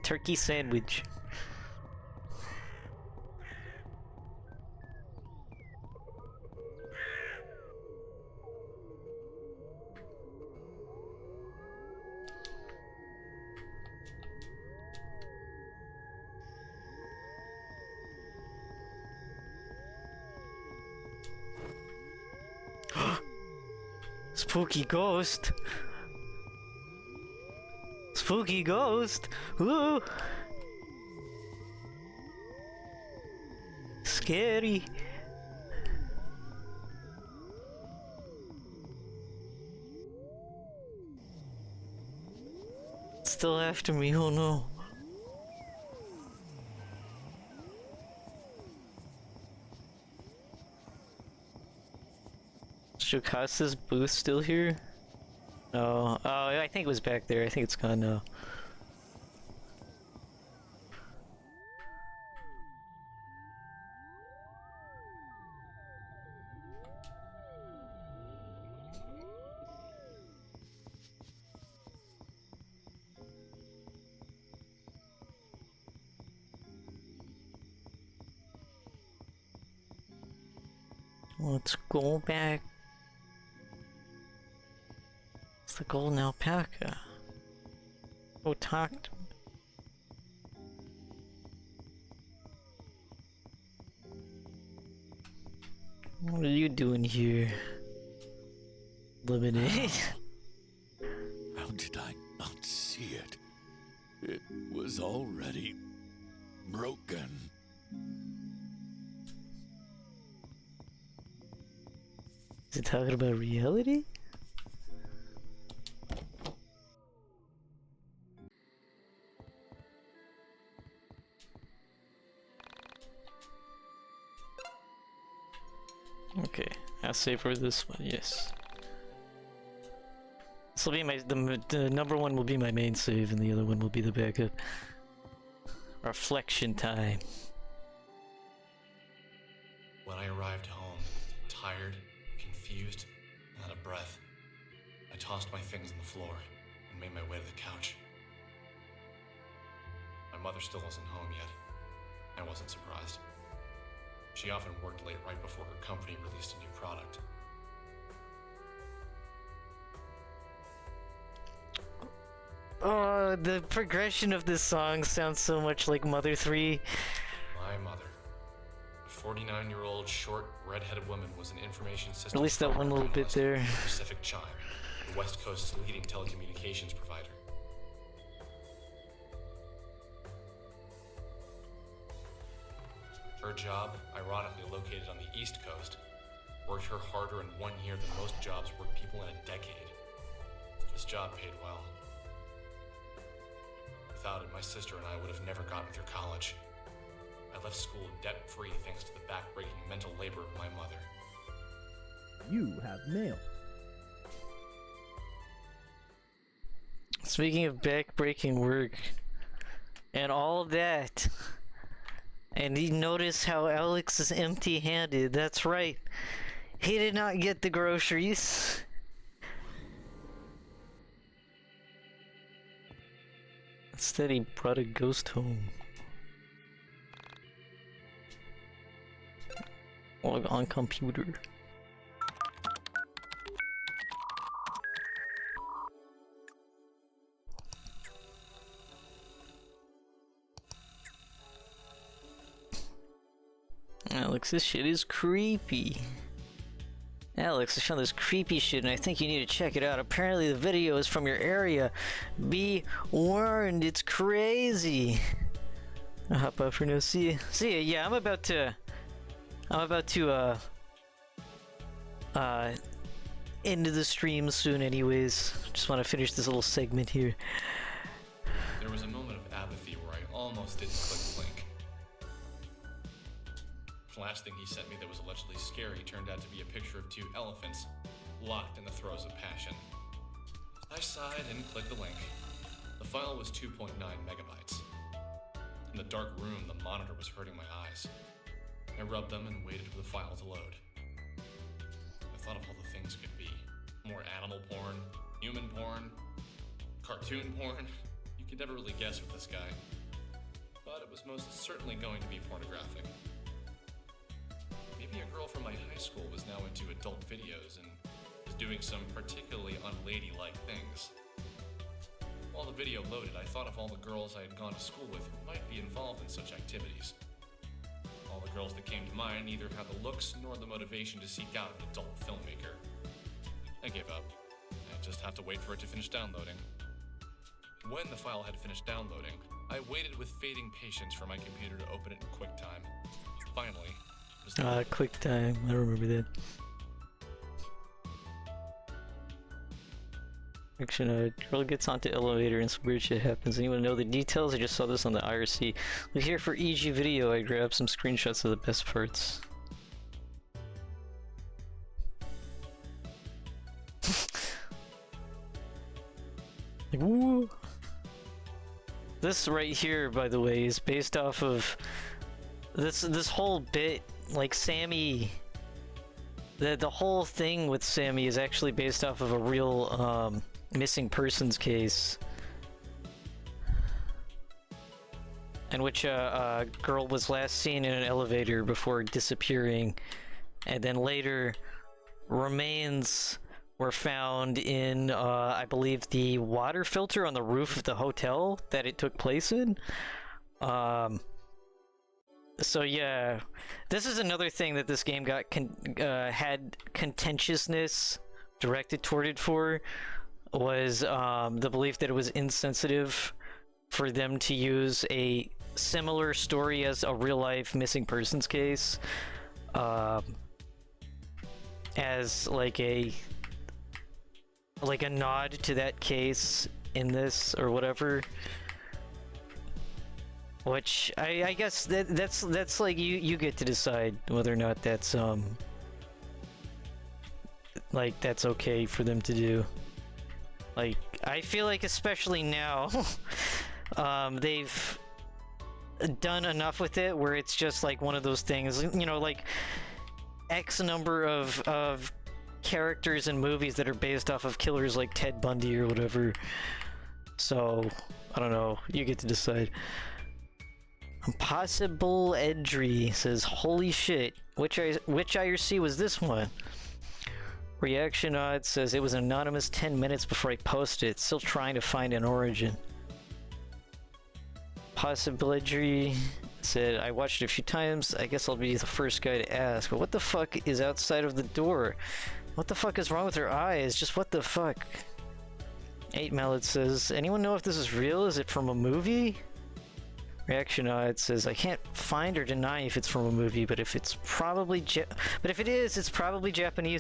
Turkey sandwich. Spooky ghost. Spooky ghost. Ooh. Scary. Still after me, oh no. Shokasa's booth still here? No. Oh, I think it was back there. I think it's gone now. Let's go back. It's the golden alpaca. Go talk to him. What are you doing here? Lemonade? How did I not see it? It was already broken. Is it talking about reality? Okay, I'll save for this one, yes. This will be my, the number one will be my main save and the other one will be the backup. Reflection time. When I arrived home, tired, confused, and out of breath, I tossed my things on the floor and made my way to the couch. My mother still wasn't home yet. I wasn't surprised. She often worked late right before her company released a new product. Oh, the progression of this song sounds so much like Mother 3. My mother, a 49-year-old, short, red-headed woman, was an information system. At least that one little bit there. Pacific Chime, the West Coast's leading telecommunications provider. Her job, ironically located on the East Coast, worked her harder in 1 year than most jobs work people in a decade. This job paid well. Without it, my sister and I would have never gotten through college. I left school debt-free thanks to the back-breaking mental labor of my mother. You have mail. Speaking of back-breaking work and all that, and you notice how Alex is empty-handed. That's right. He did not get the groceries. Instead, he brought a ghost home. Log on computer. Alex, this shit is creepy. Alex, I found this creepy shit and I think you need to check it out. Apparently the video is from your area. Be warned, it's crazy. I'll hop out for now. See ya. See ya. Yeah, I'm about to end the stream soon anyways. Just want to finish this little segment here. There was a moment of apathy where I almost didn't click the link. The last thing he sent me that was allegedly scary turned out to be a picture of 2 elephants locked in the throes of passion. I sighed and clicked the link. The file was 2.9 megabytes. In the dark room, the monitor was hurting my eyes. I rubbed them and waited for the file to load. I thought of all the things it could be. More animal porn, human porn, cartoon porn. You could never really guess with this guy. But it was most certainly going to be pornographic. Maybe a girl from my high school was now into adult videos and was doing some particularly unladylike things. While the video loaded, I thought of all the girls I had gone to school with who might be involved in such activities. All the girls that came to mind neither had the looks nor the motivation to seek out an adult filmmaker. I gave up. I just have to wait for it to finish downloading. When the file had finished downloading, I waited with fading patience for my computer to open it in QuickTime. Finally, QuickTime. I remember that. Action, girl gets onto elevator and some weird shit happens. Anyone know the details? I just saw this on the IRC. Look here for EG video. I grabbed some screenshots of the best parts. Like, woo! This right here, by the way, is based off of this whole bit. Like Sammy, the whole thing with Sammy is actually based off of a real missing persons case, in which a girl was last seen in an elevator before disappearing, and then later remains were found in I believe the water filter on the roof of the hotel that it took place in. So yeah, this is another thing that this game got had contentiousness directed toward it for, was the belief that it was insensitive for them to use a similar story as a real-life missing persons case as like a nod to that case in this or whatever. Which I guess that's like you get to decide whether or not that's like that's okay for them to do. Like I feel like especially now they've done enough with it where it's just like one of those things, you know, like X number of characters in movies that are based off of killers like Ted Bundy or whatever. So I don't know, you get to decide. Impossible Edry says, holy shit, which IRC was this one? Reaction Odd says, it was anonymous 10 minutes before I posted it, still trying to find an origin. Possible Edry said, I watched it a few times, I guess I'll be the first guy to ask, but what the fuck is outside of the door? What the fuck is wrong with her eyes? Just what the fuck? 8 Mallet says, anyone know if this is real? Is it from a movie? Reaction it says, I can't find or deny if it's from a movie, but if it's probably Japanese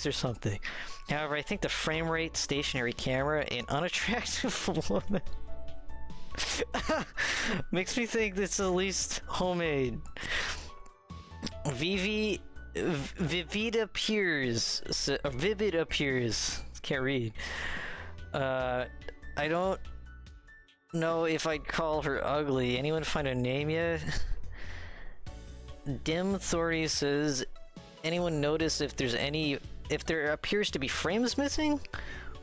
or something. However, I think the frame rate, stationary camera, and unattractive woman makes me think this is at least homemade. Vivid appears. Can't read. I don't know if I'd call her ugly. Anyone find a name yet? Dim Thorny says, anyone notice if there appears to be frames missing?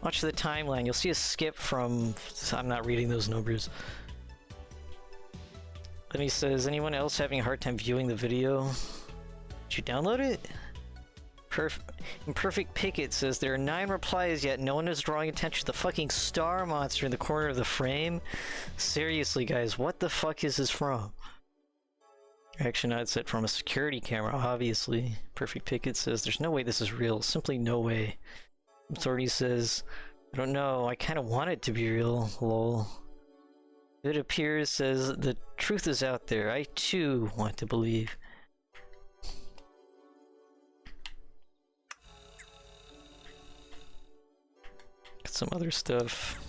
Watch the timeline. You'll see a skip from... I'm not reading those numbers. Then he says, anyone else having a hard time viewing the video? Did you download it? Imperfect Picket says, there are 9 replies yet no one is drawing attention to the fucking star monster in the corner of the frame. Seriously, guys, what the fuck is this from? Action I'd set from a security camera, obviously. Perfect Picket says, there's no way this is real. Simply no way. Authority says, I don't know, I kind of want it to be real, lol. It appears says, the truth is out there. I too want to believe. Some other stuff.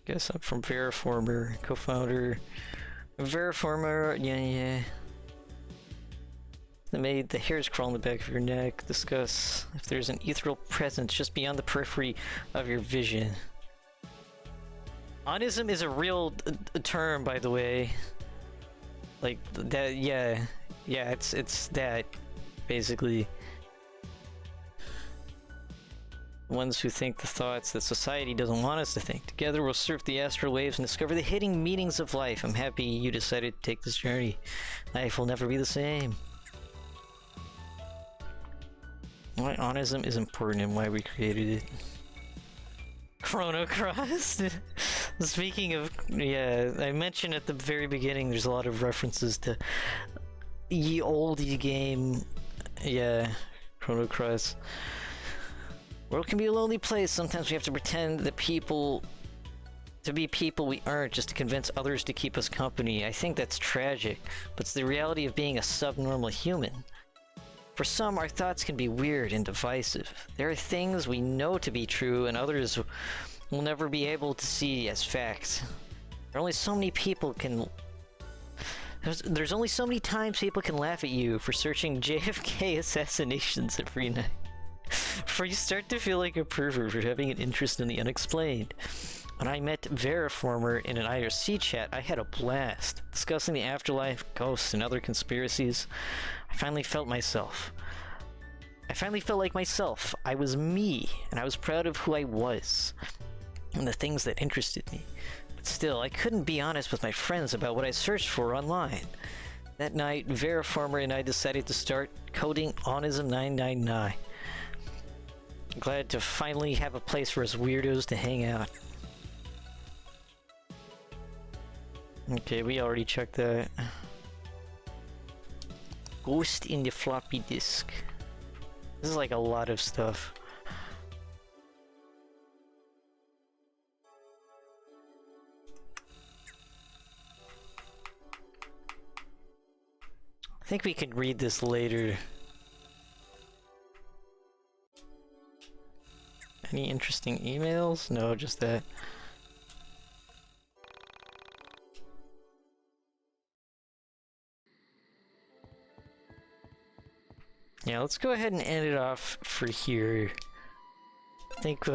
Guess I'm from Veriformer, co-founder. Veriformer, yeah. They made the hairs crawl in the back of your neck. Discuss if there's an ethereal presence just beyond the periphery of your vision. Onism is a real term, by the way. Like that, yeah, it's that, basically. Ones who think the thoughts that society doesn't want us to think. Together we'll surf the astral waves and discover the hidden meanings of life. I'm happy you decided to take this journey. Life will never be the same. Why onism is important and why we created it. Chrono Cross! Speaking of, yeah, I mentioned at the very beginning there's a lot of references to YIIK game. Yeah, Chrono Cross. World can be a lonely place. Sometimes we have to pretend that to be people we aren't just to convince others to keep us company. I think that's tragic, but it's the reality of being a subnormal human. For some, our thoughts can be weird and divisive. There are things we know to be true and others we'll never be able to see as facts. There are only so many people can... There's only so many times people can laugh at you for searching JFK assassinations every night. Before you start to feel like a pervert for having an interest in the unexplained. When I met Veriformer in an IRC chat, I had a blast. Discussing the afterlife, ghosts, and other conspiracies. I finally felt like myself. I was me, and I was proud of who I was. And the things that interested me. But still, I couldn't be honest with my friends about what I searched for online. That night, Veriformer and I decided to start coding Onism 999. Glad to finally have a place for us weirdos to hang out. Okay, we already checked that. Ghost in the floppy disk. This is like a lot of stuff. I think we could read this later. Any interesting emails? No, just that. Yeah, let's go ahead and end it off for here. I think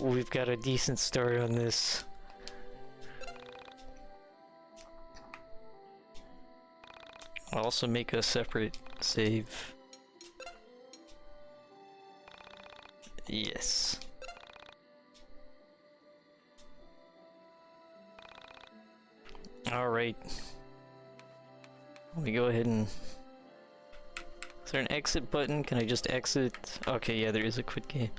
we've got a decent start on this. I'll also make a separate save. Yes. Alright. Let me go ahead and... Is there an exit button? Can I just exit? Okay, yeah, there is a quit game.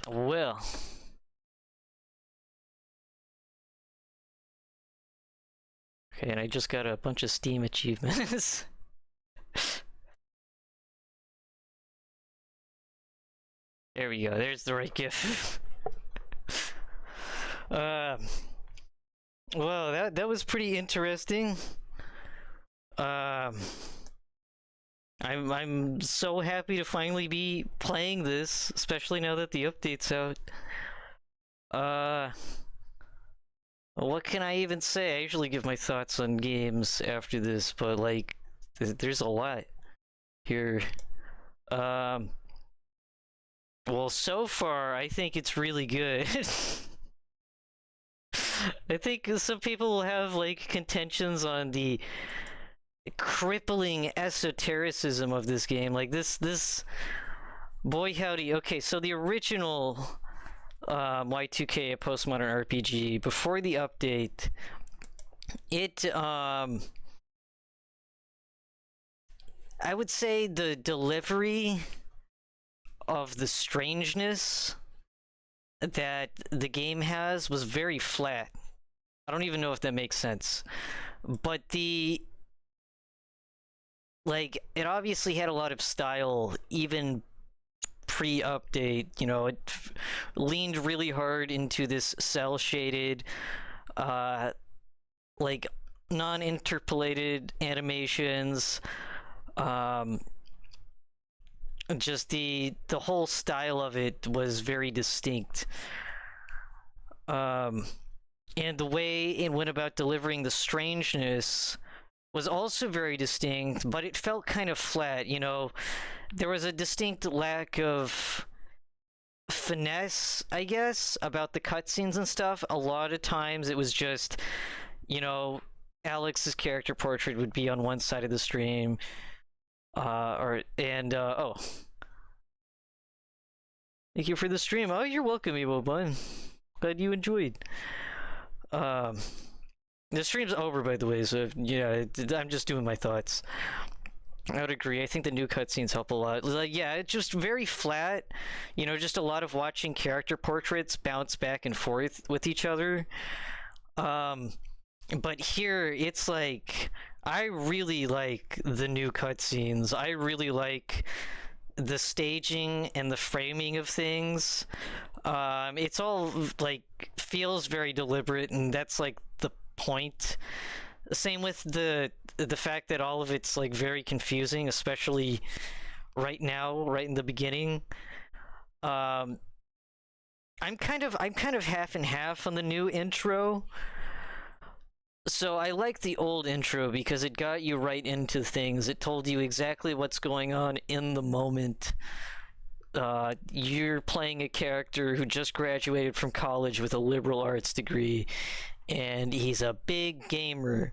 Well. Okay, and I just got a bunch of Steam achievements. There we go. There's the right GIF. Well, that was pretty interesting. I'm so happy to finally be playing this, especially now that the update's out. What can I even say? I usually give my thoughts on games after this, but like, there's a lot here. Well, so far, I think it's really good. I think some people will have like contentions on the crippling esotericism of this game. Like this boy howdy. Okay, so the original Y2K, a postmodern RPG, before the update, it I would say the delivery of the strangeness that the game has was very flat. I don't even know if that makes sense. But it obviously had a lot of style, even pre-update. You know, it leaned really hard into this cel-shaded, like, non-interpolated animations. Just the whole style of it was very distinct. And the way it went about delivering the strangeness was also very distinct, but it felt kind of flat, you know. There was a distinct lack of finesse, I guess, about the cutscenes and stuff. A lot of times it was just, you know, Alex's character portrait would be on one side of the stream, oh. Thank you for the stream. Oh, you're welcome, Evo Bun. Glad you enjoyed. The stream's over, by the way, so yeah, I'm just doing my thoughts. I would agree. I think the new cutscenes help a lot. Like, yeah, it's just very flat. You know, just a lot of watching character portraits bounce back and forth with each other. But here, it's like, I really like the new cutscenes. I really like the staging and the framing of things. It's all, like, feels very deliberate, and that's, like, the point. Same with the fact that all of it's like very confusing, especially right now, right in the beginning. I'm kind of half and half on the new intro. So I like the old intro because it got you right into things. It told you exactly what's going on in the moment. You're playing a character who just graduated from college with a liberal arts degree, and he's a big gamer.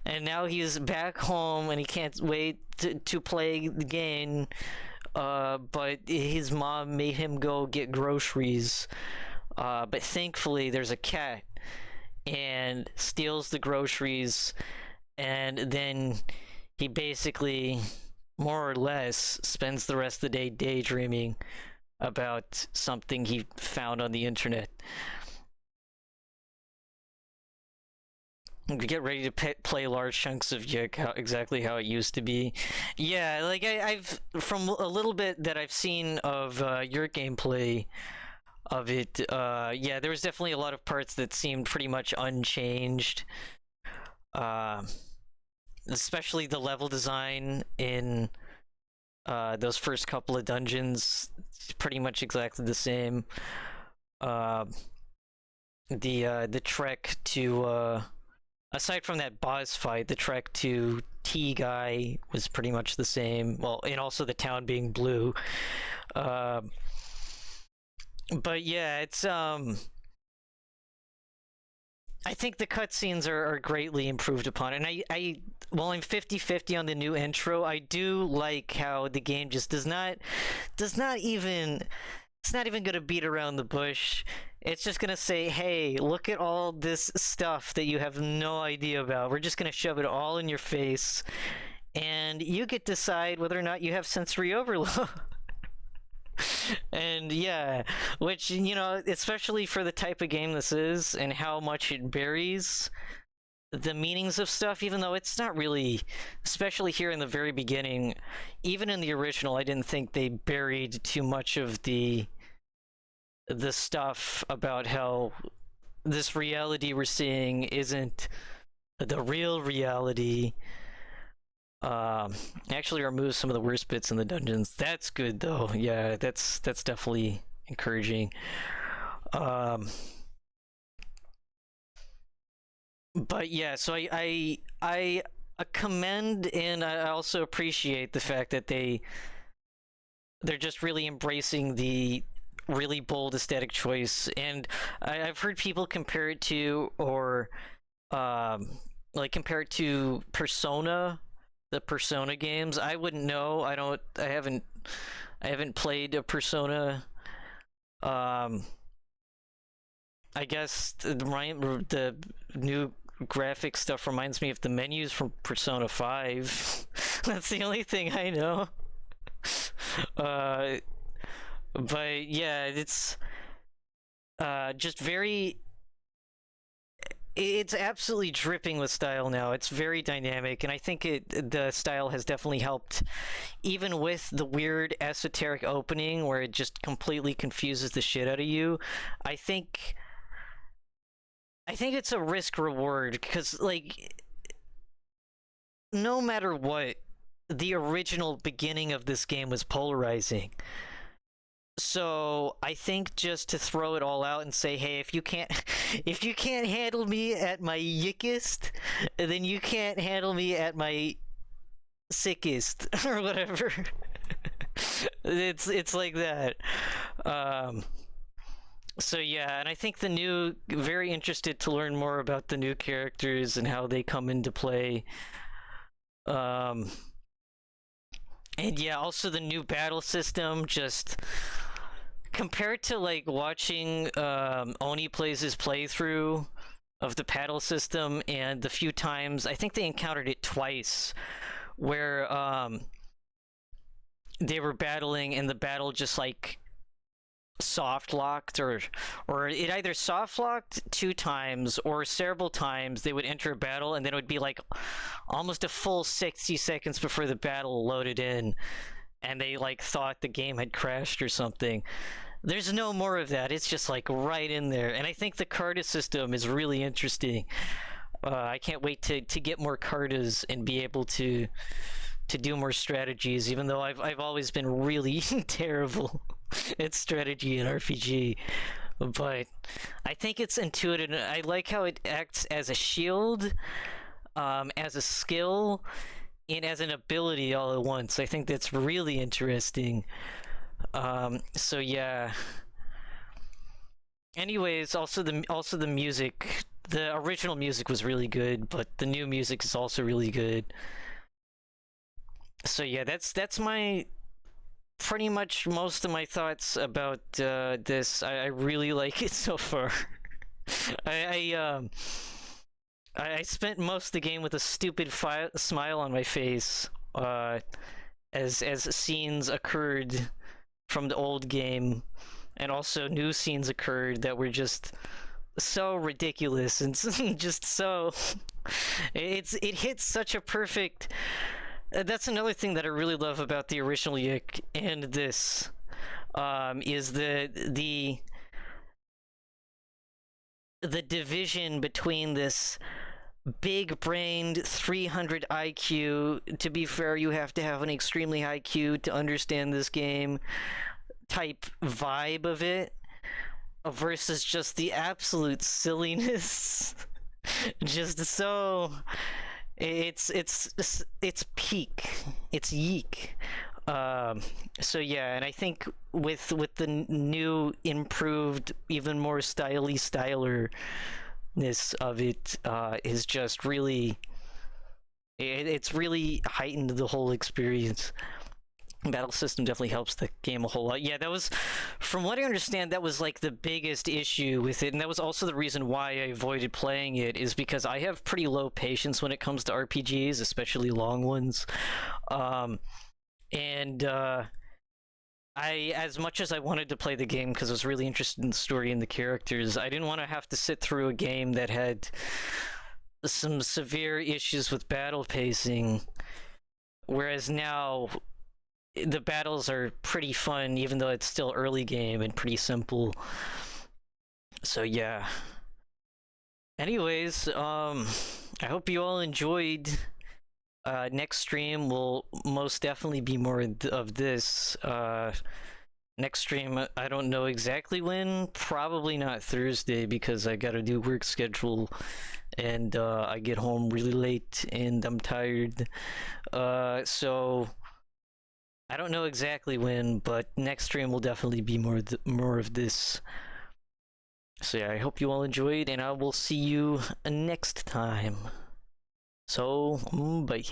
And now he's back home and he can't wait to play the game, but his mom made him go get groceries, but thankfully there's a cat and steals the groceries, and then he basically, more or less, spends the rest of the day daydreaming about something he found on the internet. Get ready to play large chunks of YIIK, exactly how it used to be. Yeah, like I've from a little bit that I've seen of your gameplay of it, yeah, there was definitely a lot of parts that seemed pretty much unchanged. Especially the level design in those first couple of dungeons, pretty much exactly the same. The trek to aside from that boss fight, the trek to T Guy was pretty much the same. Well, and also the town being blue. But yeah, it's I think the cutscenes are greatly improved upon, and while I'm 50-50 on the new intro, I do like how the game just does not even, it's not even gonna beat around the bush. It's just gonna say, hey, look at all this stuff that you have no idea about. We're just gonna shove it all in your face, and you get to decide whether or not you have sensory overload. And yeah, which, you know, especially for the type of game this is and how much it buries the meanings of stuff, even though it's not really, especially here in the very beginning, even in the original, I didn't think they buried too much of the stuff about how this reality we're seeing isn't the real reality. Actually removes some of the worst bits in the dungeons. That's good though. Yeah, that's definitely encouraging. But yeah, so I commend and I also appreciate the fact that they're just really embracing the really bold aesthetic choice, and I've heard people compare it to, or like compare it to Persona, the Persona games. I wouldn't know. I haven't played a Persona. I guess the new graphic stuff reminds me of the menus from Persona 5. That's the only thing I know. But yeah, it's just very... It's absolutely dripping with style now. It's very dynamic, and I think the style has definitely helped, even with the weird esoteric opening where it just completely confuses the shit out of you. I think it's a risk reward, because like, no matter what, the original beginning of this game was polarizing. So I think just to throw it all out and say, hey, if you can't handle me at my yickest, then you can't handle me at my sickest, or whatever. It's like that. So yeah, and I think very interested to learn more about the new characters and how they come into play. And yeah, also the new battle system, just compared to like watching Oni plays his playthrough of the battle system, and the few times, I think they encountered it twice, where they were battling and the battle just like soft locked, or it either soft locked 2 times or several times. They would enter a battle and then it would be like almost a full 60 seconds before the battle loaded in, and they like thought the game had crashed or something. There's no more of that. It's just like right in there, and I think the Carta system is really interesting. I can't wait to get more Cartas and be able to do more strategies, even though I've always been really terrible at strategy in RPG. But I think it's intuitive. I like how it acts as a shield, as a skill, and as an ability all at once. I think that's really interesting. So yeah. Anyways, also the music. The original music was really good, but the new music is also really good. So yeah, that's my pretty much most of my thoughts about this. I really like it so far. I spent most of the game with a stupid smile on my face as scenes occurred from the old game, and also new scenes occurred that were just so ridiculous and just so it hits such a perfect. That's another thing that I really love about the original YIIK and this, is the division between this big-brained 300 IQ, to be fair, you have to have an extremely high IQ to understand this game, type vibe of it, versus just the absolute silliness. Just so... It's peak. It's YIIK. So yeah, and I think with the new, improved, even more styler-ness of it, is just really... It's really heightened the whole experience. Battle system definitely helps the game a whole lot. Yeah, that was, from what I understand, that was like the biggest issue with it, and that was also the reason why I avoided playing it, is because I have pretty low patience when it comes to RPGs, especially long ones. As much as I wanted to play the game because I was really interested in the story and the characters, I didn't want to have to sit through a game that had some severe issues with battle pacing, whereas now the battles are pretty fun, even though it's still early game and pretty simple. So yeah. Anyways, I hope you all enjoyed. Next stream will most definitely be more of this. Next stream, I don't know exactly when. Probably not Thursday because I gotta do work schedule, and I get home really late and I'm tired. So I don't know exactly when, but next stream will definitely be more of this. So yeah, I hope you all enjoyed, and I will see you next time. So, bye.